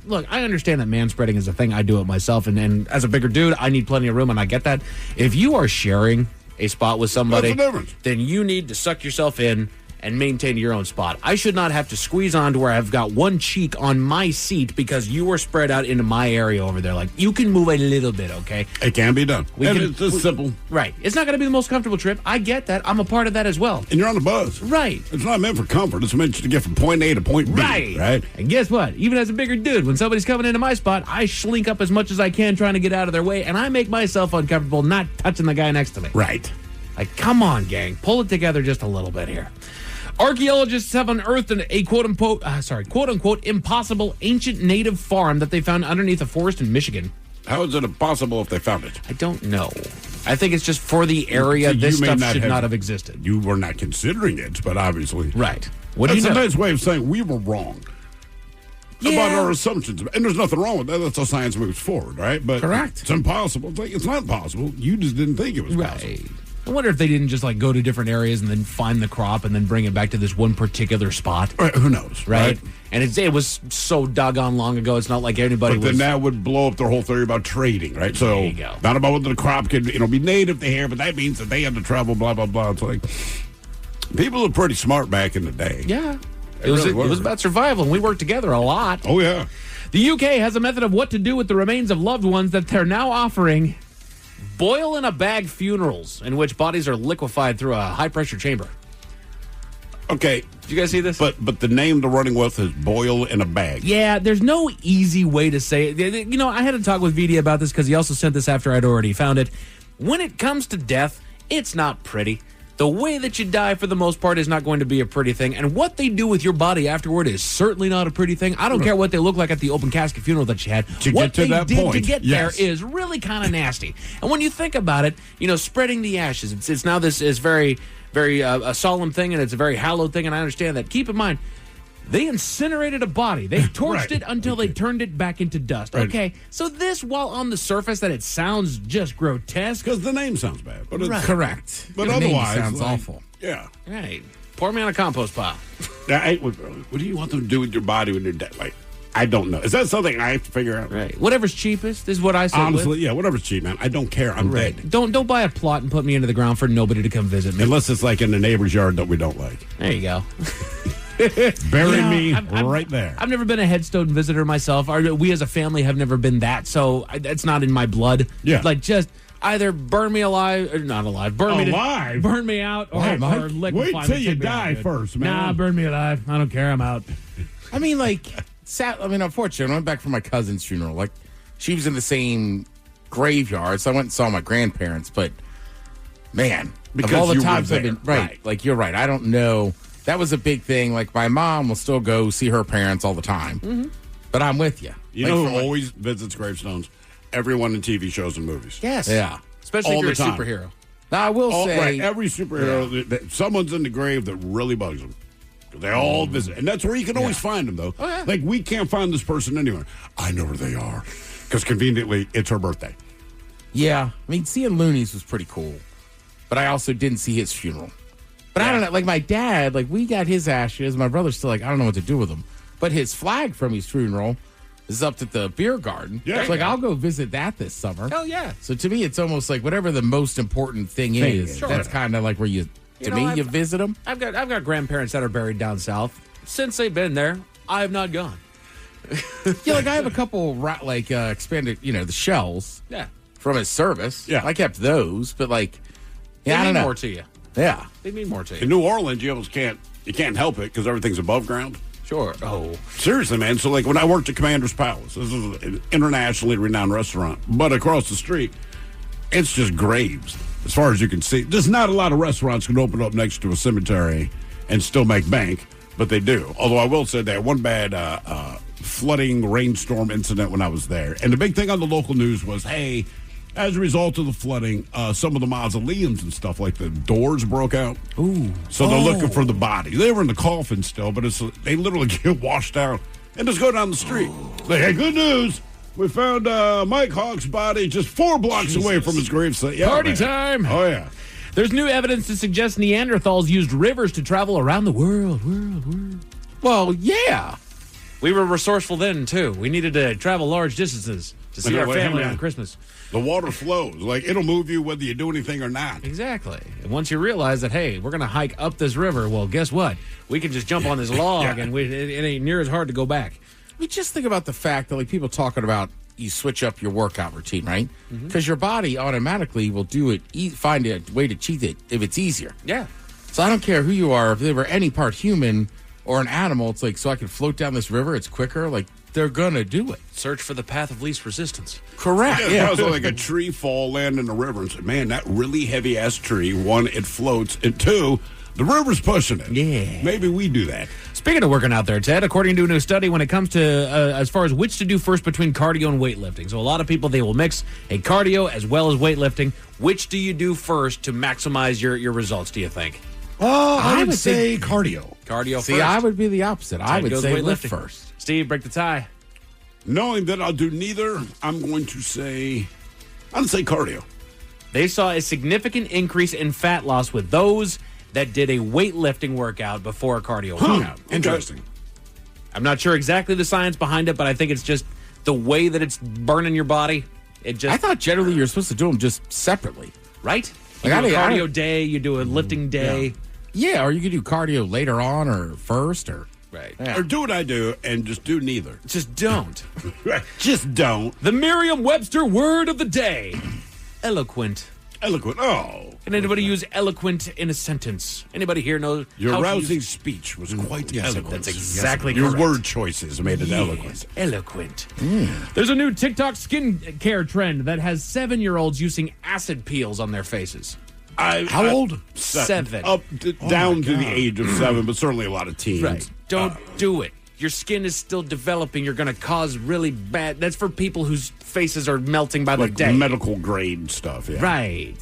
look, I understand that manspreading is a thing. I do it myself, and as a bigger dude, I need plenty of room, and I get that. If you are sharing a spot with somebody, then you need to suck yourself in and maintain your own spot. I should not have to squeeze on to where I've got one cheek on my seat because you were spread out into my area over there. Like, you can move a little bit, okay? It can be done. It's just simple. Right. It's not going to be the most comfortable trip. I get that. I'm a part of that as well. And you're on the bus. Right. It's not meant for comfort. It's meant to get from point A to point B. Right. And guess what? Even as a bigger dude, when somebody's coming into my spot, I slink up as much as I can trying to get out of their way, and I make myself uncomfortable not touching the guy next to me. Right. Like, come on, gang. Pull it together just a little bit here. Archaeologists have unearthed a quote-unquote impossible ancient native farm that they found underneath a forest in Michigan. How is it impossible if they found it? I don't know. I think it's just for the area. This stuff should not have existed. You were not considering it, but obviously. Right. That's a nice way of saying we were wrong about our assumptions. And there's nothing wrong with that. That's how science moves forward, right? But correct. It's impossible. It's like, it's not possible. You just didn't think it was possible. I wonder if they didn't just go to different areas and then find the crop and then bring it back to this one particular spot. Right, who knows, right? And it was so doggone long ago. It's not like anybody But then that would blow up their whole theory about trading, right? So there you go. Not about whether the crop could be native to here, but that means that they had to travel, blah, blah, blah. It's like people were pretty smart back in the day. Yeah. It was about survival, and we worked together a lot. Oh, yeah. The UK has a method of what to do with the remains of loved ones that they're now offering boil in a bag funerals, in which bodies are liquefied through a high-pressure chamber. Okay. Did you guys see this? But the name they're running with is boil in a bag. Yeah, there's no easy way to say it. I had to talk with VD about this because he also sent this after I'd already found it. When it comes to death, it's not pretty. The way that you die, for the most part, is not going to be a pretty thing. And what they do with your body afterward is certainly not a pretty thing. I don't care what they look like at the open casket funeral that you had. What they did to get there is really kind of nasty. And when you think about it, spreading the ashes, it's now this is very, very a solemn thing, and it's a very hallowed thing, and I understand that. Keep in mind, they incinerated a body. They torched it until they turned it back into dust. Right. Okay, so this, while on the surface that it sounds just grotesque. Because the name sounds bad. But it's correct. But the otherwise, name sounds awful. Yeah. Right. Pour me on a compost pile. What do you want them to do with your body when you're dead? Like, I don't know. Is that something I have to figure out? Right. Whatever's cheapest is what I say. Honestly, yeah, whatever's cheap, man. I don't care. I'm dead. Don't buy a plot and put me into the ground for nobody to come visit me. Unless it's like in the neighbor's yard that we don't like. There you go. Bury me right there. I've never been a headstone visitor myself. We as a family have never been that, so that's not in my blood. Yeah. Like, just either burn me alive, or not alive, burn Alive? me out, or liquefy Wait me, till you take me out, die dude. first, man. Nah, burn me alive. I don't care. I'm out. I mean, like, unfortunately, I went back for my cousin's funeral. Like, she was in the same graveyard, so I went and saw my grandparents. But, man, because of all the you were times I've there. been, right, like, you're right. I don't know. That was a big thing. Like, my mom will still go see her parents all the time. Mm-hmm. But I'm with you. You know who always visits gravestones? Everyone in TV shows and movies. Yes. Yeah. Especially all if you're the a time. superhero. Now, I will say. Right, every superhero, that someone's in the grave that really bugs them. They all visit. And that's where you can always find them, though. Oh, yeah. Like, we can't find this person anywhere. I know where they are. Because conveniently, it's her birthday. Yeah. I mean, seeing Looney's was pretty cool. But I also didn't see his funeral. But I don't know. Like, my dad, like, we got his ashes. My brother's still like, I don't know what to do with them. But his flag from his funeral is up at the beer garden. Yeah. It's like, I'll go visit that this summer. Hell yeah. So to me, it's almost like whatever the most important thing is, Sure. that's kind of like where you visit them. I've got grandparents that are buried down south. Since they've been there, I have not gone. Yeah, like I have a couple, expanded, the shells. Yeah. From his service. Yeah. I kept those, but like, They I don't mean know. more to you. Yeah. They mean more to you. In New Orleans, you almost can't help it because everything's above ground. Sure. Oh. Seriously, man. So, like, when I worked at Commander's Palace, this is an internationally renowned restaurant, but across the street, it's just graves as far as you can see. There's not a lot of restaurants can open up next to a cemetery and still make bank, but they do. Although I will say they had one bad flooding rainstorm incident when I was there. And the big thing on the local news was, hey, as a result of the flooding, some of the mausoleums and stuff, like the doors broke out. Ooh. So they're looking for the body. They were in the coffin still, but they literally get washed out and just go down the street. Like, hey, good news. We found Mike Hawk's body just 4 blocks away from his gravesite. Yeah, Party man. time. Oh, yeah. There's new evidence to suggest Neanderthals used rivers to travel around the world. Well, yeah. We were resourceful then, too. We needed to travel large distances to see our family on Christmas. The water flows. Like, it'll move you whether you do anything or not. Exactly. And once you realize that, hey, we're going to hike up this river, well, guess what? We can just jump on this log, and it ain't near as hard to go back. I mean, just think about the fact that, like, people talking about you switch up your workout routine, right? Because your body automatically will do it, find a way to cheat it if it's easier. Yeah. So I don't care who you are, if they were any part human or an animal, it's like, so I can float down this river, it's quicker, like, they're going to do it. Search for the path of least resistance. Correct. Yeah. Also, like a tree fall, land in the river, and say, man, that really heavy-ass tree, 1, it floats, and 2, the river's pushing it. Yeah. Maybe we do that. Speaking of working out there, Ted, according to a new study, when it comes to as far as which to do first between cardio and weightlifting. So a lot of people, they will mix a cardio as well as weightlifting. Which do you do first to maximize your results, do you think? I would say cardio. Cardio first. See, I would be the opposite. I would say lift weightlifting first. Steve, break the tie. Knowing that I'll do neither, I'm going to say cardio. They saw a significant increase in fat loss with those that did a weightlifting workout before a cardio workout. Interesting. I'm not sure exactly the science behind it, but I think it's just the way that it's burning your body. I thought generally you're supposed to do them just separately. Right? You Like, do a I cardio day, you do a lifting day. Yeah, or you could do cardio later on or first or... Right. Yeah. Or do what I do and just do neither. Just don't. Just don't. The Merriam-Webster word of the day. Eloquent. Eloquent. Oh. Can anybody use eloquent in a sentence? Anybody here know Your how to rousing use- speech was quite eloquent. That's exactly Your correct. word choices made it eloquent. Eloquent. There's a new TikTok skincare trend that has 7-year-olds using acid peels on their faces. How old? 7. Up down to the age of 7, but certainly a lot of teens. Right. Don't do it. Your skin is still developing. You're going to cause really bad... That's for people whose faces are melting by the Like day. medical grade stuff, yeah. Right.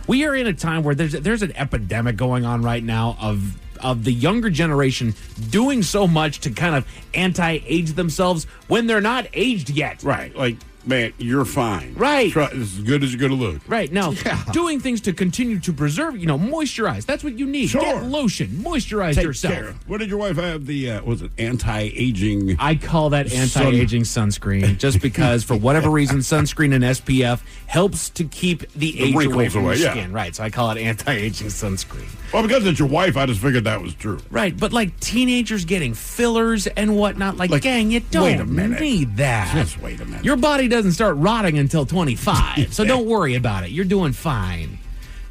We are in a time where there's an epidemic going on right now of the younger generation doing so much to kind of anti-age themselves when they're not aged yet. Right. Like, man, you're fine. Right. It's as good as you're going to look. Right. Now, doing things to continue to preserve, moisturize. That's what you need. Sure. Get lotion. Moisturize Take yourself. care. What did your wife have? Was it anti-aging? I call that anti-aging sunscreen just because, for whatever reason, sunscreen and SPF helps to keep the age away from your skin. Right. So I call it anti-aging sunscreen. Well, because it's your wife, I just figured that was true. Right. But like teenagers getting fillers and whatnot, like gang, you don't need that. Just wait a minute. Your body doesn't start rotting until 25, so don't worry about it. You're doing fine.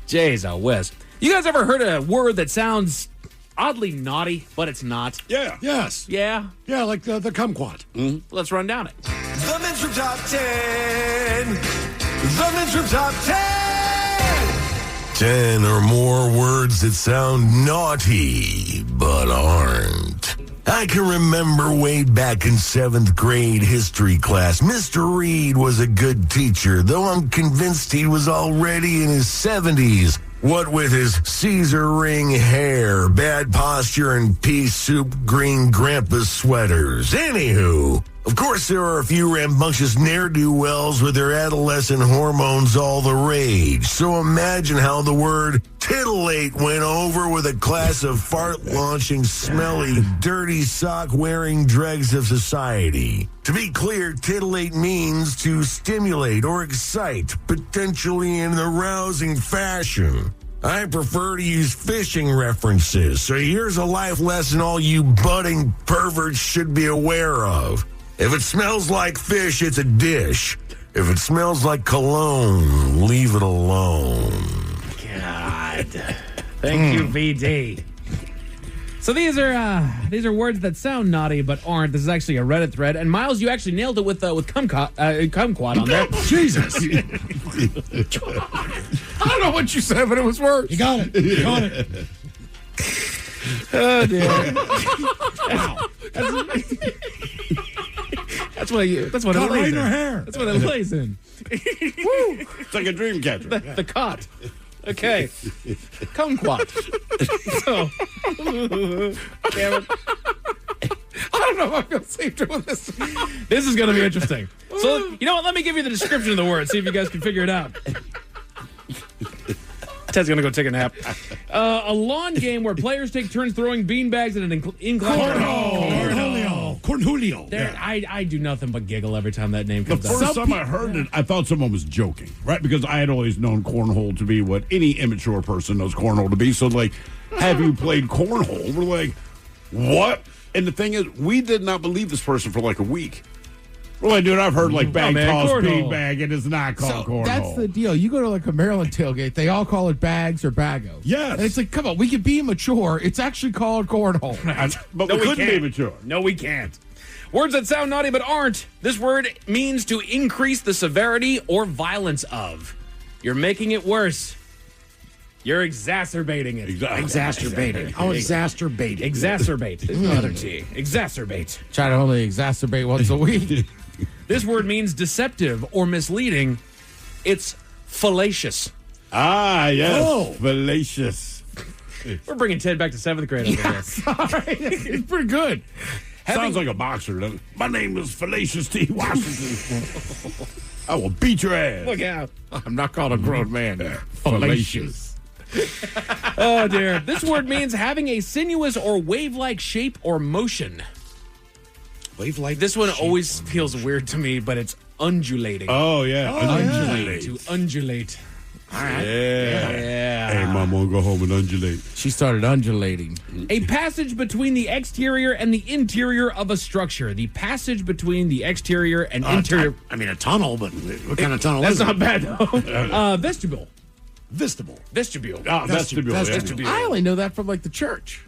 Jeez, whiz. You guys ever heard a word that sounds oddly naughty, but it's not? Yeah. Yes. Yeah? Yeah, like the kumquat. Mm-hmm. Let's run down it. The Men's Room Top 10. The Men's Room Top 10. 10 or more words that sound naughty, but aren't. I can remember way back in 7th grade history class, Mr. Reed was a good teacher, though I'm convinced he was already in his 70s. What with his Caesar ring hair, bad posture, and pea soup green grandpa sweaters. Anywho, of course there are a few rambunctious ne'er-do-wells with their adolescent hormones all the rage. So imagine how the word titillate went over with a class of fart-launching, smelly, dirty sock-wearing dregs of society. To be clear, titillate means to stimulate or excite, potentially in an arousing fashion. I prefer to use fishing references, so here's a life lesson all you budding perverts should be aware of. If it smells like fish, it's a dish. If it smells like cologne, leave it alone. God. Thank you, VD. So these are words that sound naughty but aren't. This is actually a Reddit thread, and Miles, you actually nailed it with kumquat on there. Jesus! I don't know what you said, but it was worse. You got it. You got it. Oh dear! That's what it Got lays right in. in her hair. That's what it lays in. Woo! It's like a dream catcher. The cot. Okay. Kumquat. So, damn it. I don't know if I feel safe doing this. This is going to be interesting. So, you know what? Let me give you the description of the word. See if you guys can figure it out. Ted's going to go take a nap. A lawn game where players take turns throwing beanbags at an incline. Cornholio. There, yeah. I do nothing but giggle every time that name comes The up. first time I heard it, I thought someone was joking, right? Because I had always known cornhole to be what any immature person knows cornhole to be. So, like, have you played cornhole? We're like, what? And the thing is, we did not believe this person for like a week. We're like, dude, I've heard like bag toss, beanbag, and it's not called cornhole. That's the deal. You go to like a Maryland tailgate, they all call it bags or bagos. Yes. And it's like, come on, we can be mature. It's actually called cornhole. But we couldn't be mature. No, we can't. Words that sound naughty but aren't. This word means to increase the severity or violence of. You're making it worse. You're exacerbating it. Exacerbating. Oh, exacerbating. Exacerbate. There's no other T. Exacerbate. Try to only exacerbate once a week. This word means deceptive or misleading. It's fallacious. Ah, yes. Oh. Fallacious. We're bringing Ted back to 7th grade over here. Sorry. It's pretty good. Sounds like a boxer, doesn't it? My name is Fallacious T. Washington. I will beat your ass. Look out. I'm not called a grown man. Fallacious. Oh, dear. This word means having a sinuous or wave-like shape or motion. Wave-like. This one always feels weird to me, but it's undulating. Oh, yeah. Undulate. To undulate. All right. Yeah. Hey, Mom, won't go home and undulate. She started undulating. A passage between the exterior and the interior of a structure. The passage between the exterior and interior. I mean, a tunnel, but what kind of tunnel is it? That's not bad, though. Vestibule. Vestibule. Vestibule. Vestibule. Vestibule. I only know that from like the church.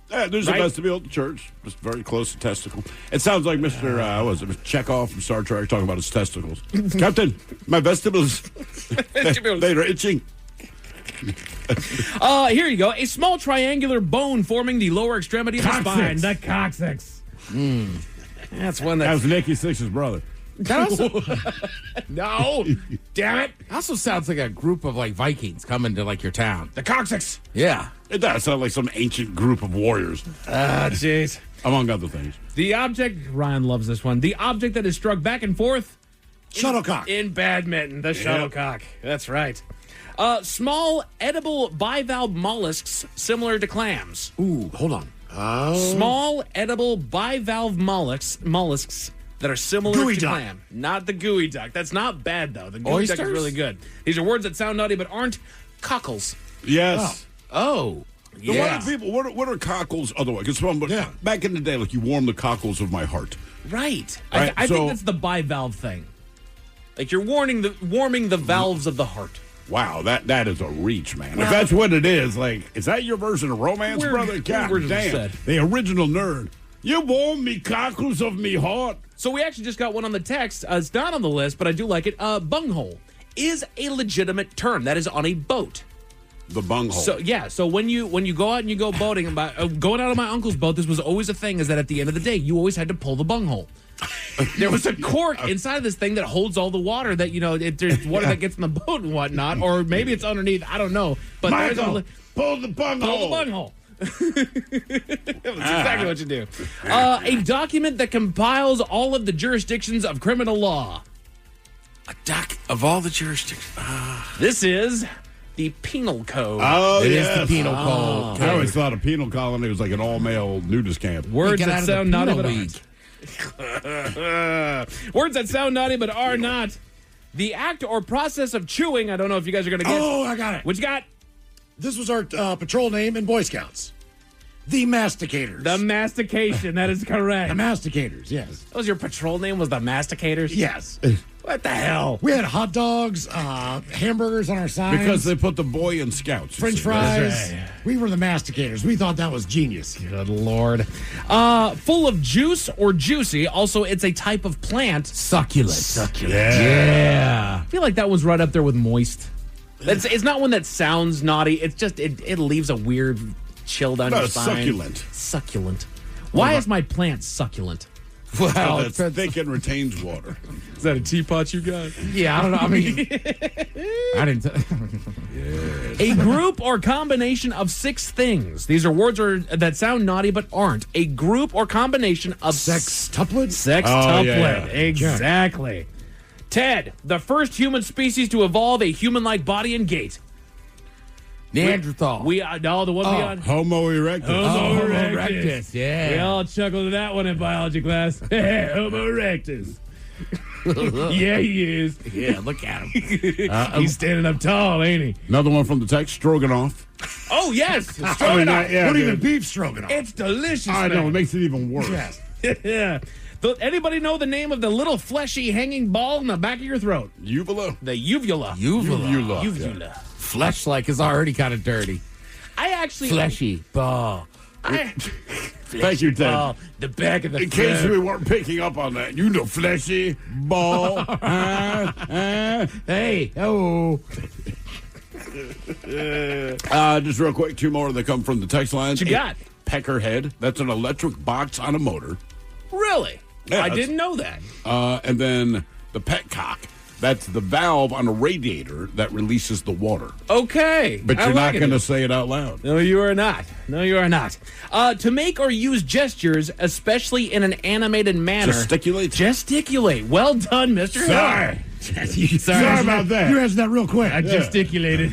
Yeah, there's a vestibule at the church, just very close to testicle. It sounds like Mr. Chekhov from Star Trek talking about his testicles. Captain, my vestibules, they're itching. Here you go. A small triangular bone forming the lower extremity of the spine. The coccyx. That's one that was Nicky Six's brother. No, damn it! Also sounds like a group of like Vikings coming to like your town. The coccyx. Yeah, it does sound like some ancient group of warriors. Jeez. Among other things. The object. Ryan loves this one. The object that is struck back and forth Shuttlecock. In badminton, the shuttlecock. That's right. Small edible bivalve mollusks similar to clams. Ooh, hold on. Small edible bivalve mollusks that are similar Gooey to duck. clam. Not the gooey duck. That's not bad, though. The gooey duck is Oysters? really good. These are words that sound nutty but aren't. Cockles. Yes. Oh. So what are people? What are cockles otherwise? Because back in the day, like you warm the cockles of my heart. Right. Right, I so- think that's the bivalve thing. Like you're warming the valves of the heart. Wow, that is a reach, man. If that's what it is, like, is that your version of romance, brother? God damn. The original nerd. You warm me cockles of me heart. So we actually just got one on the text. It's not on the list, but I do like it. Bunghole is a legitimate term. That is on a boat. The bunghole. So when you go out and you go boating, going out on my uncle's boat, this was always a thing, is that at the end of the day, you always had to pull the bunghole. There was a cork inside of this thing that holds all the water that, there's water that gets in the boat and whatnot, or maybe it's underneath. I don't know. But Michael, pull the bunghole. Pull the bunghole. That's exactly what you do. A document that compiles all of the jurisdictions of criminal law. A doc of all the jurisdictions. This is the penal code. Oh, It yes. is the penal code. I always thought a penal colony was like an all-male nudist camp. Words Get out that of the sound naughty penal but league. aren't. Words that sound naughty but are not. The act or process of chewing. I don't know if you guys are going to get. Oh, I got it. What you got? This was our patrol name in Boy Scouts. The Masticators. The Mastication. That is correct. The Masticators, yes. That was your patrol name, was the Masticators? Yes. What the hell? We had hot dogs, hamburgers on our signs. Because they put the boy in scouts. you French see. fries. That's right. We were the Masticators. We thought that was genius. Good Lord. Full of juice or juicy. Also, it's a type of plant. Succulent. Yeah. I feel like that one's right up there with moist. It's not one that sounds naughty. It's just, it leaves a weird chill down your spine. Succulent. Succulent. Why is my plant succulent? Well, it's thick and retains water. Is that a teapot you got? Yeah, I don't know. I mean, I didn't. A group or combination of 6 things. These are words that sound naughty but aren't. A group or combination of Sextuplet? Sextuplet. yeah. Exactly. Ted, the first human species to evolve a human-like body and gait. Neanderthal. The one beyond. Homo erectus. Homo erectus, yeah. We all chuckled at that one in biology class. Homo erectus. Yeah, he is. Yeah, look at him. He's standing up tall, ain't he? Another one from the text, stroganoff. Oh, yes. Stroganoff. What even beef stroganoff? It's delicious, I know, it man. makes it even worse. Yeah. Anybody know the name of the little fleshy hanging ball in the back of your throat? Uvula. The uvula. Uvula. Uvula. Flesh-like is already kind of dirty. I actually... Fleshy. Ball. Thank you, Ted. The back of the In case throat. we weren't picking up on that, you know, fleshy ball. Hey. Oh. Just real quick, 2 more that come from the text lines. What you got? Peckerhead. That's an electric box on a motor. Really? Yeah, I that's- didn't know that. And then the petcock. That's the valve on a radiator that releases the water. Okay. But I you're like not going to it. say it out loud. No, you are not. No, you are not. To make or use gestures, especially in an animated manner. Gesticulate? Gesticulate. Well done, Mr. Sorry. Hill. Sorry about that. You answered that real quick. I gesticulated.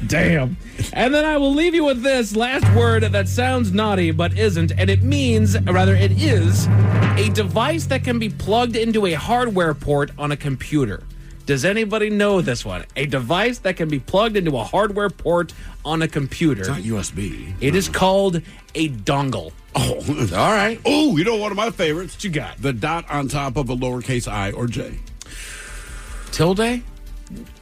Damn. And then I will leave you with this last word that sounds naughty but isn't, and it is a device that can be plugged into a hardware port on a computer. Does anybody know this one? A device that can be plugged into a hardware port on a computer. It's not USB. It is called a dongle. Oh, all right. Oh, you know one of my favorites? What you got? The dot on top of a lowercase I or J. Tilde?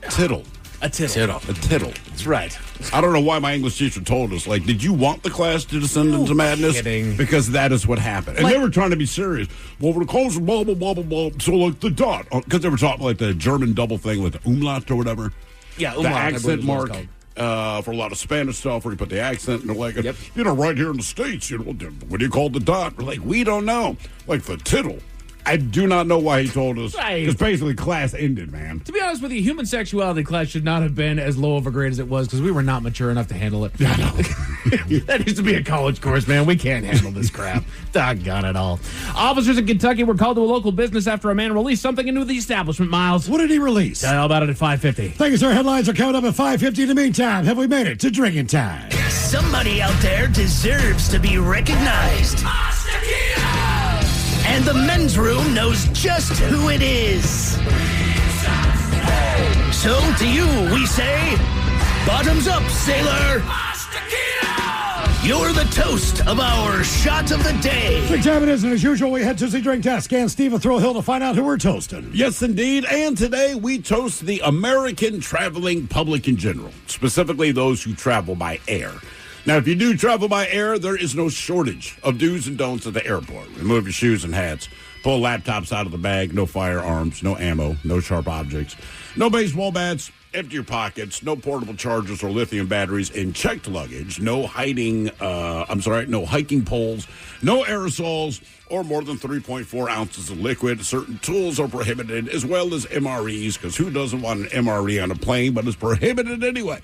Tittle. A tittle. A tittle. That's right. I don't know why my English teacher told us. Like, did you want the class to descend into madness? Kidding. Because that is what happened. And they were trying to be serious. Well, when it comes to blah, blah, blah, blah, blah, so like the dot. Because they were talking like the German double thing with the umlaut or whatever. Yeah, the umlaut, I accent believe is what mark. it's For a lot of Spanish stuff where you put the accent and they're like, you know, right here in the States, you know, what do you call the dot? We're like, we don't know. Like the tittle. I do not know why he told us. Right. Because basically class ended, man. To be honest with you, human sexuality class should not have been as low of a grade as it was because we were not mature enough to handle it. That needs to be a college course, man. We can't handle this crap. Doggone it all. Officers in Kentucky were called to a local business after a man released something into the establishment, Miles. What did he release? How about it at 5:50? Thank you, sir. Headlines are coming up at 5:50. In the meantime, have we made it to drinking time? Somebody out there deserves to be recognized. And the men's room knows just who it is. So to you, we say, bottoms up, sailor. You're the toast of our shot of the day. Big time it is, and as usual, we head to the drink test. Scan Steve and Thrill Hill to find out who we're toasting. Yes, indeed. And today we toast the American traveling public in general, specifically those who travel by air. Now, if you do travel by air, there is no shortage of do's and don'ts at the airport. Remove your shoes and hats. Pull laptops out of the bag. No firearms, no ammo, no sharp objects, no baseball bats. Empty your pockets. No portable chargers or lithium batteries in checked luggage. No hiking poles. No aerosols or more than 3.4 ounces of liquid. Certain tools are prohibited, as well as MREs, because who doesn't want an MRE on a plane, but it's prohibited anyway.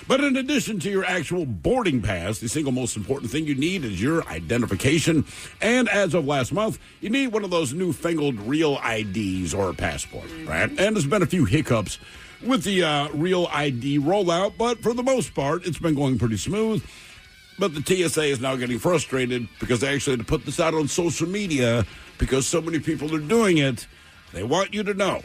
But in addition to your actual boarding pass, the single most important thing you need is your identification. And as of last month, you need one of those newfangled real IDs or a passport, right? And there's been a few hiccups with the real ID rollout, but for the most part, it's been going pretty smooth. But the TSA is now getting frustrated because they actually had to put this out on social media because so many people are doing it. They want you to know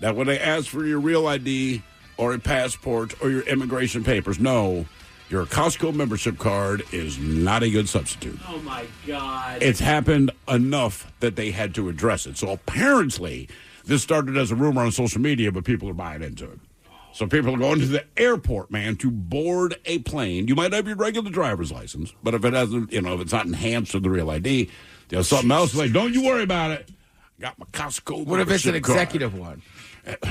that when they ask for your real ID or a passport or your immigration papers, no, your Costco membership card is not a good substitute. Oh, my God. It's happened enough that they had to address it. So apparently, this started as a rumor on social media, but people are buying into it. So people are going to the airport, man, to board a plane. You might have your regular driver's license, but if it hasn't, if it's not enhanced with the real ID, there's something else. Like, don't you worry about it. Got my Costco. What if it's an executive card. one?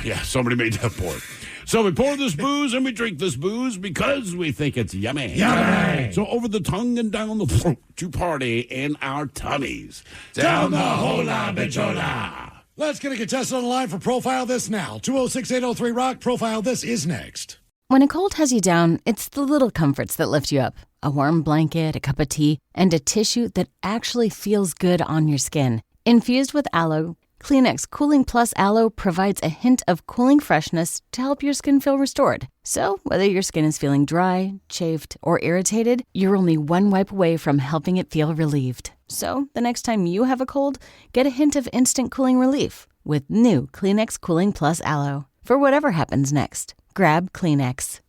Yeah, somebody made that for it. So we pour this booze and we drink this booze because we think it's yummy. Yummy! So over the tongue and down the throat to party in our tummies. Down the hola bichola. Let's get a contestant on the line for Profile This now. 206-803-ROCK. Profile This is next. When a cold has you down, it's the little comforts that lift you up. A warm blanket, a cup of tea, and a tissue that actually feels good on your skin. Infused with aloe, Kleenex Cooling Plus Aloe provides a hint of cooling freshness to help your skin feel restored. So, whether your skin is feeling dry, chafed, or irritated, you're only one wipe away from helping it feel relieved. So, the next time you have a cold, get a hint of instant cooling relief with new Kleenex Cooling Plus Aloe. For whatever happens next, grab Kleenex.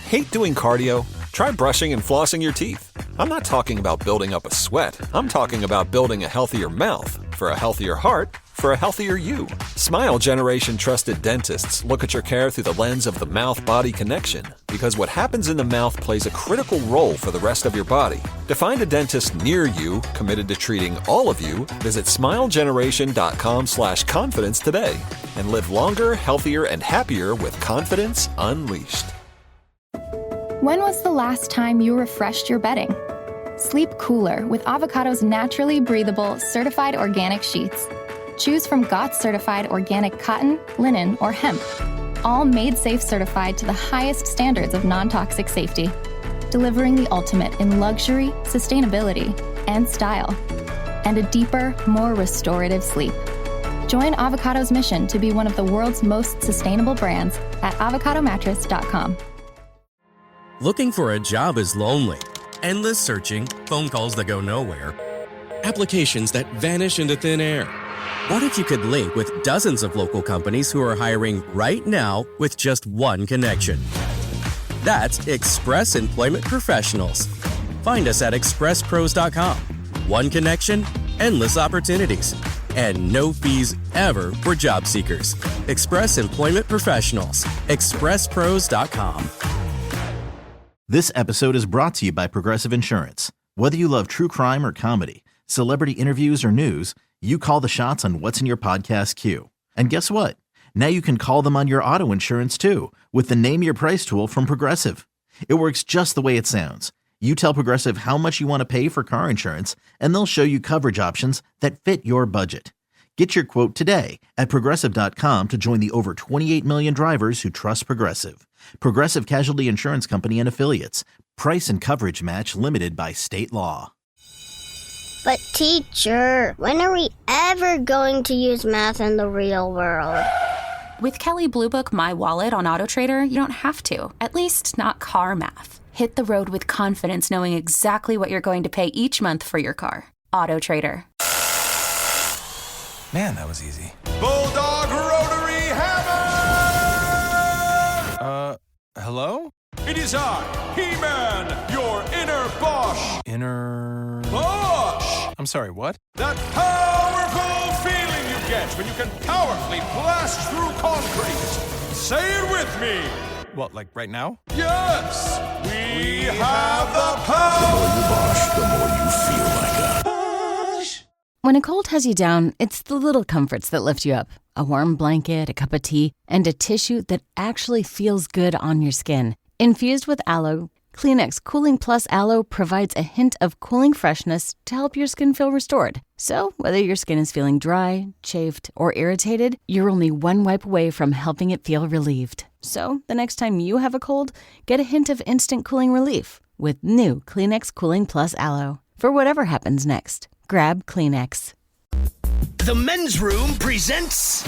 Hate doing cardio? Try brushing and flossing your teeth. I'm not talking about building up a sweat. I'm talking about building a healthier mouth. For a healthier heart, for a healthier you. Smile Generation trusted dentists look at your care through the lens of the mouth-body connection, because what happens in the mouth plays a critical role for the rest of your body. To find a dentist near you committed to treating all of you, visit smilegeneration.com/confidence today and live longer, healthier, and happier with confidence unleashed. When was the last time you refreshed your bedding? Sleep cooler with Avocado's naturally breathable, certified organic sheets. Choose from GOTS certified organic cotton, linen, or hemp. All made safe certified to the highest standards of non-toxic safety. Delivering the ultimate in luxury, sustainability, and style. And a deeper, more restorative sleep. Join Avocado's mission to be one of the world's most sustainable brands at avocadomattress.com. Looking for a job is lonely. Endless searching, phone calls that go nowhere, applications that vanish into thin air. What if you could link with dozens of local companies who are hiring right now with just one connection? That's Express Employment Professionals. Find us at expresspros.com. One connection, endless opportunities, and no fees ever for job seekers. Express Employment Professionals. expresspros.com. This episode is brought to you by Progressive Insurance. Whether you love true crime or comedy, celebrity interviews or news, you call the shots on what's in your podcast queue. And guess what? Now you can call them on your auto insurance too with the Name Your Price tool from Progressive. It works just the way it sounds. You tell Progressive how much you want to pay for car insurance, and they'll show you coverage options that fit your budget. Get your quote today at Progressive.com to join the over 28 million drivers who trust Progressive. Progressive Casualty Insurance Company and Affiliates. Price and coverage match limited by state law. But teacher, when are we ever going to use math in the real world? With Kelley Blue Book My Wallet on AutoTrader, you don't have to. At least not car math. Hit the road with confidence knowing exactly what you're going to pay each month for your car. AutoTrader. Man, that was easy. Bulldog Rotary Hammer! Hello? It is I, He-Man, your inner Bosch. Inner... Bosch! I'm sorry, what? That powerful feeling you get when you can powerfully blast through concrete. Say it with me. What, like right now? Yes! We have the power! The more you Bosch, the more you feel like a Bosch. When a cold has you down, it's the little comforts that lift you up. A warm blanket, a cup of tea, and a tissue that actually feels good on your skin. Infused with aloe, Kleenex Cooling Plus Aloe provides a hint of cooling freshness to help your skin feel restored. So, whether your skin is feeling dry, chafed, or irritated, you're only one wipe away from helping it feel relieved. So, the next time you have a cold, get a hint of instant cooling relief with new Kleenex Cooling Plus Aloe. For whatever happens next, grab Kleenex. The Men's Room presents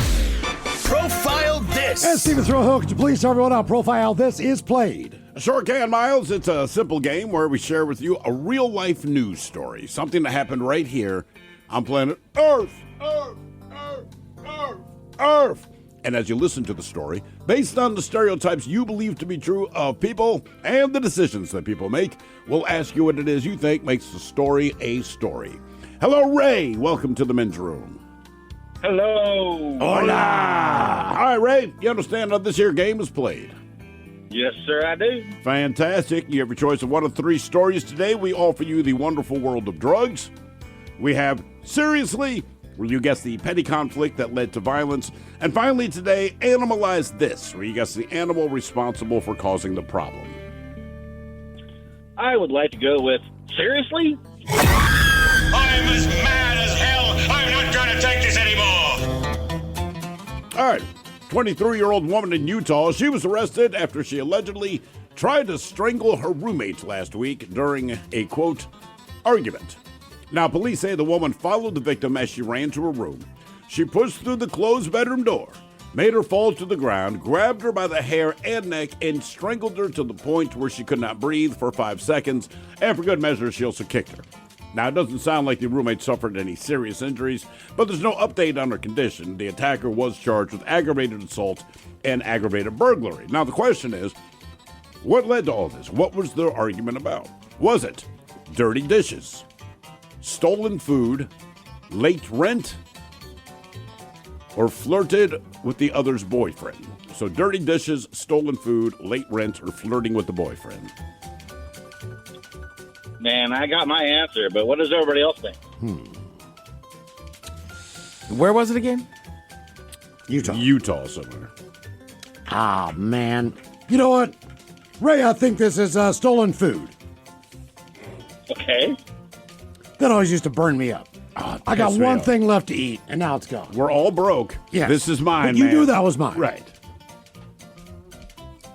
Profile This. And Stephen Throwhill, could you please tell everyone how Profile This is played? Sure can, Miles. It's a simple game where we share with you a real-life news story, something that happened right here on planet Earth. Earth. And as you listen to the story, based on the stereotypes you believe to be true of people and the decisions that people make, we'll ask you what it is you think makes the story a story. Hello, Ray. Welcome to the Men's Room. Hello. Hola. All right, Ray, you understand how this here game is played? Yes, sir, I do. Fantastic. You have your choice of one of three stories today. We offer you the wonderful world of drugs. We have Seriously, where you guess the petty conflict that led to violence. And finally today, Animalize This, where you guess the animal responsible for causing the problem. I would like to go with Seriously? I'm as mad as hell. I'm not going to take this anymore. All right. 23-year-old woman in Utah, she was arrested after she allegedly tried to strangle her roommates last week during a, quote, argument. Now, police say the woman followed the victim as she ran to her room. She pushed through the closed bedroom door, made her fall to the ground, grabbed her by the hair and neck, and strangled her to the point where she could not breathe for 5 seconds, and for good measure, she also kicked her. Now, it doesn't sound like the roommate suffered any serious injuries, but there's no update on her condition. The attacker was charged with aggravated assault and aggravated burglary. Now, the question is, what led to all this? What was their argument about? Was it dirty dishes, stolen food, late rent, or flirted with the other's boyfriend? So dirty dishes, stolen food, late rent, or flirting with the boyfriend. Man, I got my answer, but what does everybody else think? Where was it again? Utah somewhere. Ah, man. You know what? Ray, I think this is stolen food. Okay. That always used to burn me up. I got one thing left to eat, and now it's gone. We're all broke. Yes. This is mine, but you man. knew that was mine. Right.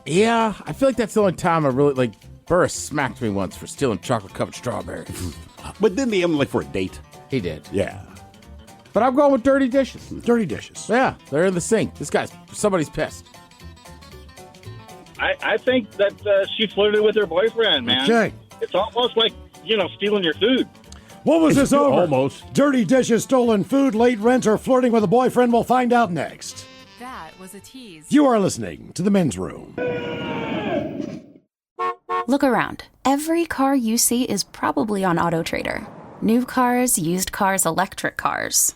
Yeah, I feel like that's the only time I really, like, Burris smacked me once for stealing chocolate-covered strawberries. But didn't he have him, like, for a date? He did. Yeah. But I'm going with dirty dishes. Dirty dishes. Yeah, they're in the sink. Somebody's pissed. I think that she flirted with her boyfriend, man. Okay. It's almost like, stealing your food. What was this over? Almost. Dirty dishes, stolen food, late rent, or flirting with a boyfriend? We'll find out next. That was a tease. You are listening to The Men's Room. Look around. Every car you see is probably on AutoTrader. New cars, used cars, electric cars.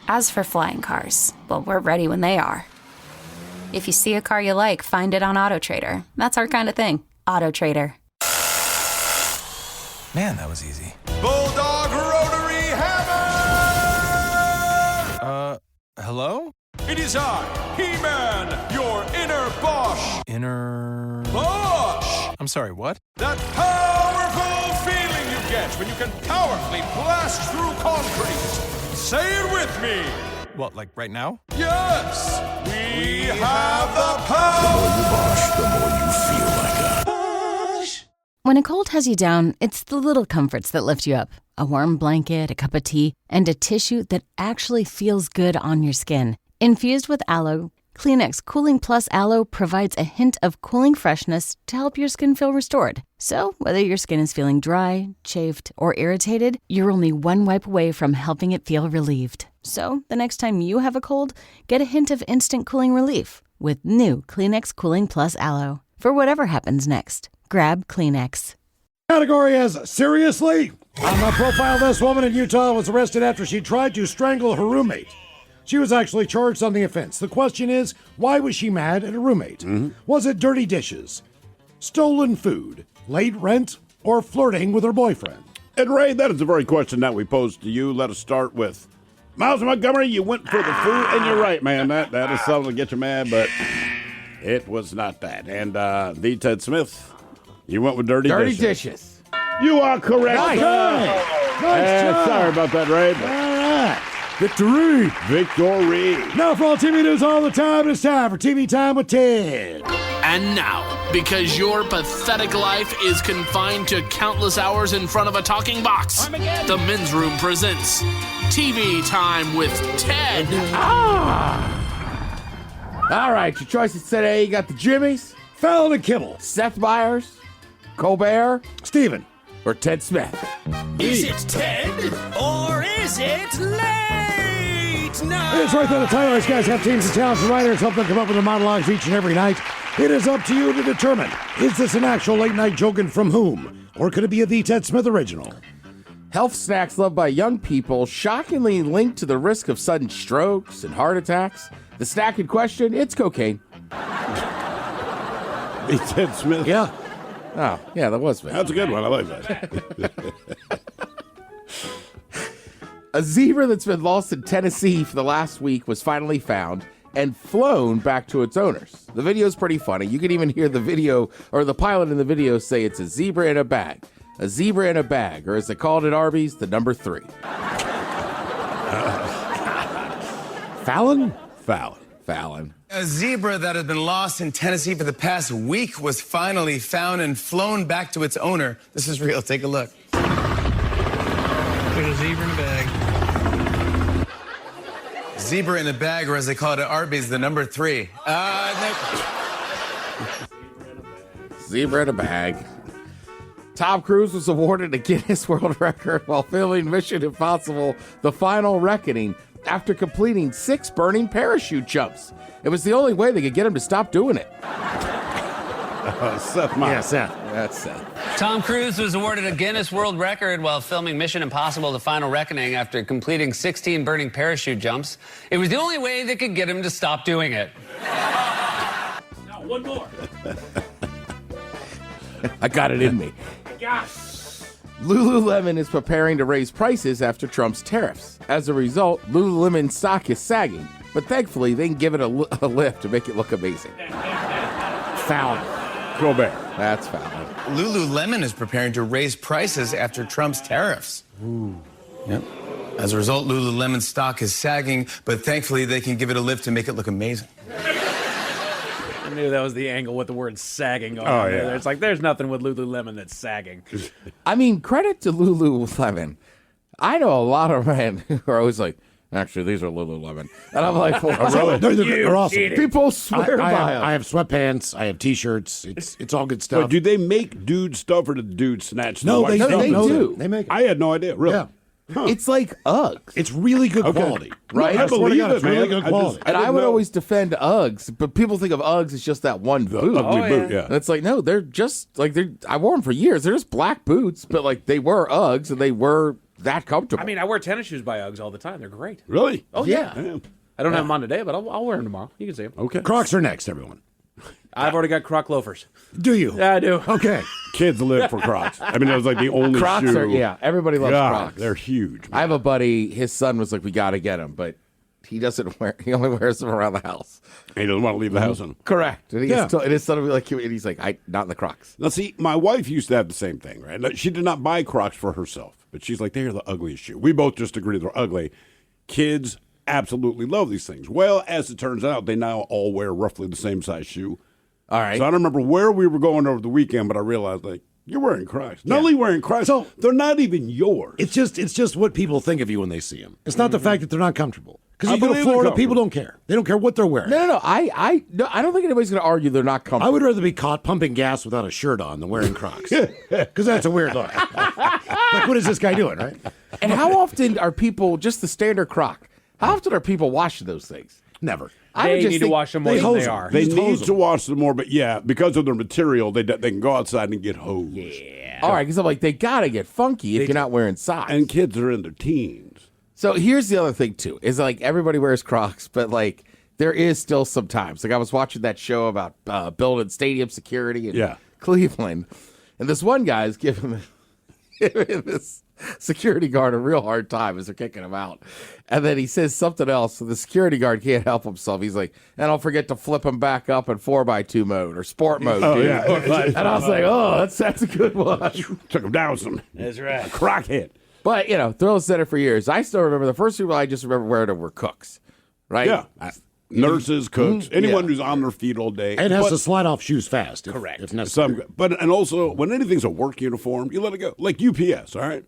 As for flying cars, well, we're ready when they are. If you see a car you like, find it on AutoTrader. That's our kind of thing. AutoTrader. Man, that was easy. Bulldog Rotary Hammer! Hello? It is I, He-Man, your inner Bosch. Inner... Bosch! I'm sorry, what? That powerful feeling you get when you can powerfully blast through concrete. Say it with me. What, like right now? Yes! We have the power! The more you bosh, the more you feel like a bosh. When a cold has you down, it's the little comforts that lift you up. A warm blanket, a cup of tea, and a tissue that actually feels good on your skin. Infused with aloe, Kleenex Cooling Plus Aloe provides a hint of cooling freshness to help your skin feel restored. So, whether your skin is feeling dry, chafed, or irritated, you're only one wipe away from helping it feel relieved. So, the next time you have a cold, get a hint of instant cooling relief with new Kleenex Cooling Plus Aloe. For whatever happens next, grab Kleenex. Category as seriously. On the profile, this woman in Utah was arrested after she tried to strangle her roommate. She was actually charged on the offense. The question is, why was she mad at her roommate? Was it dirty dishes, stolen food, late rent, or flirting with her boyfriend? And Ray, that is the very question that we posed to you. Let us start with Miles Montgomery. You went for the food, and you're right, man. That is something to get you mad, but it was not that. And the Ted Smith, you went with dirty dishes. You are correct. Nice job. Sorry about that, Ray. All right. Victory. Now for all TV news all the time, it's time for TV Time with Ted. And now, because your pathetic life is confined to countless hours in front of a talking box, the Men's Room presents TV Time with Ted. All right, your choices today. You got the Jimmys, Fallon and Kimmel, Seth Meyers, Colbert, Steven, or Ted Smith. Is it Ted or is it late night? It's right there. The title. These guys have teams of talented writers help them come up with the monologues each and every night. It is up to you to determine, is this an actual late night joke and from whom? Or could it be a The Ted Smith original? Health snacks loved by young people shockingly linked to the risk of sudden strokes and heart attacks. The snack in question, it's cocaine. The Ted Smith? Yeah. Oh, yeah, that was me. That's a good one. I like that. A zebra that's been lost in Tennessee for the last week was finally found and flown back to its owners. The video's pretty funny. You can even hear the video, or the pilot in the video, say it's a zebra in a bag. A zebra in a bag, or as they called it at Arby's, the number 3. Fallon? Fallon. A zebra that had been lost in Tennessee for the past week was finally found and flown back to its owner. This is real. Take a look. There's a zebra in a bag. Zebra in a bag, or as they call it at Arby's, the number 3. Zebra in a bag. Tom Cruise was awarded a Guinness World Record while filming Mission Impossible: The Final Reckoning after completing 6 burning parachute jumps. It was the only way they could get him to stop doing it. Seth. Yeah, Seth. That's Seth. Tom Cruise was awarded a Guinness World Record while filming Mission Impossible: The Final Reckoning after completing 16 burning parachute jumps. It was the only way they could get him to stop doing it. Now, one more. I got it in me. Gosh. Lululemon is preparing to raise prices after Trump's tariffs. As a result, Lululemon stock is sagging, but thankfully they can give it a lift to make it look amazing. Fallon. Colbert. That's Fallon. Lululemon is preparing to raise prices after Trump's tariffs. Ooh. Yep. As a result, Lululemon stock is sagging, but thankfully they can give it a lift to make it look amazing. I knew that was the angle with the word sagging on there. Yeah. It's like there's nothing with Lululemon that's sagging. I mean, credit to Lululemon. I know a lot of men who are always like, actually, these are Lululemon. And I'm like, well, really? They're awesome. People swear by them. I have sweatpants. I have T-shirts. It's all good stuff. But do they make dude stuff, or do dudes snatch the No, white they stuff? do. They make it. I had no idea. Really? Yeah. Huh. It's like Uggs. It's really good quality. Right? I I swear to believe God, it, it's man. really good quality. And I would always defend Uggs, but people think of Uggs as just that one boot. Ugly boot, yeah. And it's like, no, they're just like I wore them for years. They're just black boots, but like they were Uggs and they were that comfortable. I mean, I wear tennis shoes by Uggs all the time. They're great. Really? Oh, yeah. Damn. I don't have them on today, but I'll wear them tomorrow. You can see them. Okay. Crocs are next, everyone. I've already got Croc loafers. Do you? Yeah, I do. Okay. Kids live for Crocs. I mean, that was like the only Crocs shoe. are, yeah, everybody loves Crocs. They're huge. I have a buddy, his son was like, we got to get him, but he doesn't wear, he only wears them around the house. He doesn't want to leave the house in them. Correct. And, and his son will be like, and he's like, not in the Crocs. Now, see, my wife used to have the same thing, right? She did not buy Crocs for herself, but she's like, they're the ugliest shoe. We both just agree they're ugly. Kids absolutely love these things. Well, as it turns out, they now all wear roughly the same size shoe. All right. So I don't remember where we were going over the weekend, but I realized, like, you're wearing Crocs. Not only wearing Crocs, so they're not even yours. It's just what people think of you when they see them. It's not the fact that they're not comfortable. Because I you go to believe they're Florida, people don't care. They don't care what they're wearing. No. I don't think anybody's going to argue they're not comfortable. I would rather be caught pumping gas without a shirt on than wearing Crocs. Because that's a weird look. Like, what is this guy doing, right? And how often are people, just the standard Croc, how often are people washing those things? Never. They need to wash them more than they are. They need to wash them more, but because of their material, they can go outside and get hosed. Yeah. All right, because I'm like, they got to get funky if you're not wearing socks. And kids are in their teens. So here's the other thing, too, is like everybody wears Crocs, but like there is still some times. Like I was watching that show about building stadium security in Cleveland, and this one guy is giving this security guard a real hard time as they're kicking him out. And then he says something else, so the security guard can't help himself. He's like, and don't forget to flip him back up in 4x2 mode or sport mode. Oh, dude. yeah. And I was like, oh, that's a good one. Took him down some. That's right. Croc hit. But, Thrill Center for years. I still remember the first people I just remember wearing them were cooks, right? Yeah. Nurses, cooks, anyone who's on their feet all day. And has to slide off shoes fast. Correct. If necessary. And also, when anything's a work uniform, you let it go. Like UPS, all right?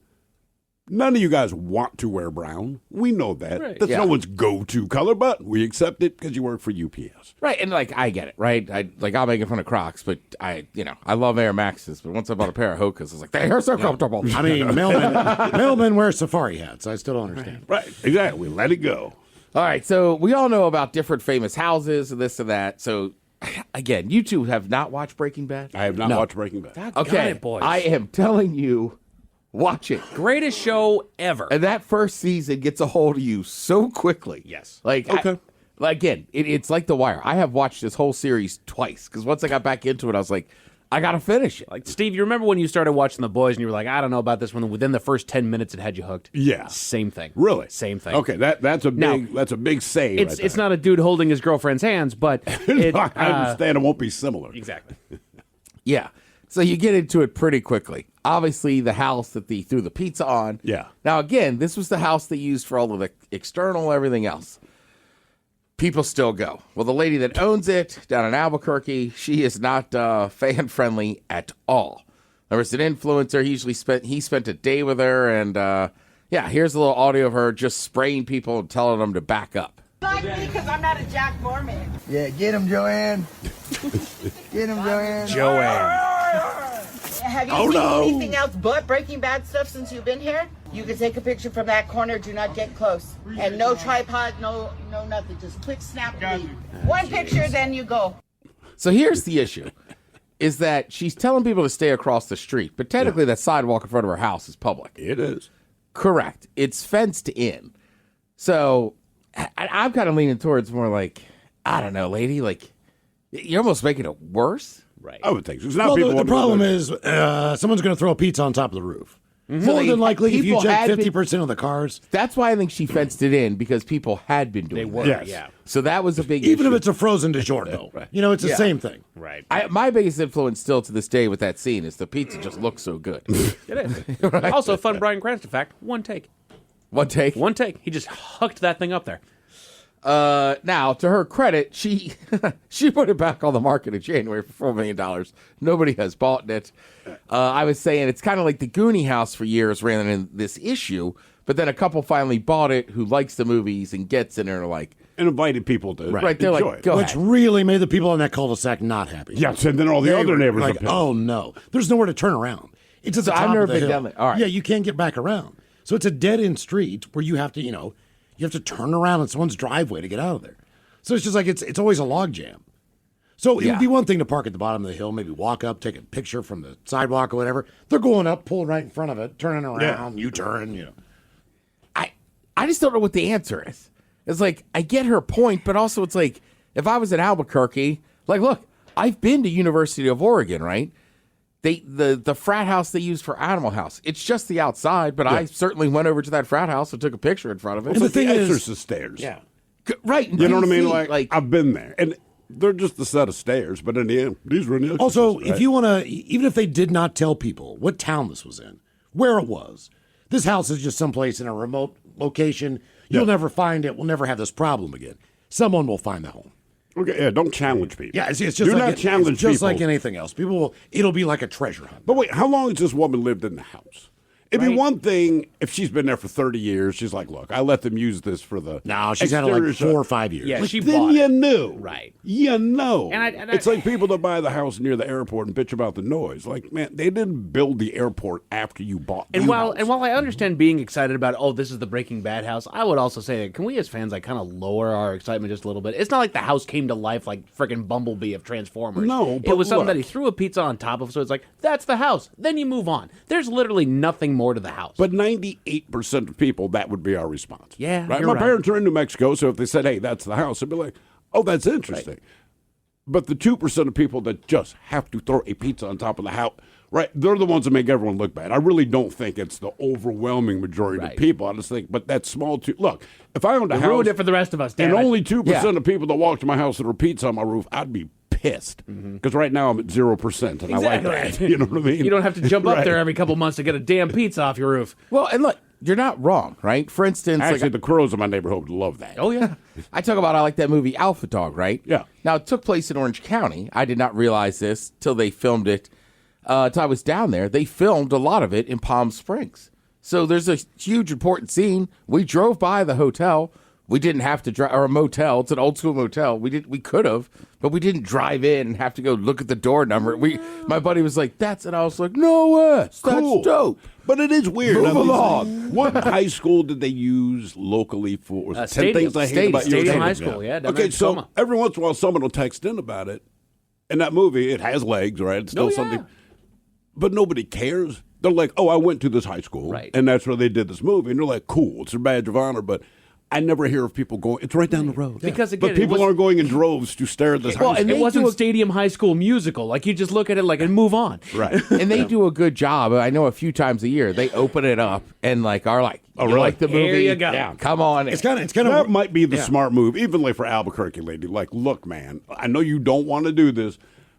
None of you guys want to wear brown. We know that. Right. That's no one's go-to color, but we accept it because you work for UPS. Right, and I get it, right? I'll make fun of Crocs, but I love Air Maxes. But once I bought a pair of Hokas, I was like, they're so comfortable. I mean, mailmen wear safari hats. I still don't understand. Right, exactly. We let it go. All right, so we all know about different famous houses and this and that. So, again, you two have not watched Breaking Bad? I have not watched Breaking Bad. Okay, boys. I am telling you, watch it. Greatest show ever. And that first season gets a hold of you so quickly. Yes. Again, it's like The Wire. I have watched this whole series twice because once I got back into it, I was like, I got to finish it. Like, Steve, you remember when you started watching The Boys and you were like, I don't know about this one. Within the first 10 minutes, it had you hooked? Yeah. Same thing. Really? Same thing. Okay, that's a big say. It's not a dude holding his girlfriend's hands, but I understand it won't be similar. Exactly. Yeah. So you get into it pretty quickly. Obviously, the house that they threw the pizza on. Yeah. Now, again, this was the house they used for all of the external, everything else. People still go. Well, the lady that owns it down in Albuquerque, she is not fan-friendly at all. There was an influencer. He spent a day with her, and here's a little audio of her just spraying people and telling them to back up. Like me because I'm not a Jack Mormon. Yeah, get him, Joanne. Get him, Joanne. Have you seen anything else but Breaking Bad stuff since you've been here? You can take a picture from that corner. Do not get close. And no tripod, no nothing. Just quick snap. One picture, then you go. So here's the issue, is that she's telling people to stay across the street, but technically that sidewalk in front of her house is public. It is. Correct. It's fenced in. So I'm kind of leaning towards more like, I don't know, lady, like, you're almost making it worse. Right. I would think so. The problem is someone's going to throw a pizza on top of the roof. Mm-hmm. More than likely, if you check had 50% of the cars. That's why I think she fenced it in, because people had been doing They were, Yes. yeah. So that was a big Even issue. if it's a frozen DiGiorno. Right. You know, it's the Yeah. same thing. Right. My biggest influence still to this day with that scene is the pizza just looks so good. It is. Right. Also, fun Bryan Cranston fact, one take. One take? One take. He just hooked that thing up there. Now, to her credit, she put it back on the market in January for $4 million. Nobody has bought it. I was saying it's kind of like the Goonie House for years ran in this issue, but then a couple finally bought it who likes the movies and gets in there and are like... And invited people to Right, they're enjoy like, it. go Which ahead. really made the people in that cul-de-sac not happy. Yes, and then all the They other were neighbors like, are pissed. oh no, there's nowhere to turn around. It's at the So I've top never of the been hill. down there. All right. Yeah, you can't get back around. So it's a dead-end street where you have to, you have to turn around in someone's driveway to get out of there. So it's just like it's always a log jam. So it would be one thing to park at the bottom of the hill, maybe walk up, take a picture from the sidewalk or whatever. They're going up, pulling right in front of it, turning around, you turn, I just don't know what the answer is. It's like, I get her point, but also it's like, if I was in Albuquerque, like, look, I've been to University of Oregon, right? The frat house they use for Animal House, it's just the outside, but I certainly went over to that frat house and took a picture in front of it. It's like the Exorcist stairs. Yeah. Right. You know what I mean? 10 feet, Like, I've been there. And they're just a set of stairs, but in the end, these were in the Exorcist, Also, right? if you want to, even if they did not tell people what town this was in, where it was, this house is just someplace in a remote location You'll never find it. We'll never have this problem again. Someone will find the home. Okay, yeah, don't challenge people. Yeah, it's just Do like not challenge it's just people. like anything else. People will. It'll be like a treasure hunt. But wait, how long has this woman lived in the house? It'd be one thing if she's been there for 30 years. She's like, look, I let them use this for the. No, she's had it like exterior 4 or 5 years. Yeah, But she then bought you it. knew. Right. You know. And it's like people that buy the house near the airport and bitch about the noise. Like, man, they didn't build the airport after you bought the And while house. and while I understand being excited about, this is the Breaking Bad house, I would also say that can we as fans like kind of lower our excitement just a little bit? It's not like the house came to life like freaking Bumblebee of Transformers. No, it but was something look. that he threw a pizza on top of, so it's like that's the house. Then you move on. There's literally nothing more to the house. But 98% of people, that would be our response. Yeah, right. you're My right. parents are in New Mexico, so if they said, "Hey, that's the house," I'd be like, "Oh, that's interesting." But the 2% of people that just have to throw a pizza on top of the house, right? They're the ones that make everyone look bad. I really don't think it's the overwhelming majority of people. I just think, but that small look, if I owned a You house, ruined it for the rest of us, damn and it. only 2% Yeah. of people that walk to my house that are pizza on my roof, I'd be pissed because right now I'm at 0%, and I like that. You know what I mean? You don't have to jump up Right. there every couple months to get a damn pizza off your roof. Well, and look, you're not wrong, right? For instance, Actually, the crows in my neighborhood love that. Oh, yeah. I like that movie Alpha Dog, right? Yeah. Now, it took place in Orange County. I did not realize this till they filmed it. Till I was down there. They filmed a lot of it in Palm Springs. So there's a huge important scene. We drove by the hotel. We didn't have to drive, or a motel. It's an old school motel. We could have, but we didn't drive in and have to go look at the door number. My buddy was like, and I was like, no way, that's dope. But it is weird. Move Now, along. What high school did they use locally for? Was it 10 Stadium. things I hate about Stadium you? High School, yeah, down there Okay, in so Tacoma. every once in a while someone will text in about it. And that movie, it has legs, right? It's still something. But nobody cares. They're like, oh, I went to this high school. Right. And that's where they did this movie. And they're like, cool, it's a badge of honor. But I never hear of people going, it's right down the road. Because, again, but people aren't going in droves to stare at this high And school. it wasn't Stadium High School Musical. Like, you just look at it and move on. Right. And they do a good job. I know a few times a year they open it up and are like, Oh, you really? like the movie? Here you go. Yeah, come on. It's kind of That might be the smart move, even like for Albuquerque, lady. Like, look, man, I know you don't want to do this.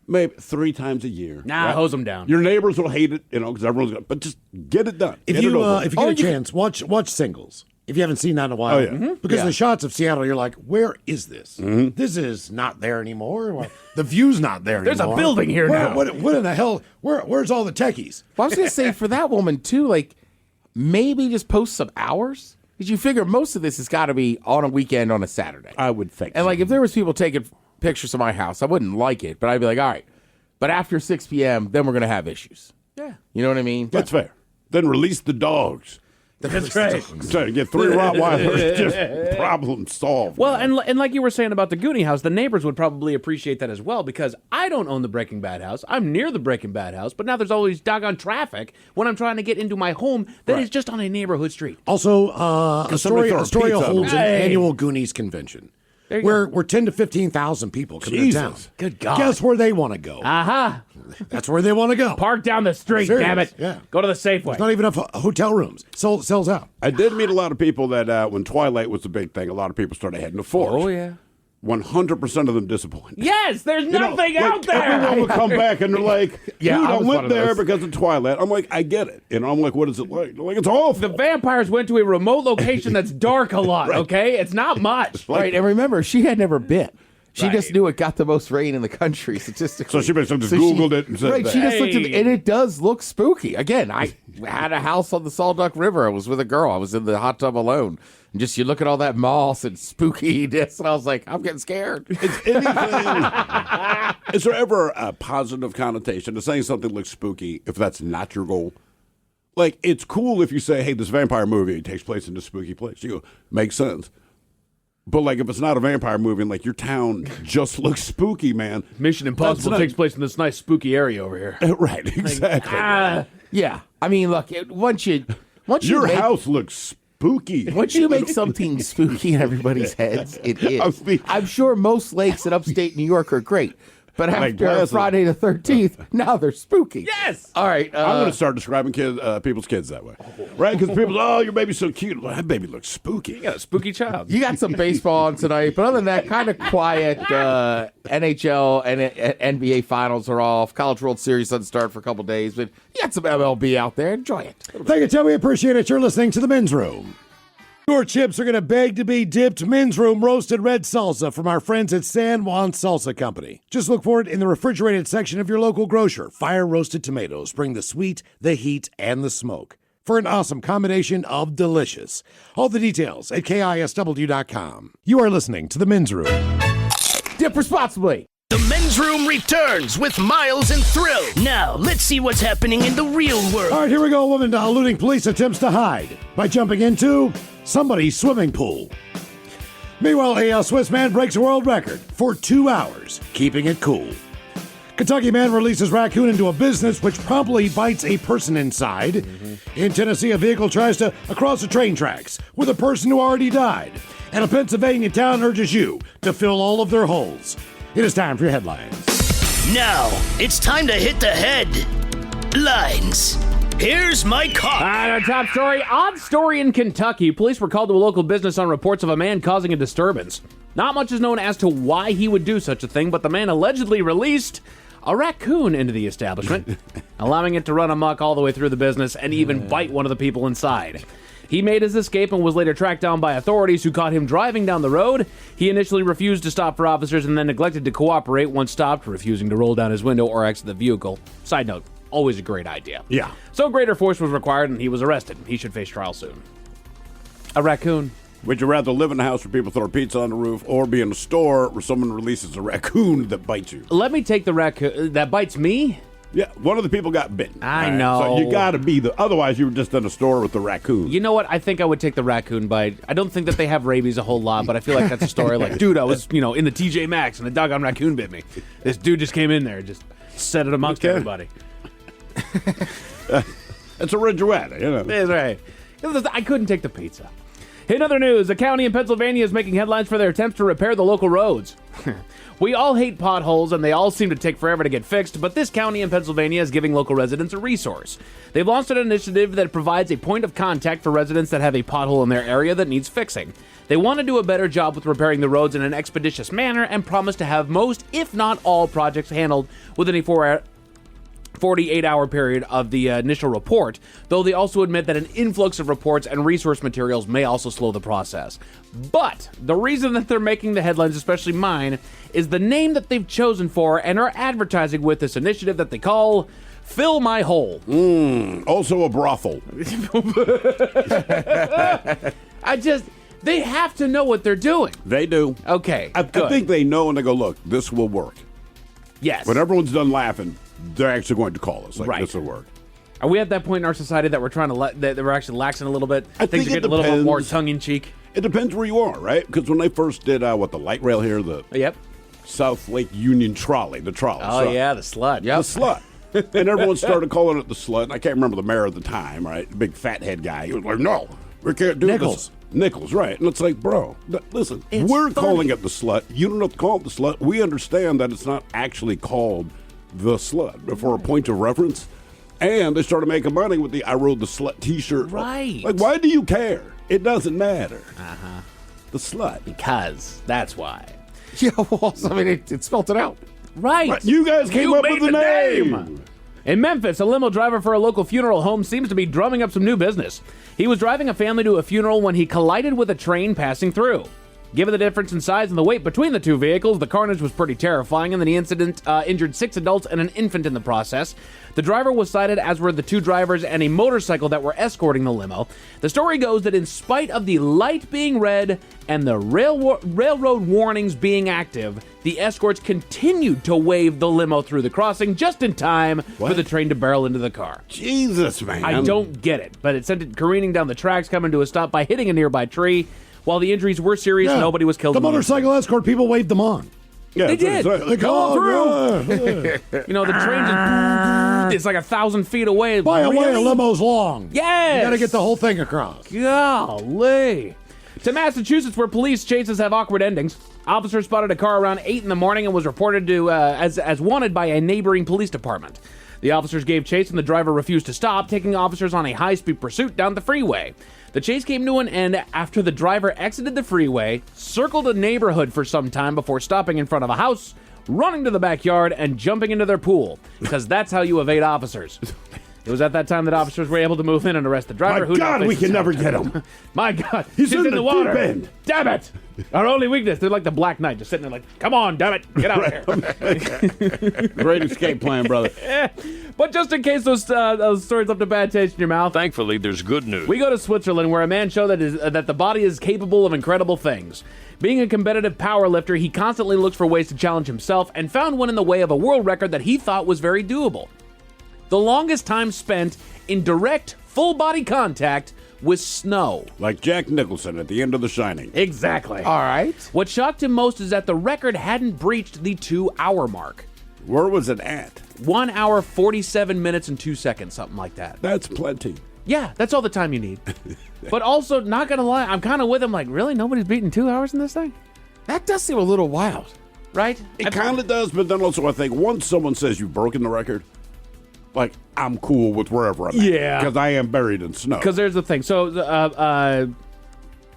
Maybe 3 times a year. Nah, hose them down. Your neighbors will hate it, because everyone's going to, but just get it done. If Get you it over. if you get a chance, watch Singles. If you haven't seen that in a while, Oh, yeah. because Yeah. the shots of Seattle, you're like, where is this? This is not there anymore. The view's not there There's a anymore. building here now. What in the hell? Where's all the techies? Well, I was going to say for that woman too, maybe just post some hours because you figure most of this has got to be on a weekend on a Saturday. I would think. And if there was people taking pictures of my house, I wouldn't like it, but I'd be like, all right. But after 6 p.m., then we're going to have issues. Yeah. You know what I mean? That's fair. Then release the dogs. That's right. So you get 3 Rottweilers, just problem solved. Well, and like you were saying about the Goonie house, the neighbors would probably appreciate that as well because I don't own the Breaking Bad house. I'm near the Breaking Bad house, but now there's always doggone traffic when I'm trying to get into my home that is just on a neighborhood street. Also, somebody throw a Astoria pizza holds an Hey. annual Goonies convention. There you Where 10 to 15,000 people come to Jesus. town. Good God. Guess where they want to go? Aha. That's where they want to go. Park down the street, Serious, damn it. yeah. Go to the Safeway. There's not even enough hotel rooms. Sells out. I did meet a lot of people that when Twilight was the big thing, a lot of people started heading to Forge. Oh, yeah. 100% of them disappointed. Yes, there's nothing out there. Everyone would come back and they're like, Yeah, dude, I I was one went of there those. because of Twilight. I'm like, I get it. I'm like, what is it like? They're like, it's awful. The vampires went to a remote location that's dark a lot, okay? It's not much. Right. And remember, she had never been. She just knew it got the most rain in the country statistically. So she basically just Googled it and said right, that. she just looked at Hey. and it does look spooky. Again, I had a house on the Saltduck River. I was with a girl. I was in the hot tub alone. And just you look at all that moss and spookiness, and I was like, I'm getting scared. Is there ever a positive connotation to saying something looks spooky if that's not your goal? Like, it's cool if you say, hey, this vampire movie takes place in this spooky place. You go, makes sense. But, if it's not a vampire movie and, your town just looks spooky, man. Mission Impossible not- takes place in this nice spooky area over here. Right, exactly. Yeah. I mean, look, once you Your make, house looks spooky. once you make something spooky in everybody's heads, it is. mean- I'm sure most lakes in upstate New York are great. But Like after Placid. Friday the 13th, now they're spooky. Yes. All right. I'm going to start describing people's kids that way. Right? Because people, oh, your baby's so cute. Well, that baby looks spooky. You got a spooky child. You got some baseball on tonight, but other than that, kind of quiet. NHL and NBA finals are off. College World Series doesn't start for a couple days, but you got some MLB out there. Enjoy it. Thank you, Tim. We appreciate it. You're listening to The Men's Room. Your chips are going to beg to be dipped. Men's Room roasted red salsa from our friends at San Juan Salsa Company. Just look for it in the refrigerated section of your local grocer. Fire roasted tomatoes bring the sweet, the heat, and the smoke for an awesome combination of delicious. All the details at KISW.com. You are listening to the Men's Room. Dip responsibly. The Men's Room returns with Miles and Thrill. Now, let's see what's happening in the real world. All right, here we go. A woman eluding police attempts to hide by jumping into somebody's swimming pool. Meanwhile, a Swiss man breaks a world record for 2 hours, keeping it cool. Kentucky man releases raccoon into a business which promptly bites a person inside. In Tennessee, a vehicle tries to cross the train tracks with a person who already died. And a Pennsylvania town urges you to fill all of their holes. It is time for your headlines. Now, it's time to hit the headlines. Here's my cop. Our top story. Odd story in Kentucky. Police were called to a local business on reports of a man causing a disturbance. Not much is known as to why he would do such a thing, but the man allegedly released a raccoon into the establishment, allowing it to run amok all the way through the business and even bite one of the people inside. He made his escape and was later tracked down by authorities who caught him driving down the road. He initially refused to stop for officers and then neglected to cooperate once stopped, refusing to roll down his window or exit the vehicle. Side note, always a great idea. Yeah. So greater force was required and he was arrested. He should face trial soon. A raccoon. Would you rather live in a house where people throw pizza on the roof or be in a store where someone releases a raccoon that bites you? Let me take the raccoon. That bites me? Yeah, one of the people got bitten. I know. So you got to be otherwise you were just in a store with the raccoon. You know what? I think I would take the raccoon bite. I don't think that they have rabies a whole lot, but I feel like that's a story like, dude, I was, in the TJ Maxx and a doggone raccoon bit me. This dude just came in there and just set it amongst everybody. It's a Ridgewetta, That's right. I couldn't take the pizza. In other news, a county in Pennsylvania is making headlines for their attempts to repair the local roads. We all hate potholes, and they all seem to take forever to get fixed, but this county in Pennsylvania is giving local residents a resource. They've launched an initiative that provides a point of contact for residents that have a pothole in their area that needs fixing. They want to do a better job with repairing the roads in an expeditious manner and promise to have most, if not all, projects handled within a 48-hour period of the initial report, though they also admit that an influx of reports and resource materials may also slow the process. But the reason that they're making the headlines, especially mine, is the name that they've chosen for and are advertising with this initiative that they call Fill My Hole. Also a brothel. They have to know what they're doing. They do. Okay, I think they know and they go, look, this will work. Yes. When everyone's done laughing, they're actually going to call us. Right. This will work. Are we at that point in our society that we're trying to that we're actually laxing a little bit? Things are getting a little bit more tongue-in-cheek? It depends where you are, right? Because when they first did, the light rail here, the South Lake Union trolley, the trolley. Oh, yeah, the slut. Yep. The slut. And everyone started calling it the slut. And I can't remember the mayor at the time, right? The big fathead guy. He was like, no, we can't do this. Nichols, right. And it's like, bro, listen, we're calling it the slut. You don't have to call it the slut. We understand that it's not actually called the slut, but for a point of reference. And they started making money with the I Rode the Slut t-shirt. Right. Like, why do you care? It doesn't matter. Uh-huh. The slut. Because that's why. Yeah, well, I mean, it spelled it out. Right. You guys came up with the name. In Memphis, a limo driver for a local funeral home seems to be drumming up some new business. He was driving a family to a funeral when he collided with a train passing through. Given the difference in size and the weight between the two vehicles, the carnage was pretty terrifying, and the incident injured 6 adults and an infant in the process. The driver was cited, as were the 2 drivers and a motorcycle that were escorting the limo. The story goes that in spite of the light being red and the railroad warnings being active, the escorts continued to wave the limo through the crossing just in time for the train to barrel into the car. Jesus, man. I don't get it, but it sent it careening down the tracks, coming to a stop by hitting a nearby tree. While the injuries were serious, nobody was killed. The motorcycle escort people waved them on. Yeah, they did. They come through. The train just, it's like 1,000 feet away. By the way, a limo's long. Yes. You got to get the whole thing across. Golly. To Massachusetts, where police chases have awkward endings. Officers spotted a car around 8 in the morning and was reported to as wanted by a neighboring police department. The officers gave chase and the driver refused to stop, taking officers on a high-speed pursuit down the freeway. The chase came to an end after the driver exited the freeway, circled a neighborhood for some time before stopping in front of a house, running to the backyard, and jumping into their pool. Because that's how you evade officers. It was at that time that officers were able to move in and arrest the driver. My God, we can never get him. My God, He's she's in the the water. deep end. Damn it! Our only weakness. They're like the Black Knight, just sitting there like, come on, damn it, get out of here. Great escape plan, brother. But just in case those stories left a bad taste in your mouth, thankfully there's good news. We go to Switzerland, where a man showed that the body is capable of incredible things. Being a competitive power lifter, he constantly looks for ways to challenge himself and found one in the way of a world record that he thought was very doable. The longest time spent in direct, full-body contact with snow. Like Jack Nicholson at the end of The Shining. Exactly. All right. What shocked him most is that the record hadn't breached the 2-hour mark. Where was it at? 1 hour, 47 minutes, and 2 seconds, something like that. That's plenty. Yeah, that's all the time you need. But also, not gonna lie, I'm kind of with him, like, really? Nobody's beating 2 hours in this thing? That does seem a little wild. Right? It kind of does, but then also I think once someone says you've broken the record, like, I'm cool with wherever I'm at. Yeah. Because I am buried in snow. Because there's the thing. So,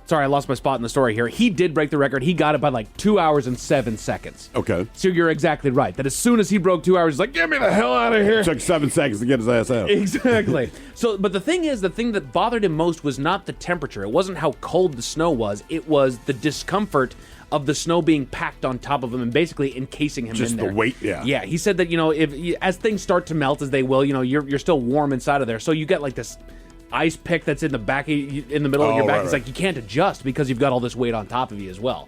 sorry, I lost my spot in the story here. He did break the record. He got it by like 2 hours and 7 seconds. Okay. So you're exactly right. That as soon as he broke 2 hours, he's like, get me the hell out of here. It took 7 seconds to get his ass out. Exactly. So, but the thing that bothered him most was not the temperature. It wasn't how cold the snow was. It was the discomfort of the snow being packed on top of him and basically encasing him Just in there. the weight, yeah. Yeah, he said that, if as things start to melt, as they will, you're still warm inside of there. So you get like this ice pick that's in the back, in the middle of your back. Right, It's like you can't adjust because you've got all this weight on top of you as well.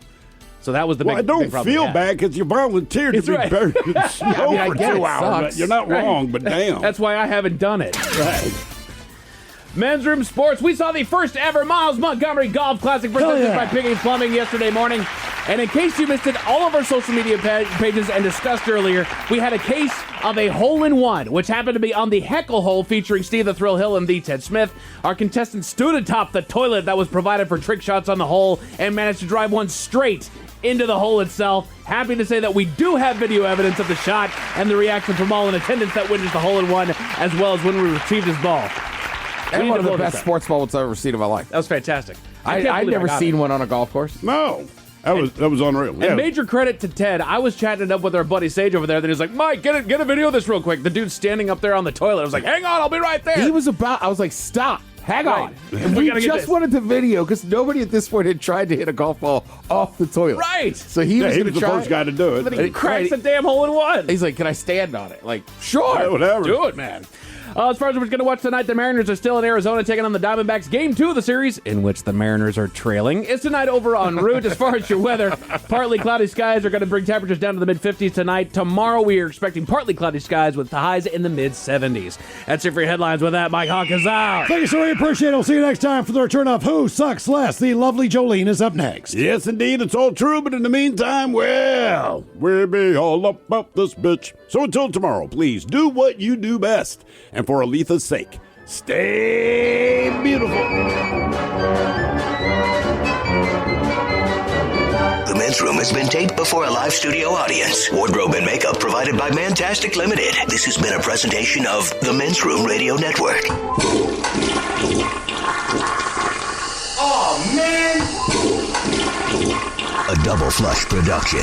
So that was the big problem. I don't feel bad because you volunteered to be buried in snow for 2 hours. You're not wrong, but damn. That's why I haven't done it. Right. Men's Room Sports, we saw the first ever Miles Montgomery Golf Classic presented by Piggy's Plumbing yesterday morning. And in case you missed it, all of our social media pages and discussed earlier, we had a case of a hole-in-one, which happened to be on the Heckle hole featuring Steve the Thrill Hill and the Ted Smith. Our contestant stood atop the toilet that was provided for trick shots on the hole and managed to drive one straight into the hole itself. Happy to say that we do have video evidence of the shot and the reaction from all in attendance that witnessed the hole-in-one, as well as when we retrieved his ball. And one of the best sports moments I've ever seen in my life. That was fantastic. I've never seen one on a golf course. No. That was unreal. And major credit to Ted. I was chatting it up with our buddy Sage over there. Then he's like, Mike, get a video of this real quick. The dude's standing up there on the toilet. I was like, hang on, I'll be right there. I was like, stop. Hang on. And we just wanted the video because nobody at this point had tried to hit a golf ball off the toilet. Right. So he was going to the try. first guy to do it. But he cracks the damn hole-in-one. He's like, can I stand on it? Like, sure. Yeah, whatever. Do it, man. As far as we're going to watch tonight, the Mariners are still in Arizona taking on the Diamondbacks. Game 2 of the series, in which the Mariners are trailing, is tonight over en route. As far as your weather, partly cloudy skies are going to bring temperatures down to the mid-50s tonight. Tomorrow, we are expecting partly cloudy skies with the highs in the mid-70s. That's it for your headlines. With that, Mike Hawk is out. Thank you, sir. We appreciate it. We'll see you next time for the return of Who Sucks Less. The lovely Jolene is up next. Yes, indeed. It's all true, but in the meantime, well, we'll be all about this bitch. So until tomorrow, please do what you do best. And for Aletha's sake, stay beautiful. The Men's Room has been taped before a live studio audience. Wardrobe and makeup provided by Mantastic Limited. This has been a presentation of the Men's Room Radio Network. Oh, man! A Double Flush production.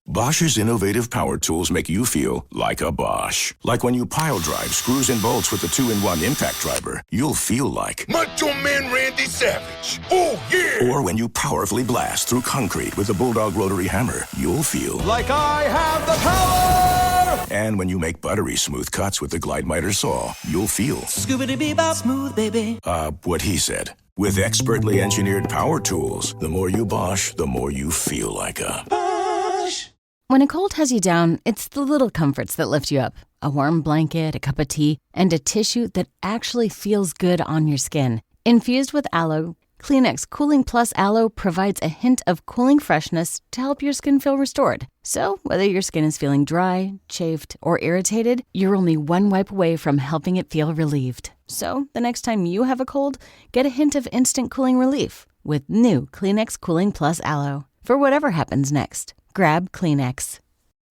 Bosch's innovative power tools make you feel like a Bosch. Like when you pile drive screws and bolts with the 2-in-1 impact driver, you'll feel like Macho Man Randy Savage. Oh, yeah! Or when you powerfully blast through concrete with the Bulldog rotary hammer, you'll feel like I have the power! And when you make buttery smooth cuts with the Glide Miter saw, you'll feel Scoobity-bee-bop smooth, baby. What he said. With expertly engineered power tools, the more you Bosch, the more you feel like a Bosch. When a cold has you down, it's the little comforts that lift you up. A warm blanket, a cup of tea, and a tissue that actually feels good on your skin. Infused with aloe, Kleenex Cooling Plus Aloe provides a hint of cooling freshness to help your skin feel restored. So, whether your skin is feeling dry, chafed, or irritated, you're only one wipe away from helping it feel relieved. So, the next time you have a cold, get a hint of instant cooling relief with new Kleenex Cooling Plus Aloe. For whatever happens next, grab Kleenex.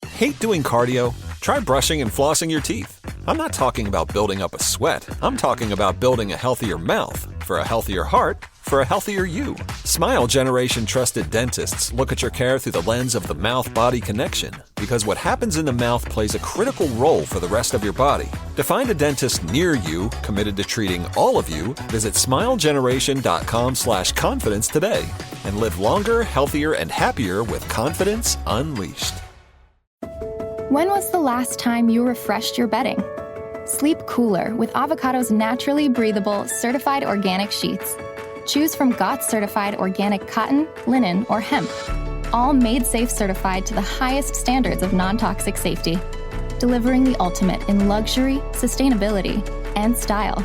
Hate doing cardio? Try brushing and flossing your teeth. I'm not talking about building up a sweat. I'm talking about building a healthier mouth. For a healthier heart, for a healthier you. Smile Generation trusted dentists look at your care through the lens of the mouth-body connection, because what happens in the mouth plays a critical role for the rest of your body. To find a dentist near you committed to treating all of you, visit smilegeneration.com/confidence today and live longer, healthier, and happier with confidence unleashed. When was the last time you refreshed your bedding? Sleep cooler with Avocado's naturally breathable, certified organic sheets. Choose from GOTS certified organic cotton, linen, or hemp. All made safe certified to the highest standards of non-toxic safety. Delivering the ultimate in luxury, sustainability, and style.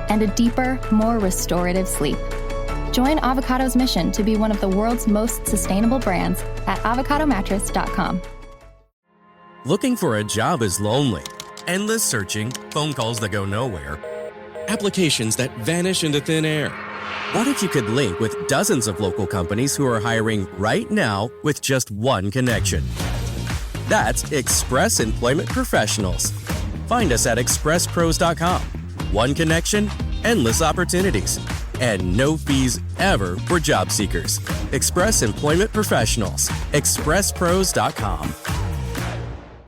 And a deeper, more restorative sleep. Join Avocado's mission to be one of the world's most sustainable brands at avocadomattress.com. Looking for a job is lonely. Endless searching, phone calls that go nowhere, applications that vanish into thin air. What if you could link with dozens of local companies who are hiring right now with just one connection? That's Express Employment Professionals. Find us at expresspros.com. One connection, endless opportunities, and no fees ever for job seekers. Express Employment Professionals. expresspros.com.